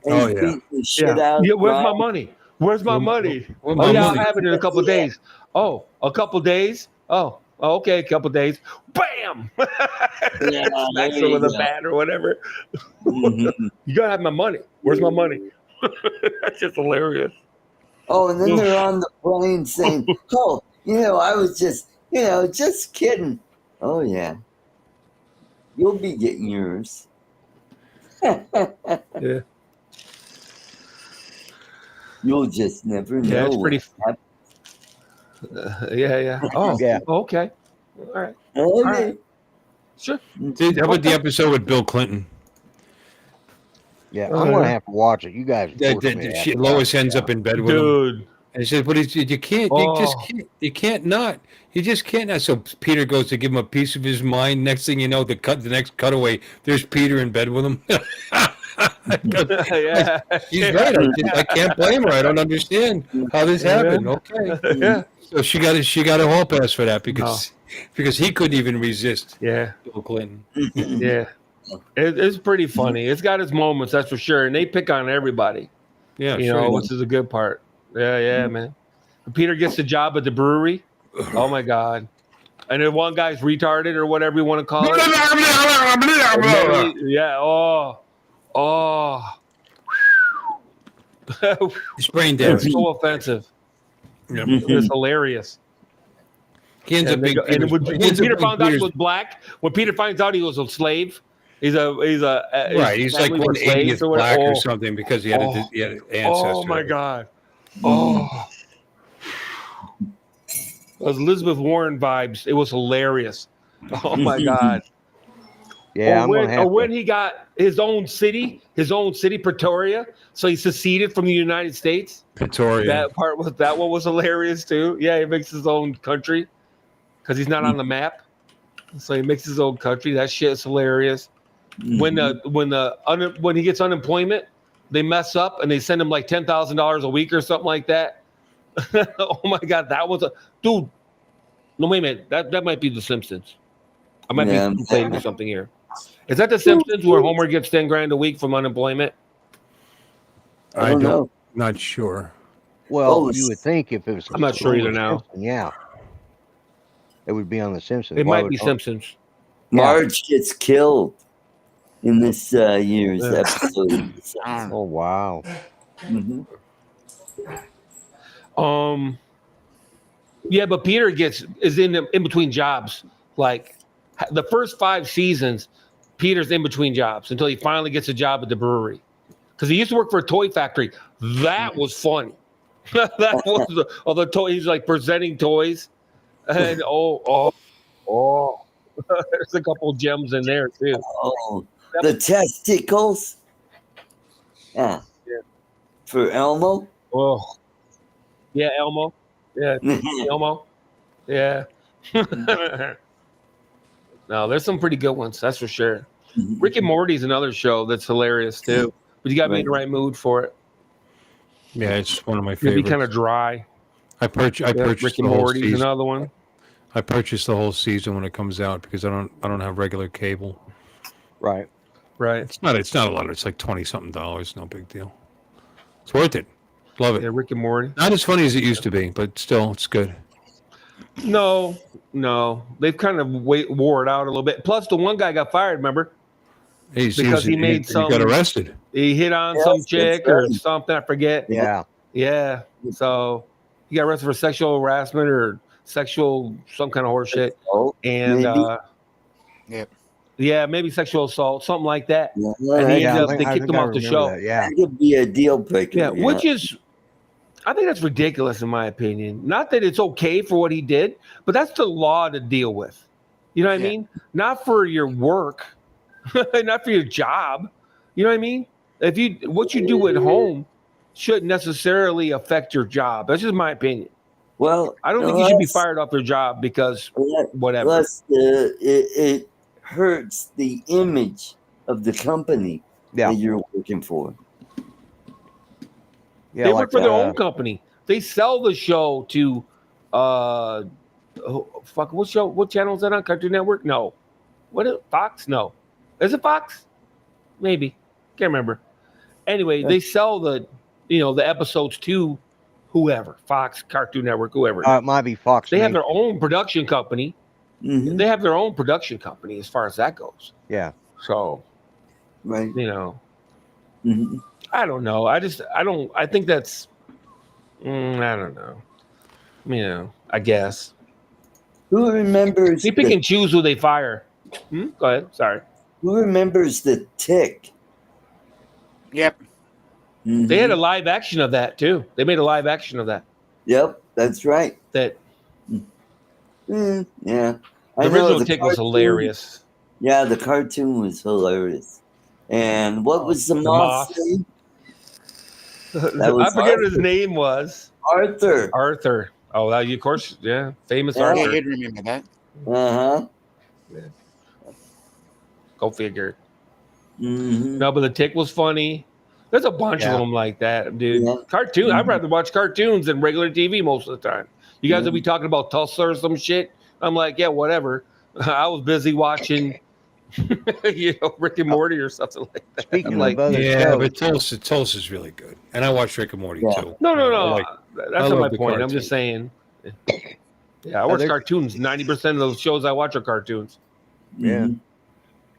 And he's beating the shit out of where's Brian. my money? Where's my money? Where's Oh, my yeah, I'll money? have it in a couple of days. Oh, a couple of days? Oh, okay, a couple of days. Bam! Smacks him with a bat or whatever. Mm-hmm. You gotta have my money. Where's my money? That's just hilarious. Oh, and then they're on the plane saying, "Oh, I was just kidding." Oh yeah, you'll be getting yours. Yeah. You'll just never know. Yeah, it's pretty. Yeah. Oh, yeah. Okay. All right. Okay. All right. Sure. Dude, how about the episode with Bill Clinton? Yeah, I'm gonna have to watch it. You guys, Lois ends up in bed with him. Dude. And she says, "But you can't. You can't not. You just can't not." So Peter goes to give him a piece of his mind. Next thing you know, the next cutaway, there's Peter in bed with him. Yeah. He's right. I can't blame her. I don't understand how this happened. Okay. Yeah. So she got a hall pass for that because he couldn't even resist. Yeah. Bill Clinton. Yeah. It's pretty funny. It's got its moments, that's for sure. And they pick on everybody. Yeah. Which is a good part. Yeah, man. Peter gets the job at the brewery. Oh my God. And then one guy's retarded or whatever you want to call it. Yeah. Oh. It's brain damage. It's so offensive. Yeah. It's hilarious. He ends up being when Peter found out he was black, when Peter finds out he was a slave, he's right. He's like 1/80th black or something because he had an ancestor. Oh my God. Oh. It was Elizabeth Warren vibes. It was hilarious. Oh my God. Yeah, when he got his own city, Pretoria. So he seceded from the United States. Pretoria. That one was hilarious too. Yeah, he makes his own country because he's not on the map. So he makes his own country. That shit is hilarious. When he gets unemployment, they mess up and they send him like $10,000 a week or something like that. Oh my God, that was dude. No, wait a minute. That might be The Simpsons. I might be complaining something here. Is that The Simpsons where Homer gets $10,000 a week from unemployment? I don't know. Not sure. Well, you would think if it was. I'm not sure either now. Yeah, it would be on The Simpsons. It might be Simpsons. Marge gets killed. in this year's episode. Oh wow. Mm-hmm. Yeah, but Peter is in between jobs. Like the first 5 seasons, Peter's in between jobs until he finally gets a job at the brewery. Because he used to work for a toy factory. That was funny. That was the toy. He's like presenting toys, and there's a couple gems in there too. Oh, the testicles. Yeah. For Elmo. Oh, yeah, Elmo. Yeah, Elmo. Yeah. No, there's some pretty good ones. That's for sure. Rick and Morty's another show that's hilarious too. But you got to be in the right mood for it. Yeah, it's one of my It'd favorites. be kind of dry. I purchased Rick the and whole Morty's season. another one. I purchased the whole season when it comes out because I don't have regular cable. Right. It's not a lot. It's like $20-something. No big deal. It's worth it. Love it. Yeah, Rick and Morty. Not as funny as it used to be, but still, it's good. No, they've kind of wore it out a little bit. Plus, the one guy got fired. Remember? He got arrested. He hit on some chick or something. I forget. Yeah. So he got arrested for sexual harassment or some kind of horse shit. And maybe sexual assault, something like that. And they kicked him off the show. That could be a deal breaker. Yeah, which is, I think that's ridiculous in my opinion. Not that it's okay for what he did, but that's the law to deal with. You know what I mean? Not for your work, not for your job. You know what I mean? What you do at home shouldn't necessarily affect your job. That's just my opinion. Well, I don't think you should be fired off your job because whatever. Plus, it hurts the image of the company that you're working for. Yeah, they work for their own company. They sell the show to what show? What channel is that on? Cartoon Network? No. Fox? No. Is it Fox? Maybe. Can't remember. Anyway, they sell the episodes to whoever. Fox, Cartoon Network, whoever. It might be Fox. They have their own production company. Mm-hmm. They have their own production company as far as that goes. Yeah. So, right. Mm-hmm. I don't know. I think that's, I don't know. I guess. Who remembers? They pick and choose who they fire. Go ahead. Sorry. Who remembers the Tick? Yep. Mm-hmm. They had a live action of that too. They made a live action of that. Yep, that's right. Yeah. The original Tick was hilarious. Yeah, the cartoon was hilarious. And what was the moth's name? I forget what his name was. Arthur. Oh, of course, yeah. Famous Yeah, Arthur. you'd remember that. Uh-huh. Yeah. Go figure. Mm-hmm. No, but the Tick was funny. There's a bunch of them like that, dude. Yeah. Cartoon. I'd rather watch cartoons than regular TV most of the time. You guys will be talking about Tulsa or some shit. I'm like, yeah, whatever. I was busy watching, Rick and Morty or something like that. Speaking like, of other but Tulsa's really good, and I watch Rick and Morty too. No. That's not my point. Cartoon. I'm just saying. Yeah, I watch cartoons. 90% of those shows I watch are cartoons. Yeah.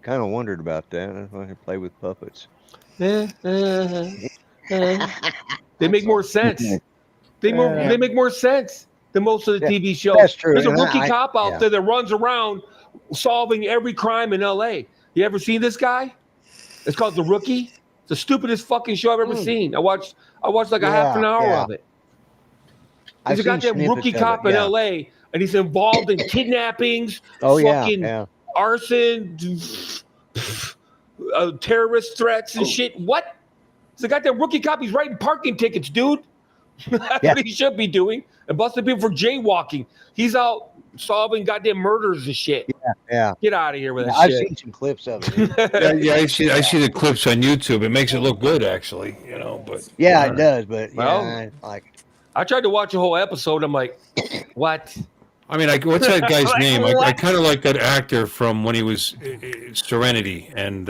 Kind of wondered about that. I can play with puppets. They make more sense. They make more sense than most of the TV shows. That's true. There's a rookie cop out there that runs around solving every crime in LA. You ever seen this guy? It's called The Rookie. It's the stupidest fucking show I've ever seen. I watched like a half an hour of it. He's a goddamn rookie cop in LA, and he's involved in kidnappings, arson, terrorist threats and shit. What? He's a goddamn rookie cop. He's writing parking tickets, dude. That's what he should be doing. And busting people for jaywalking. He's out solving goddamn murders and shit. Yeah. Get out of here with that I've shit. seen some clips of it. I see the clips on YouTube. It makes it look good, actually. But it does. But I tried to watch a whole episode. I'm like, what? I mean, what's that guy's name? I kind of like that actor from when he was Serenity and.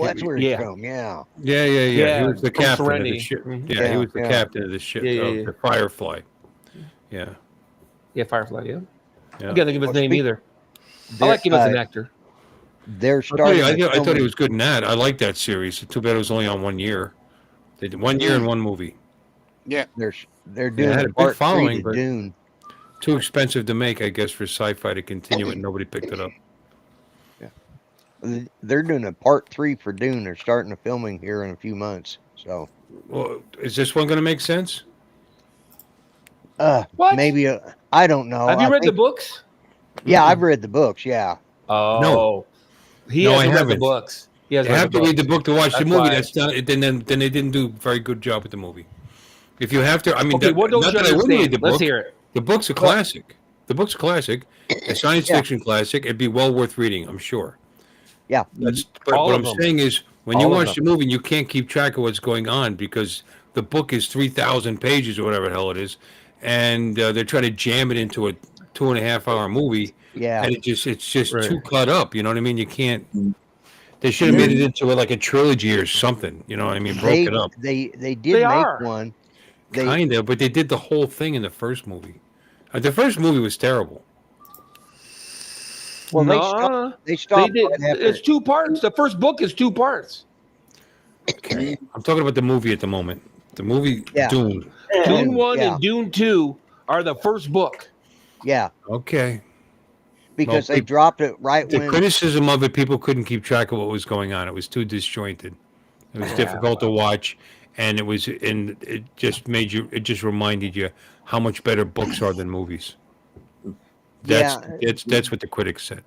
That's where he's from. Yeah. He was the captain Serenity. of the ship. Yeah, he was the captain of the ship, the Firefly. Yeah. Yeah, Firefly. Yeah. Yeah. I can't think of his name either. I like him as an actor. They're I starting. thought he was good in that. I like that series. Too bad it was only on 1 year. They did 1 year and one movie. Yeah. They're doing had a a big part 3 following, to but Dune. too expensive to make, I guess, for sci-fi to continue it. And nobody picked it up. Yeah. They're doing a part 3 for Dune. They're starting the filming here in a few months. So, well, is this one going to make sense? What? Maybe I don't know. Have you read the books? Yeah, I've read the books. Yeah. Oh, No. He No, I hasn't read the haven't. books. He has You read have the to read the books. book to watch the That's movie. why. That's not. Then they didn't do a very good job with the movie. If you have to, I mean, Okay, what don't not you that I wouldn't read understand? the book. Let's hear it. The book's a classic. The book's a classic, a science fiction classic. It'd be well worth reading, I'm sure. Yeah. But what I'm saying is, when you watch the movie, you can't keep track of what's going on because the book is 3,000 pages or whatever the hell it is, and they're trying to jam it into a 2.5-hour movie. Yeah. And it's just too cut up. You know what I mean? You can't. They should have made it into like a trilogy or something. You know what I mean? Broke it up. They did make one. Kind of, but they did the whole thing in the first movie. The first movie was terrible. Well, they stopped. They did. It's 2 parts. The first book is 2 parts. Okay. I'm talking about the movie at the moment. The movie Dune. Dune 1 and Dune 2 are the first book. Yeah. Okay. Because they dropped it right the when criticism of it, people couldn't keep track of what was going on. It was too disjointed. It was difficult to watch, and it just reminded you how much better books are than movies. That's what the critics said.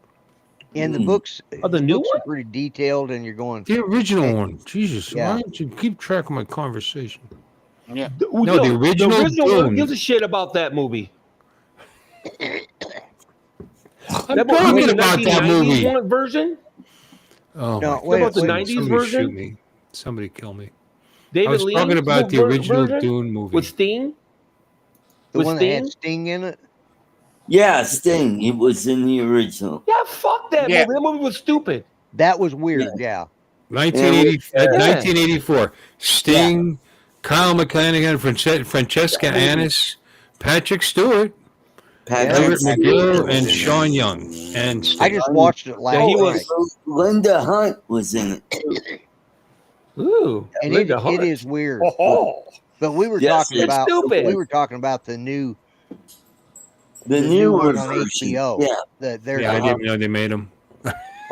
And the books, the new books one are pretty detailed, and you're going the original one. Jesus, Yeah. why don't you keep track of my conversation? Yeah. No, the original one. Who Dune. gives a shit about that movie? I'm talking about that movie. Version? Oh, No, my about the God. 90s Somebody version? shoot me. Somebody kill me. David I was Lean talking about the original version? Dune movie. With Sting? the With one Sting? that had Sting in it. Yeah, Sting. It was in the original. Yeah, fuck that movie. That movie was stupid. That was weird. Yeah. 1984. Sting, Kyle McClanahan, Francesca Annis, Patrick Stewart, Everett McGill, and Sean Young. And Sting. I just watched it last night. Linda Hunt was in it. Ooh, And Linda it Hunt. is weird. Oh. But we were Yes, talking it's about stupid. the new newer one on version. HBO. Yeah. There's I didn't know they made them.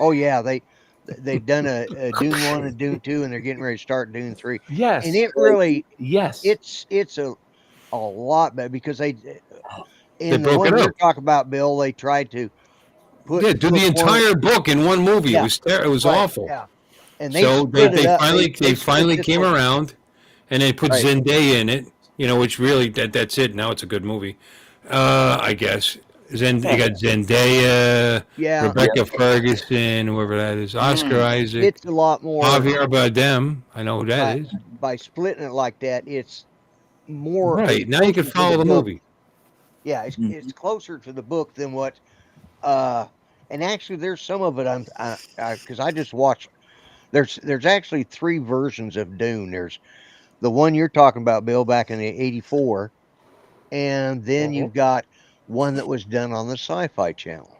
oh yeah, they've done a Dune 1 and Dune 2, and they're getting ready to start Dune 3. Yes. And it really it's a lot better because they They the broke one it you're up. talking about, Bill, they tried to Do put the entire book in one movie. Yeah. It was Right, awful. yeah. And So split they it up. finally They finally split came this one. around, and they put Right. Zendaya in it. You know, which really that's it. Now it's a good movie, I guess. You got Zendaya, Yeah. Rebecca Ferguson, whoever that is, Oscar Isaac, It's a lot more Javier Bardem. I know who that is. by splitting it like that. It's more Right now, you can closer to follow the book. movie. Yeah, it's closer to the book than what. And actually, there's some of it because I just watched. There's actually 3 versions of Dune. There's the one you're talking about, Bill, back in the '84, and then you've got one that was done on the Sci-Fi Channel.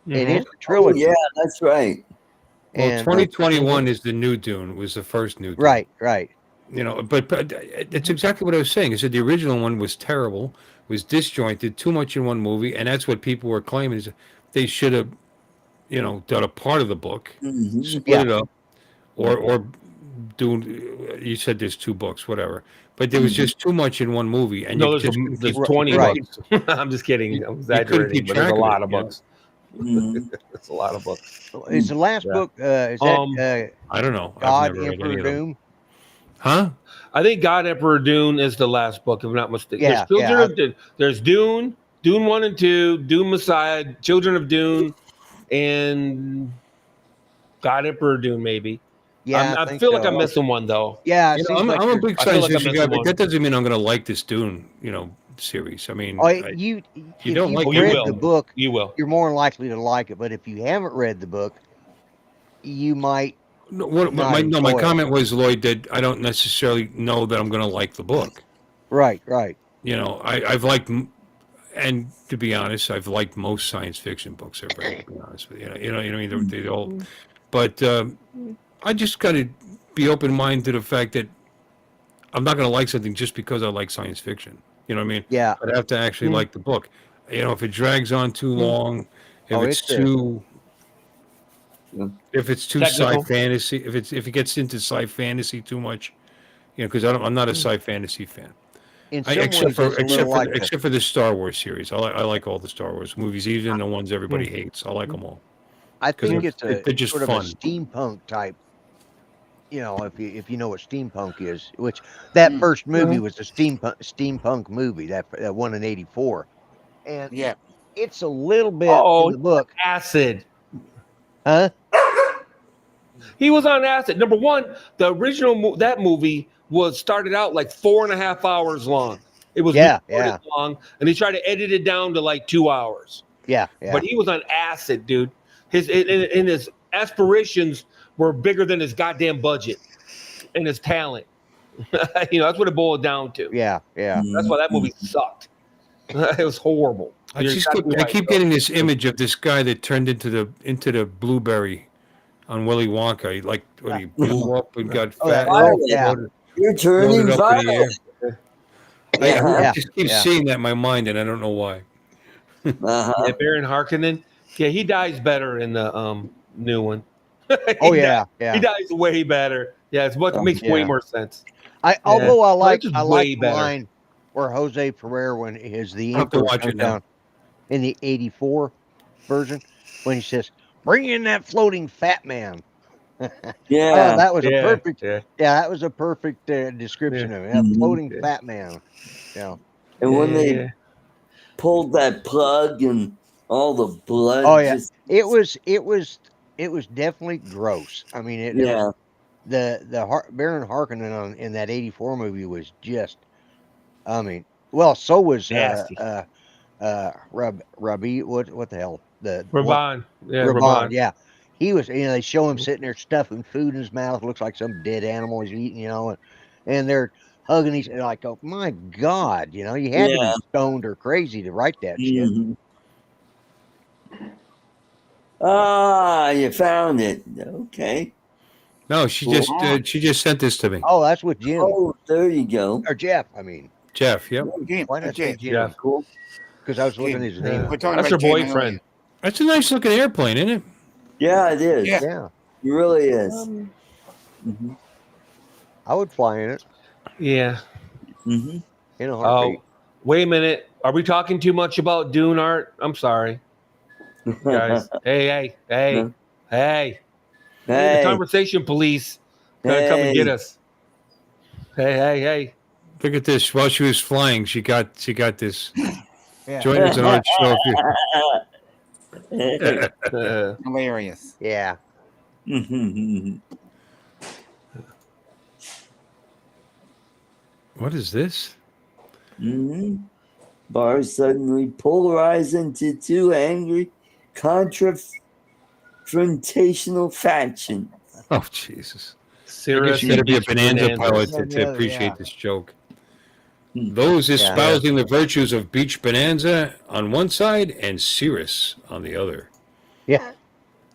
And it's a Oh, trilogy. yeah, that's right. Well, And 2021 is the new Dune. Was the first new Dune. right. You know, but it's exactly what I was saying. I said the original one was terrible, was disjointed, too much in one movie, and that's what people were claiming is they should have, done a part of the book, split it up, or do. You said there's 2 books, whatever, but there was just too much in one movie, and No, you just couldn't there's keep- 20 Right. books. I'm just kidding. I'm couldn't exaggerating, keep but there's a track of lot it, of yeah. books. Mhm. It's a lot of books. Is the last Yeah. book? Is that I don't know. I've God never read Emperor any of them. Doom? Huh? I think God Emperor Dune is the last book, if I'm not mistaken. Yeah, There's Children yeah. of Dune. There's Dune, Dune 1 and 2, Dune Messiah, Children of Dune, and God Emperor Dune, maybe. Yeah, I think feel like so. I'm missing one, though. Yeah, it You know, seems I'm, like I'm a you're- big I feel science like I'm fiction guy, missing but one. that doesn't mean I'm going to like this Dune, series. I mean, Oh, if you don't like Oh, you read will. the book, You will. you're more likely to like it. But if you haven't read the book, you might. my enjoy it. comment was, Lloyd, that I don't necessarily know that I'm going to like the book. Right. I've liked and to be honest, I've liked most science fiction books ever. To be honest with you, I mean, they all. But I just got to be open minded to the fact that I'm not going to like something just because I like science fiction. You know what I mean? Yeah. I'd have to actually like the book. If it drags on too long, if it's too Technical. sci fantasy, if it gets into sci fantasy too much, because I'm not a sci fantasy fan. In some ways, it's a little like Except for the Star Wars series, I like all the Star Wars movies, even the ones everybody hates. I like them all. I think it's they're just sort fun. of a steampunk type. If you know what steampunk is, which that first movie was a steampunk movie that won in '84, and it's a little bit in the book acid. Huh? He was on acid. Number one, the original that movie started out like 4.5 hours long. It was recorded long, and he tried to edit it down to like 2 hours. Yeah. But he was on acid, dude. His aspirations were bigger than his goddamn budget and his talent. That's what it boiled down to. Yeah. That's why that movie sucked. It was horrible. I keep getting this image of this guy that turned into the blueberry on Willy Wonka. He blew up and got fat. You're turning violet. I just keep seeing that in my mind, and I don't know why. Yeah, Baron Harkonnen. Yeah, he dies better in the new one. He dies way better. Yeah, it makes way more sense. Although I like the better. line where Jose Ferrer, when the I'll have to Emperor watch comes it now. down in the '84 version, when he says, "Bring in that floating fat man." Yeah, that was a perfect. Yeah, that was a perfect description of it. That floating fat man. Yeah. And when they pulled that plug and all the blood. Oh yeah, it was definitely gross. I mean, it was, the Baron Harkonnen in that '84 movie was just. I mean, well, so was Rabi. What the hell? Raban. Raban. Yeah, he was. They show him sitting there stuffing food in his mouth. Looks like some dead animal he's eating. And they're hugging each other. Like, oh my God! You had to be stoned or crazy to write that shit. Ah, you found it. Okay. No, she just sent this to me. Oh, that's with Jim. Oh, there you go. Or Jeff, I mean. Jeff, yep. Why not say Jim? Jeff. Cool. Because I was looking at his name. That's her boyfriend. That's a nice looking airplane, isn't it? Yeah, it is. Yeah. It really is. I would fly in it. Yeah. Mm-hmm. In a heartbeat. Oh, wait a minute. Are we talking too much about Dune art? I'm sorry. Guys. Hey. The conversation police gotta come and get us. Hey. Look at this. While she was flying, she got this. Join us on our show. Hilarious. Yeah. What is this? Bars suddenly polarize into two angry, confrontational factions. Oh, Jesus. Serious. You got to be a bonanza pilot to appreciate this joke. Those espousing the virtues of Beach Bonanza on one side and Cirrus on the other. Yeah.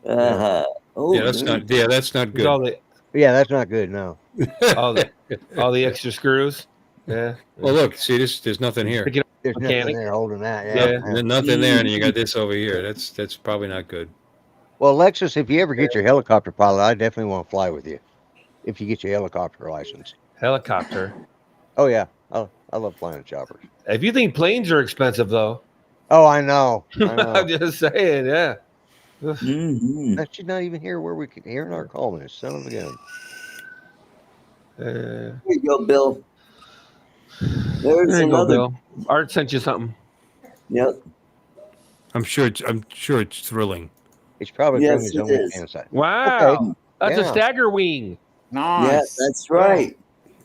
Oh, that's not good. That's not good. No. all the extra screws. Yeah. Well, look, see this. There's nothing here. There's nothing there holding that. There's nothing there, and you got this over here. That's probably not good. Well, Alexis, if you ever get your helicopter pilot, I definitely want to fly with you. If you get your helicopter license. Helicopter. Oh yeah, I love flying choppers. If you think planes are expensive, though. Oh, I know. I'm just saying, yeah. She's not even here where we can hear our call this son of a gun. Here you go, Bill. There's there you another. go, Bill. Art sent you something. Yep. I'm sure it's thrilling. It's probably Yes, from his it own is. inside. Wow. Okay. That's a Yeah. stagger wing. Nice. Yeah, that's right.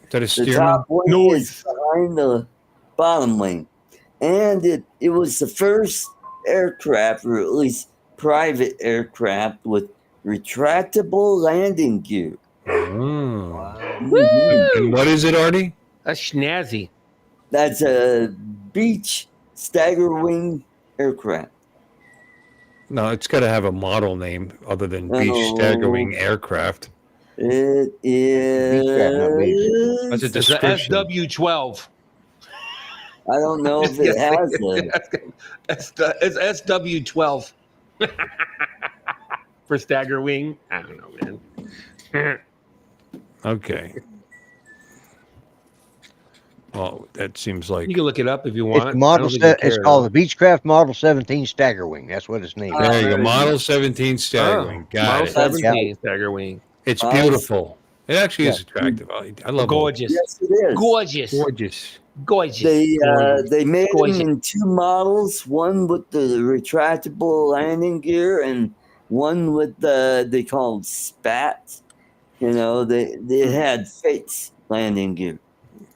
Is that a The steerman? top wing is behind the bottom wing. And it was the first aircraft, or at least private aircraft, with retractable landing gear. And what is it, Artie? That's snazzy. That's a beach stagger wing aircraft. No, it's got to have a model name other than Beach Staggering Aircraft. It is. That's a It's a description. SW-12. I don't know if it has a. It's SW-12 for stagger wing. I don't know, man. Okay. Well, that seems like You can look it up if you want. It's model. It's called the Beechcraft Model 17 Stagger Wing. That's what it's named. There you go. Model 17 Stagger Wing. Got Model it. 17 stagger wing. It's beautiful. It actually is attractive. I love gorgeous. Yes, it is. Gorgeous. Gorgeous. Gorgeous. They made Gorgeous. them in 2 models, one with the retractable landing gear and one with they called spats. You know, they had face landing gear.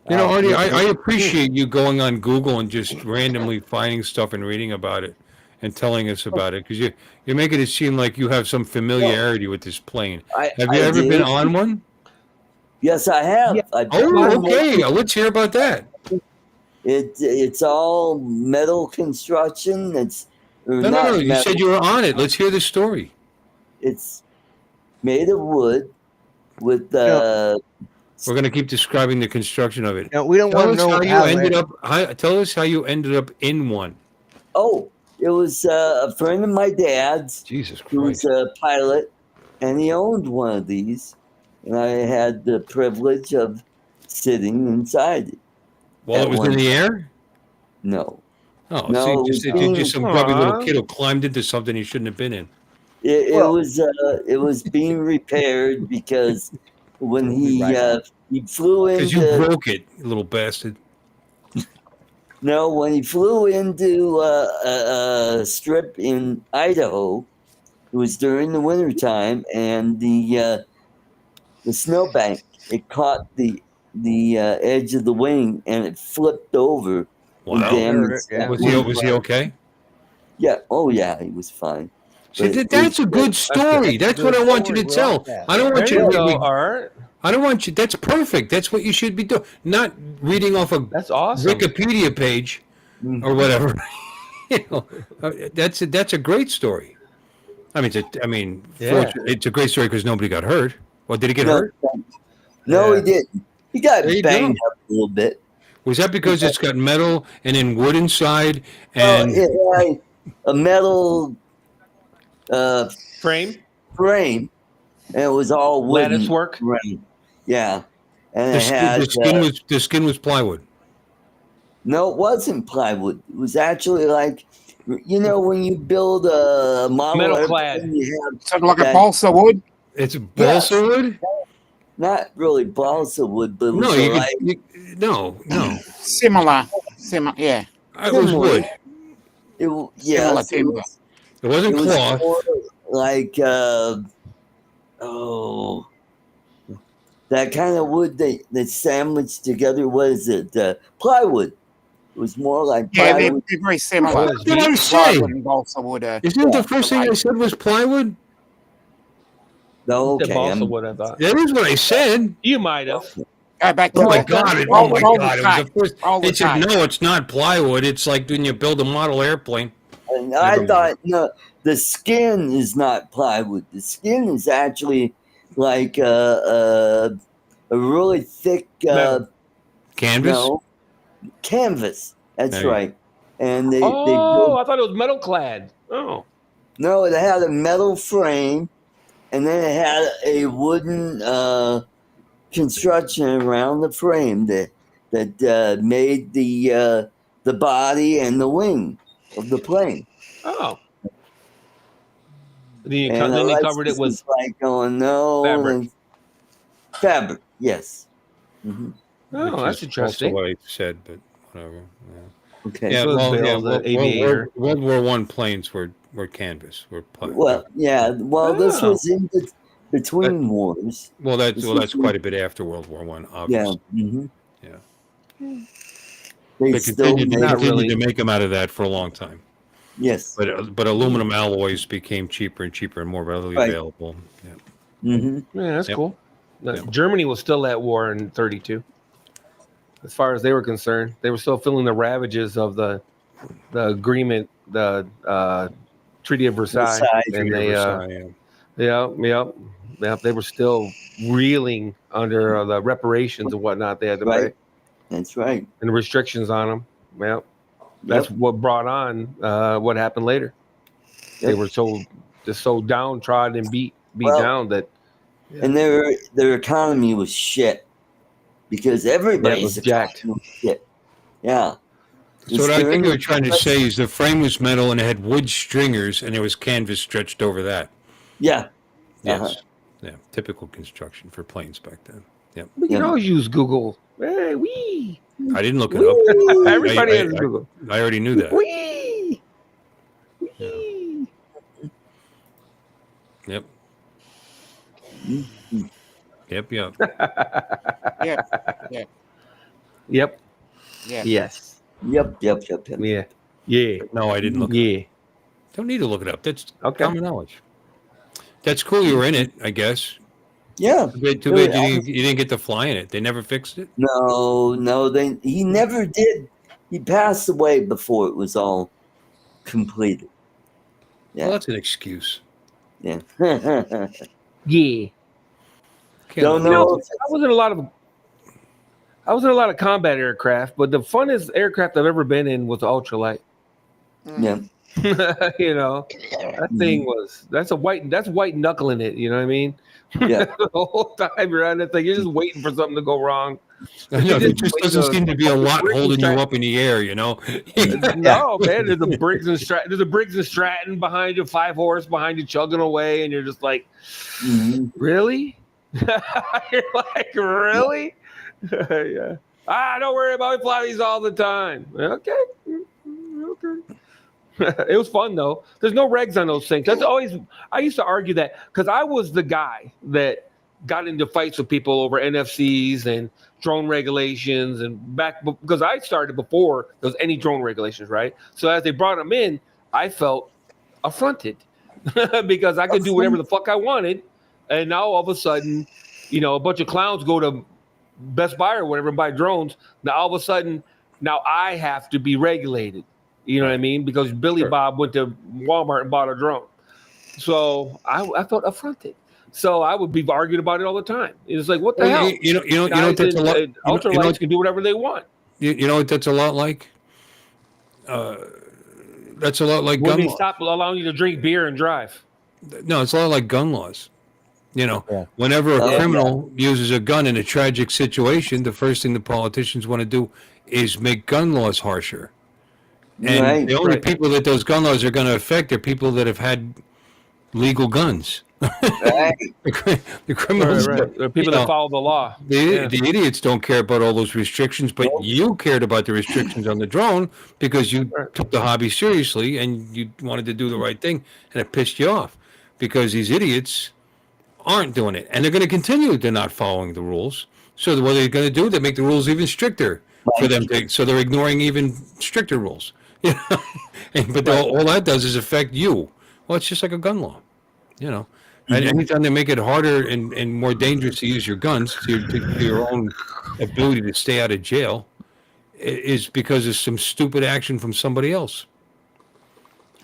You know, Artie, I appreciate you going on Google and just randomly finding stuff and reading about it and telling us about it, because you're making it seem like you have some familiarity with this plane. Have you ever been on one? Yes, I have. Yeah. Okay. Let's hear about that. It's all metal construction. It's no. You said you were on it. Let's hear the story. It's made of wood with We're going to keep describing the construction of it. No, we don't want to know how you ended up. Tell us how you ended up in one. Oh, it was a friend of my dad's. Jesus Christ. Who was a pilot, and he owned one of these, and I had the privilege of sitting inside it. While it was in the air? No. Oh, no, so you just some grubby little kid who climbed into something he shouldn't have been in. It was being repaired because when he flew into, because you broke it, you little bastard. No, when he flew into a strip in Idaho, it was during the wintertime, and the snowbank, it caught the edge of the wing and it flipped over. Wow. And damaged Was he okay? Yeah. Oh yeah, he was fine. See, that's a good story. That's what I want you to tell. I don't want you to Art. I don't want you. That's perfect. That's what you should be doing. Not reading off a Wikipedia page or whatever. That's a great story. I mean, it's a great story because nobody got hurt. Well, did he get hurt? No, he didn't. He got banged up a little bit. Was that because it's got metal and then wood inside and it had a metal frame, and it was all wooden lattice work. Frame. Yeah, and the skin was plywood. No, it wasn't plywood. It was actually like, when you build a model metal clad, something like a balsa wood. It's balsa wood. Not really balsa wood, but it was no. Similar, yeah. It was wood. Similar timber. It wasn't cloth. More like that kind of wood that's sandwiched together. What is it? Plywood. It was more like plywood. They're very similar. What did I say? Balsa wood. Isn't the first thing I said was plywood? No, okay. Balsa wood, I thought. That is what I said. You might have. Back Oh my god! It was the first. It said no, it's not plywood. It's like when you build a model airplane. And I thought, no, the skin is not plywood. The skin is actually like a really thick canvas. No, canvas. That's There you right. And they I built, thought it was metal clad. Oh, no, it had a metal frame, and then it had a wooden construction around the frame that made the body and the wing of the plane. oh. Then And they Alexis covered it with was like going, no, fabric. Fabric, yes. Mm-hmm. Oh, that's interesting. What I said, but whatever. Yeah. Okay. Yeah, So well, Bill, the aviator. World War I planes were canvas. Were plywood. Well, yeah. Well, this Oh. was in between wars. Well, that's quite a bit after World War I, obviously. Yeah. Mm-hmm. Yeah. They They still continued to make them out of that for a long time. Yes. But aluminum alloys became cheaper and cheaper and more readily available. Yeah. Mm-hmm. Yeah, that's Yep. cool. Yep. Germany was still at war in 32. As far as they were concerned, they were still feeling the ravages of the agreement, the Treaty of Versailles, and they they were still reeling under the reparations and whatnot they had to pay. That's right. And the restrictions on them. Well, that's what brought on what happened later. They were so downtrodden and beat down that. And their economy was shit because everybody's jacked. Was shit. Yeah. So what I think they were trying to say is the frame was metal and it had wood stringers and there was canvas stretched over that. Yeah. Yes. Yeah. Typical construction for planes back then. Yep. We can always use Google. Hey, wee. I didn't look it up. Everybody has Google. I already knew that. Wee. Wee. Yep. Yep. Yep. Yep. Yep. Yeah. Yes. Yep. Yeah. Yeah. No, I didn't look it up. Don't need to look it up. That's common knowledge. That's cool you were in it, I guess. Yeah. Too bad you didn't get to fly in it. They never fixed it? No, he never did. He passed away before it was all completed. Yeah. Well, that's an excuse. Yeah. Yeah. Don't know. I was in a lot of combat aircraft, but the funnest aircraft I've ever been in was the ultralight. Yeah. That thing that's white knuckling it, you know what I mean? Yeah. The whole time you're on that thing, you're just waiting for something to go wrong. No, there just doesn't seem to be a lot holding you up in the air, No, man. There's a Briggs and Stratton behind you, 5 horse behind you, chugging away, and you're just like, really? You're like, really? Yeah. Don't worry about it. We fly these all the time. Okay. It was fun though. There's no regs on those things. I used to argue that because I was the guy that got into fights with people over NFCs and drone regulations because I started before there was any drone regulations, right? So as they brought them in, I felt affronted because I could do whatever the fuck I wanted. And now all of a sudden, a bunch of clowns go to Best Buy or whatever and buy drones. Now all of a sudden, I have to be regulated. You know what I mean? Because Billy Bob went to Walmart and bought a drone. So I felt affronted. So I would be arguing about it all the time. It's like, what the hell? That's a lot. Ultralights can do whatever they want. You know what that's a lot like? That's a lot like when gun they laws. stop allowing you to drink beer and drive. No, it's a lot like gun laws. Whenever a criminal uses a gun in a tragic situation, the first thing the politicians want to do is make gun laws harsher. And the only people that those gun laws are going to affect are people that have had legal guns. The criminals, the people that follow the law. The idiots don't care about all those restrictions, but you cared about the restrictions on the drone because you took the hobby seriously and you wanted to do the right thing, and it pissed you off because these idiots aren't doing it, and they're going to continue to not following the rules. So what they're going to do? They make the rules even stricter for them. So they're ignoring even stricter rules. But all that does is affect you. Well, it's just like a gun law, And anytime they make it harder and more dangerous to use your guns to your own ability to stay out of jail, is because of some stupid action from somebody else.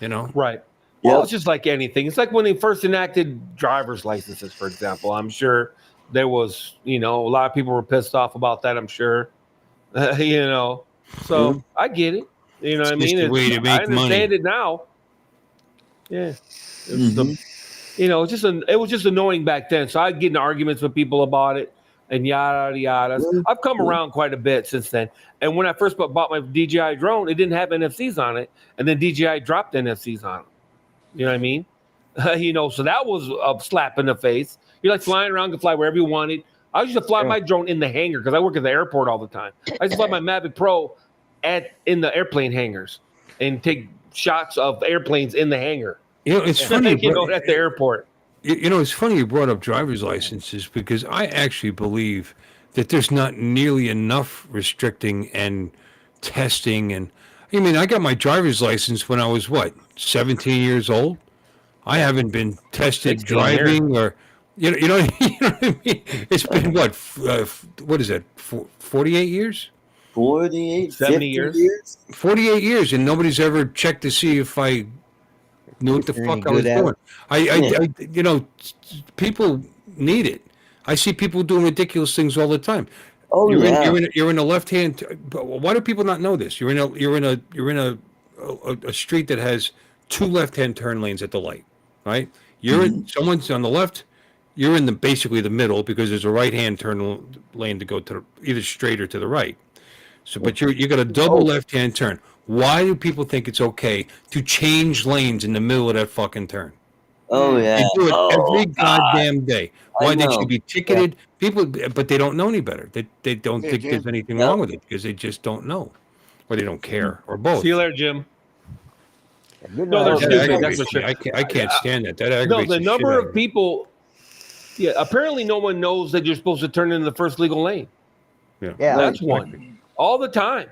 Right. Well, it's just like anything. It's like when they first enacted driver's licenses, for example. I'm sure there was, a lot of people were pissed off about that. I'm sure, So I get it. You know what I mean? I understand it now. Yeah. It was just annoying back then. So I'd get in arguments with people about it and yada, yada. I've come around quite a bit since then. And when I first bought my DJI drone, it didn't have NFCs on it. And then DJI dropped NFCs on it. You know what I mean? So that was a slap in the face. You're like flying around, can fly wherever you wanted. I used to fly my drone in the hangar because I work at the airport all the time. I used to fly my Mavic Pro in the airplane hangars and take shots of airplanes in the hangar. It's funny. At the airport. It's funny you brought up driver's licenses because I actually believe that there's not nearly enough restricting and testing. And I got my driver's license when I was 17 years old. I haven't been tested driving or, you know what I mean? It's been what is that? 48 years? 48, 70 50 years? 48 years, and nobody's ever checked to see if I knew what the You're any fuck I was good at doing. People need it. I see people doing ridiculous things all the time. Oh, You're in a left hand. But why do people not know this? You're in a street that has 2 left-hand turn lanes at the light, right? Someone's on the left. You're in basically the middle because there's a right-hand turn lane to go to either straight or to the right. So, but you got a double left-hand turn. Why do people think it's okay to change lanes in the middle of that fucking turn? Oh, yeah. They do it every God. goddamn day. Why they know. should be ticketed? People, but they don't know any better. They don't think Jim. there's anything wrong with it because they just don't know, or they don't care, or both. See you later, Jim. No, they're That stupid. aggravates That's for me. sure. I can't stand that. That No, aggravates the the number shit out of people. Yeah, apparently no one knows that you're supposed to turn into the first legal lane. Yeah, That's one. All the time.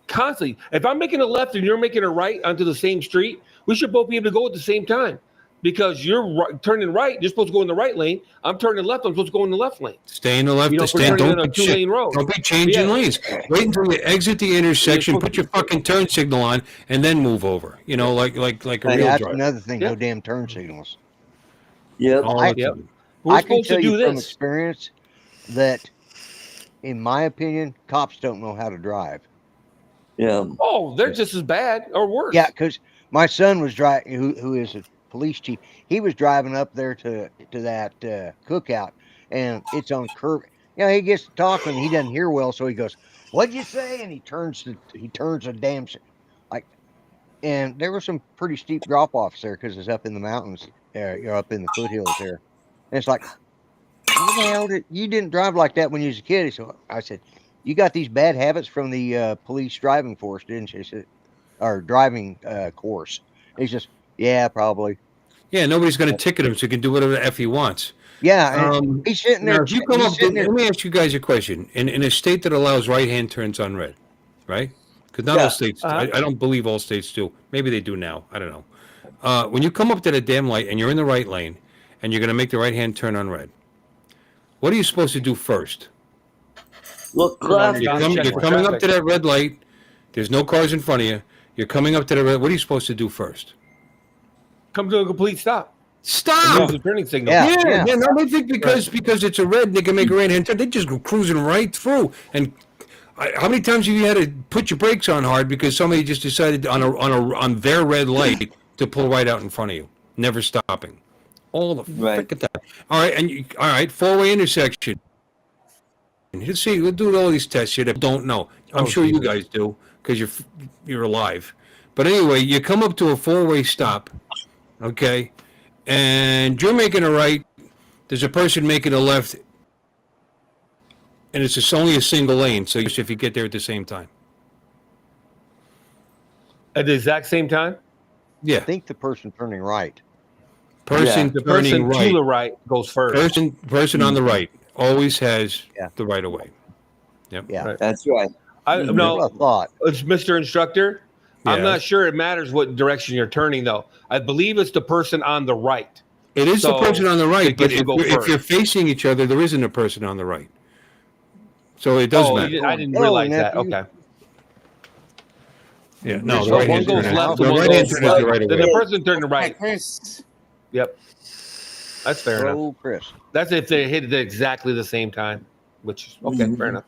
Constantly. If I'm making a left and you're making a right onto the same street, we should both be able to go at the same time. Because you're turning right, you're supposed to go in the right lane. I'm turning left, I'm supposed to go in the left lane. Stay in the left. Don't Don't be changing lanes. Wait until you exit the intersection. Put your fucking turn signal on, and then move over. Like a real That's driver. another thing. No damn turn signals. Yep. I can tell you from experience that, in my opinion, cops don't know how to drive. Yeah. Oh, they're just as bad or worse. Yeah, because my son was driving, who is a police chief. He was driving up there to that cookout, and it's on curb. He gets to talking, he doesn't hear well, so he goes, "What'd you say?" And he turns a damn and there were some pretty steep drop offs there because it's up in the mountains, up in the foothills there. And it's like, what the hell you didn't drive like that when you was a kid? So I said, "You got these bad habits from the police driving force, didn't you?" He said, or driving course. And he says, "Yeah, probably." Yeah, nobody's going to ticket him, so he can do whatever the F he wants. Yeah, he's sitting there. Now, if you come up, let me ask you guys a question. In a state that allows right-hand turns on red, right? Because not all states, I don't believe all states do. Maybe they do now. I don't know. When you come up to the damn light and you're in the right lane and you're going to make the right-hand turn on red, what are you supposed to do first? Look left. You're coming up to that red light. There's no cars in front of you. You're coming up to the red. What are you supposed to do first? Come to a complete stop. Stop! Use the turning signal. Yeah. No, they think because it's a red, they can make a right-hand turn. They just go cruising right through. And how many times have you had to put your brakes on hard because somebody just decided on their red light to pull right out in front of you, never stopping? All the frick at that. All right, four-way intersection. Let's see, we'll do all these tests here that don't know. I'm sure you guys do because you're alive. But anyway, you come up to a four-way stop, okay, and you're making a right. There's a person making a left, and it's just only a single lane. So if you get there at the same time, at the exact same time, yeah. I think the person turning right. The person to the right goes first. Person on the right always has the right of way. Yep. Yeah, right. That's right. No thought. It's Mr. Instructor. Yeah. I'm not sure it matters what direction you're turning, though. I believe it's the person on the right. It is the person on the right, but if you're first. facing each other, there isn't a person on the right. So it does matter. I didn't realize that. Okay. Yeah, no, So one goes left, the one right goes hand right. the right of Then way. the person turned to right. Chris. Yep. That's fair enough. Chris. That's if they hit it at exactly the same time, which okay, fair enough.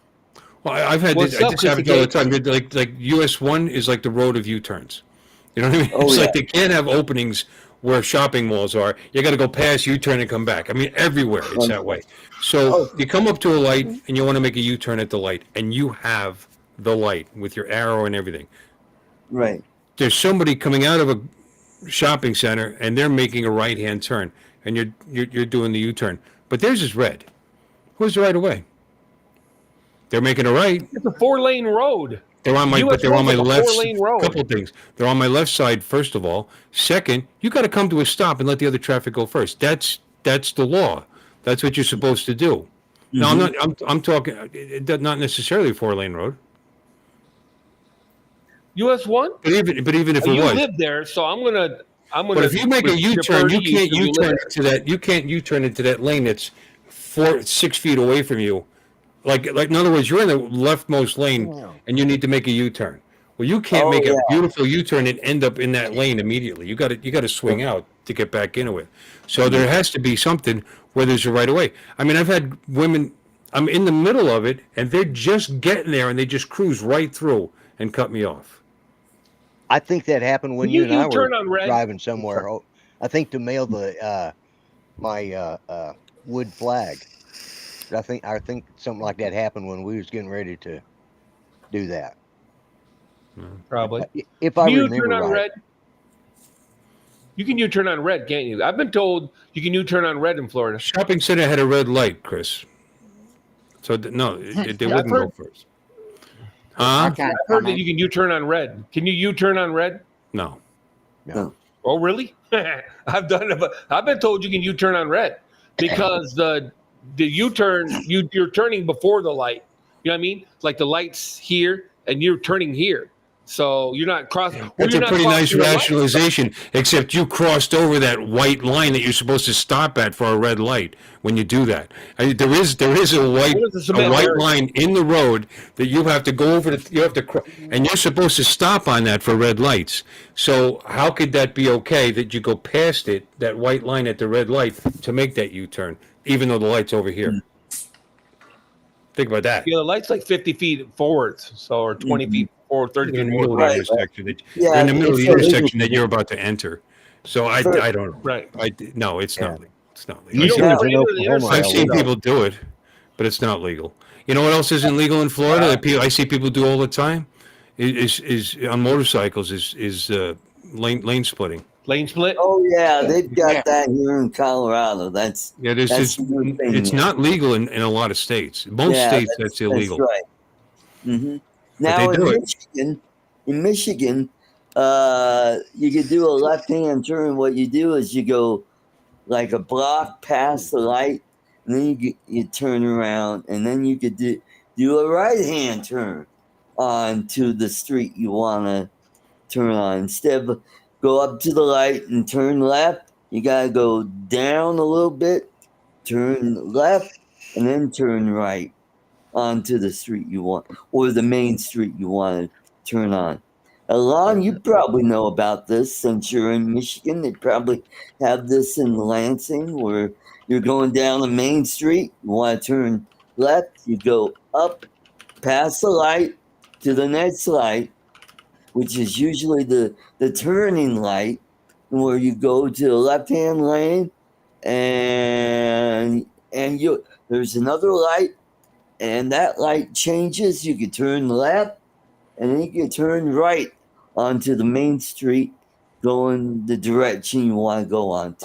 Well, I've had this, I just have it all the time. Like US 1 is like the road of U-turns. You know what I mean? It's like they can't have openings where shopping malls are. You got to go past U-turn and come back. I mean, everywhere it's that way. So you come up to a light and you want to make a U-turn at the light, and you have the light with your arrow and everything. Right. There's somebody coming out of a shopping center and they're making a right-hand turn, and you're doing the U-turn, but theirs is red. Who's the right of way? They're making a right. It's a 4-lane road. They're on my left. Four-lane road. Couple of things. They're on my left side. First of all, second, you got to come to a stop and let the other traffic go first. That's the law. That's what you're supposed to do. Mm-hmm. No, I'm talking. Not necessarily a 4-lane road. US 1. But even if it you was, live there, so I'm gonna. But if you make a U-turn, you can't U-turn into that. You can't U-turn into that lane that's 6 feet away from you. like in other words, you're in the leftmost lane and you need to make a U-turn. Well, you can't make a beautiful U-turn and end up in that lane immediately. You got to swing out to get back into it. So there has to be something where there's a right of way. I mean, I've had women. I'm in the middle of it, and they're just getting there, and they just cruise right through and cut me off. I think that happened when You you and I were turn on red? driving somewhere. Oh, I think to mail the my wood flag. I think something like that happened when we was getting ready to do that. Probably. If I Can you remember turn on right. red? You can U-turn on red, can't you? I've been told you can U-turn on red in Florida. Shopping center had a red light, Chris. So no, they wouldn't go first. I Huh? can't I've heard that comment. you can U-turn on red. Can you U-turn on red? No. Oh, really? I've done it, but I've been told you can U-turn on red because the U-turn you're turning before the light. You know what I mean? Like the light's here and you're turning here. So you're not crossing. That's a pretty nice rationalization, except you crossed over that white line that you're supposed to stop at for a red light when you do that. There is a white line in the road that you have to go over and you're supposed to stop on that for red lights. So how could that be okay that you go past it, that white line at the red light, to make that U-turn, even though the light's over here? Think about that. Yeah, the light's like 50 feet forwards, so or 20 feet forward, 30 You're in feet the middle of forward. the intersection. You're in the middle of the intersection that you're about to enter. So I don't know. Right. No, it's not legal. It's not You legal. turns in Oklahoma I've are seen legal. people do it, but it's not legal. You know what else isn't legal in Florida that I see people do all the time? Is on motorcycles is lane splitting. Lane split? Oh yeah, they've got that here in Colorado. That's it's not legal in a lot of states. Most states that's illegal. That's right. Mm-hmm. But Now they do it. in Michigan, you could do a left-hand turn. What you do is you go like a block past the light, and then you turn around, and then you could do a right-hand turn onto the street you want to turn on. Instead of go up to the light and turn left, you gotta go down a little bit, turn left, and then turn right onto the street you want, or the main street you want to turn on. Alon, you probably know about this since you're in Michigan. They probably have this in Lansing where you're going down the main street, you want to turn left, you go up past the light to the next light, which is usually the turning light, where you go to the left-hand lane, and there's another light, and that light changes. You can turn left, and then you can turn right onto the main street, going the direction you want to go on.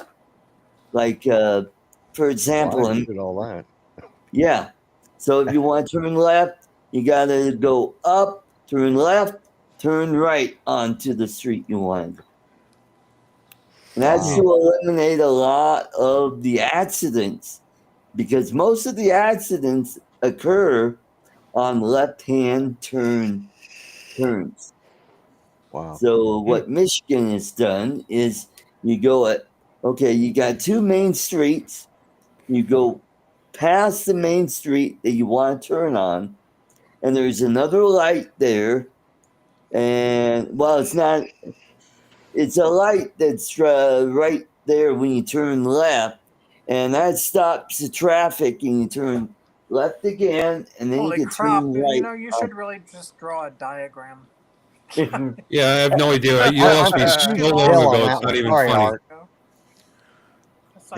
Like, for example, I did all that. Yeah. So if you want to turn left, you got to go up, turn left, turn right onto the street you want. And that's to eliminate a lot of the accidents, because most of the accidents occur on left-hand turns. Wow. So what Michigan has done is you got two main streets. You go past the main street that you want to turn on, and there's another light there. And it's a light that's right there when you turn left, and that stops the traffic, and you turn left again, and then Holy you can crap! turn right. You know, you should really just draw a diagram. Yeah, I have no idea. You lost me so long ago. It's not even funny.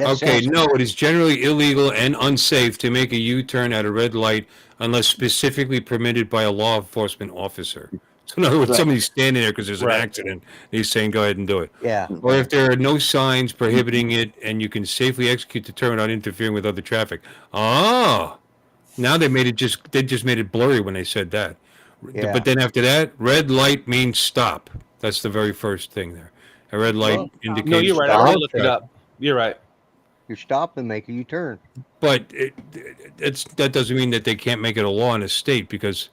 Okay, no, it is generally illegal and unsafe to make a U-turn at a red light unless specifically permitted by a law enforcement officer. So in other words, somebody's standing there because there's an accident. And he's saying, go ahead and do it. Yeah. Or if there are no signs prohibiting it and you can safely execute the turn without interfering with other traffic. Oh, now they just made it blurry when they said that. Yeah. But then after that, red light means stop. That's the very first thing there. A red light indicates. No, you're right. I already looked it up. You're right. You stop and make a U-turn. But that doesn't mean that they can't make it a law in a state, because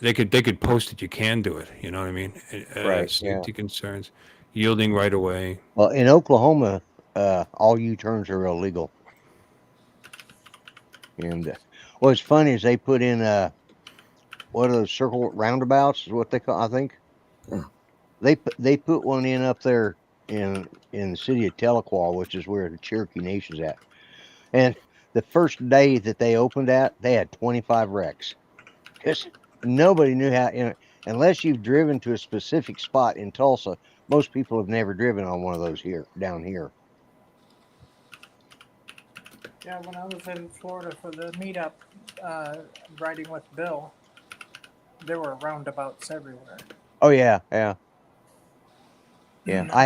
they could post it. You can do it. You know what I mean? Right. Safety concerns, yielding right away. Well, in Oklahoma, all U-turns are illegal. And What's funny is they put in what are those circle roundabouts is what they call, I think. They put one in up there in the city of Tahlequah, which is where the Cherokee Nation's at. And the first day that they opened that, they had 25 wrecks because nobody knew how. Unless you've driven to a specific spot in Tulsa, most people have never driven on one of those down here. Yeah, when I was in Florida for the meetup, riding with Bill, there were roundabouts everywhere. Oh yeah. I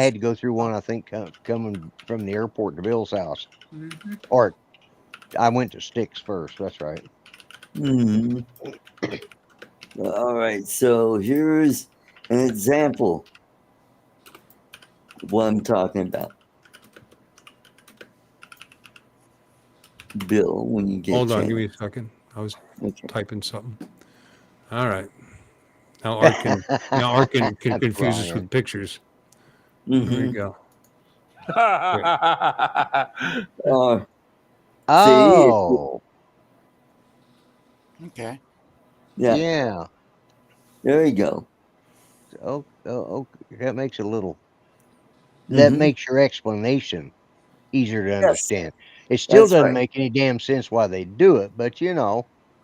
had to go through one. I think coming from the airport to Bill's house, or I went to Sticks first. That's right. All right, so here's an example of what I'm talking about. Bill, when you get Hold on, chance. give me a second. I was typing something. All right. Now Art can confuse us with pictures. Here we go. Oh. Okay. Yeah. There you go. Oh, that makes it a little. That makes your explanation easier to understand. It still doesn't make any damn sense why they do it, but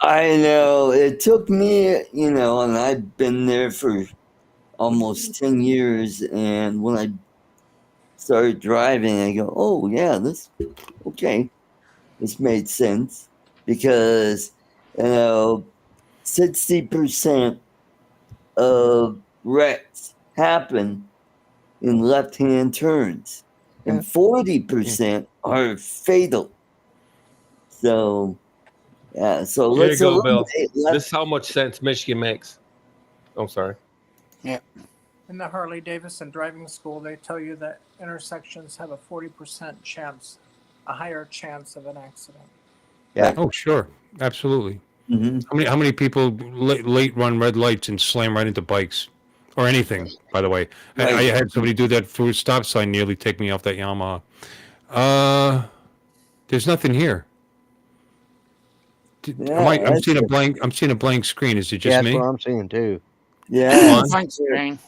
I know. It took me, and I've been there for almost 10 years. And when I started driving, I go, oh, yeah, this made sense because, 60% of wrecks happen in left-hand turns, and 40% are fatal. So, yeah. So Here you let's go, Bill. eliminate This is how much sense Michigan makes. I'm sorry. Yeah. In the Harley Davidson driving school, they tell you that intersections have a 40% chance, a higher chance of an accident. Yeah. Oh, sure. Absolutely. How many people late run red lights and slam right into bikes or anything, by the way? I had somebody do that for a stop sign, nearly take me off that Yamaha. There's nothing here. I'm seeing a blank screen. Is it just that's me? what I'm seeing too. Yeah. Blank screen.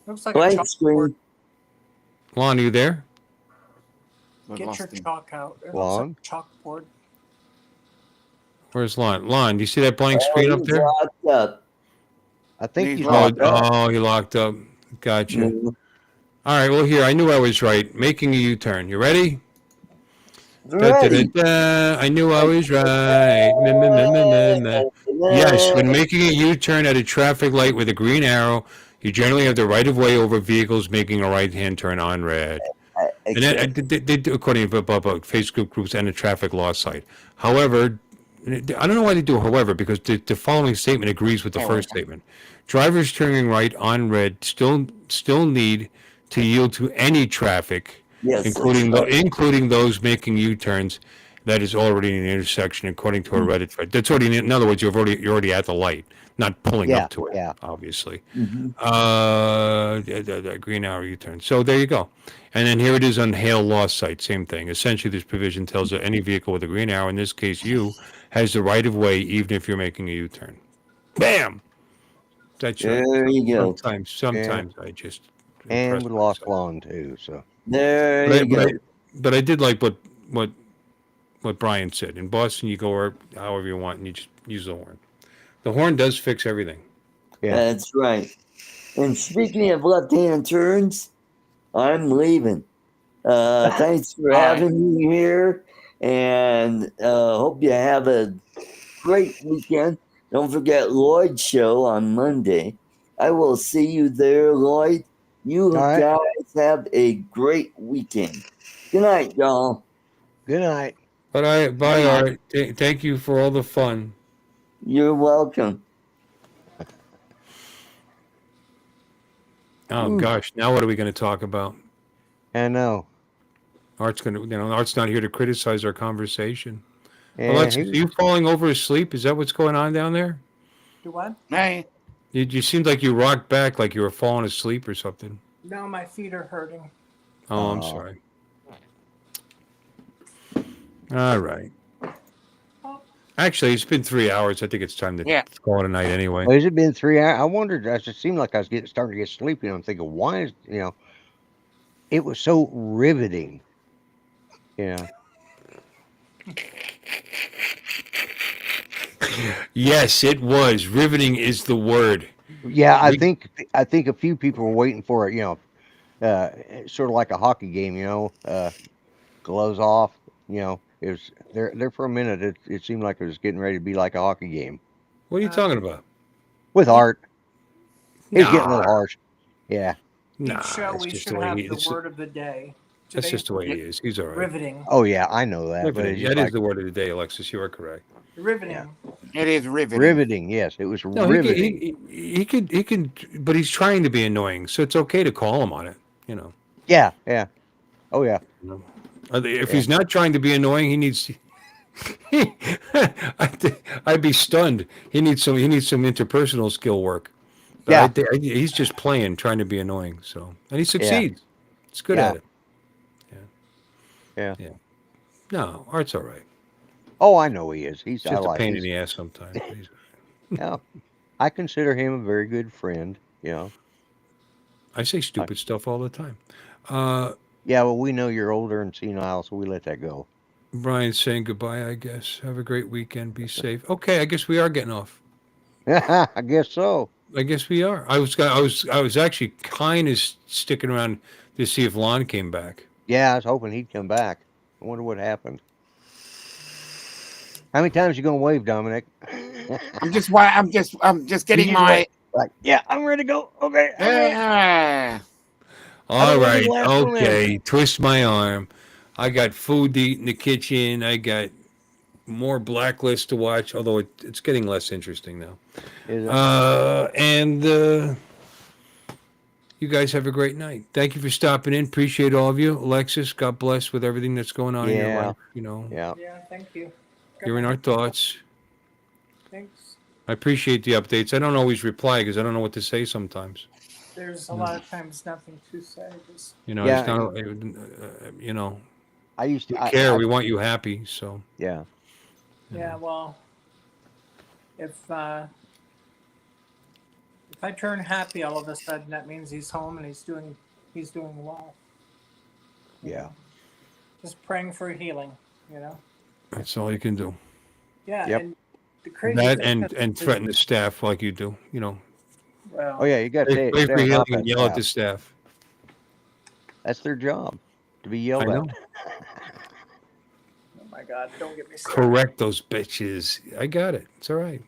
Looks like blank a chalkboard. screen. Lon, are you there? Get your chalk out. It looks Lon? like a chalkboard. Where's Lon? Lon, do you see that blank screen up there? Locked up. I think he's locked up. Oh, he locked up. Gotcha. All right. Well, here, I knew I was right. Making a U-turn. You ready? Ready. I knew I was right. Yes, when making a U-turn at a traffic light with a green arrow, you generally have the right of way over vehicles making a right-hand turn on red. And they do, according to Facebook groups and the traffic law site. However, I don't know why they do however, because the following statement agrees with the first statement. Drivers turning right on red still need to yield to any traffic, including those making U-turns that is already in the intersection, according to a Reddit thread. That's already, in other words, you're already at the light, not pulling up to it, obviously. The green arrow U-turn. So there you go. And then here it is on Hale Law site, same thing. Essentially, this provision tells that any vehicle with a green arrow, in this case you, has the right of way even if you're making a U-turn. Bam! That's right. There you go. Sometimes I just and we lost Lon too. So there you go. But I did like what Brian said. In Boston, you go however you want, and you just use the horn. The horn does fix everything. Yeah, that's right. And speaking of left-hand turns, I'm leaving. Thanks for having me here, and hope you have a great weekend. Don't forget Lloyd's show on Monday. I will see you there, Lloyd. You guys have a great weekend. Good night, y'all. Good night. Bye, Art. Thank you for all the fun. You're welcome. Oh gosh, now what are we going to talk about? I know. Art's not here to criticize our conversation. Yeah, Alexis, are you falling over asleep? Is that what's going on down there? Do what? Hey. You seemed like you rocked back like you were falling asleep or something. No, my feet are hurting. Oh, I'm sorry. All right. Actually, it's been 3 hours. I think it's time to call it a night anyway. Well, has it been 3 hours? I wondered. It seemed like I was starting to get sleepy. And I'm thinking, why is it was so riveting. Yeah. Yes, it was. Riveting is the word. Yeah, I think a few people were waiting for it. Sort of like a hockey game. Gloves off. It was there for a minute. It seemed like it was getting ready to be like a hockey game. What are you talking about? With art. It's getting a little harsh. Yeah. Each show we should have the word of the day. That's just the way he is. He's all right. Riveting. Oh yeah, I know that. Riveting. But That is the word of the day, Alexis. You are correct. Riveting. It is riveting. Riveting. Yes, it was riveting. He could, but he's trying to be annoying, so it's okay to call him on it. Yeah. Yeah. Oh yeah. If he's not trying to be annoying, he needs. I'd be stunned. He needs some interpersonal skill work. But he's just trying to be annoying. So, and he succeeds. He's good at it. Yeah. No, Art's all right. Oh, I know he is. He's just a pain in the ass sometimes. No, I consider him a very good friend. I say stupid stuff all the time. Yeah, well, we know you're older and senile, so we let that go. Brian's saying goodbye, I guess. Have a great weekend. Be safe. Okay, I guess we are getting off. I guess so. I guess we are. I was actually kind of sticking around to see if Lon came back. Yeah, I was hoping he'd come back. I wonder what happened. How many times you gonna wave, Dominic? I'm just getting my. I'm ready to go. Okay. All right. Okay. Twist my arm. I got food to eat in the kitchen. I got more Blacklist to watch, although it's getting less interesting now. And you guys have a great night. Thank you for stopping in. Appreciate all of you. Alexis, God bless with everything that's going on in your life. Yeah, thank you. You're in our thoughts. Thanks. I appreciate the updates. I don't always reply because I don't know what to say sometimes. There's a lot of times nothing to say. Just... It's not, I used to care. We want you happy. So yeah. Well, if I turn happy all of a sudden, that means he's home and he's doing well. Yeah. Just praying for healing. That's all you can do. Yeah. Yep. And the crazy that thing and threaten the staff like you do. Well, oh yeah, you got to pray for healing and yell at the staff. That's their job, to be yelled at. Oh my God! Don't get me started. Correct those bitches. I got it. It's all right.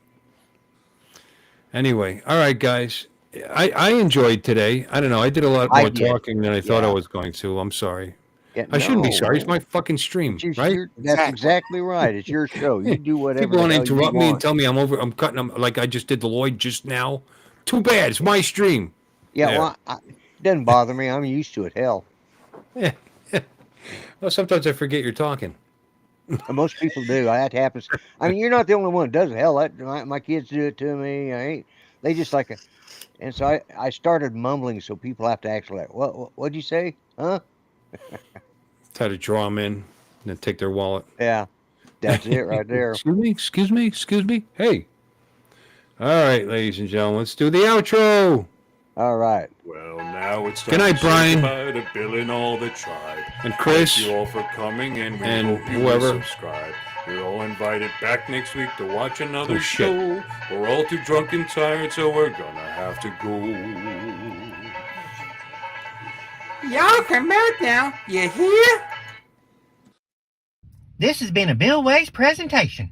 Anyway, all right, guys. I enjoyed today. I don't know. I did a lot more talking than I thought I was going to. I'm sorry. Yeah, I shouldn't be sorry. It's my fucking stream, right? That's exactly right. It's your show. You do whatever. People want to interrupt me and tell me I'm cutting them like I just did the Lloyd just now. Too bad. It's my stream. Yeah. Well, it doesn't bother me. I'm used to it. Hell. Yeah. Well, sometimes I forget you're talking. Most people do. That happens. I mean, you're not the only one that does it. Hell, my kids do it to me. They just like it. And so I started mumbling, so people have to actually like, what'd you say? Huh? Try to draw them in and then take their wallet. Yeah. That's it right there. Excuse me. Hey. All right, ladies and gentlemen, let's do the outro. All right. Well, now it's time Good night, to Brian. say goodbye to Bill and all the tribe. And Chris. Thank you all for coming, and we and hope you whoever. will subscribe. You're all invited back next week to watch another shit. show. We're all too drunk and tired, so we're gonna have to go. Y'all come out now. You hear? This has been a Bill Ways presentation.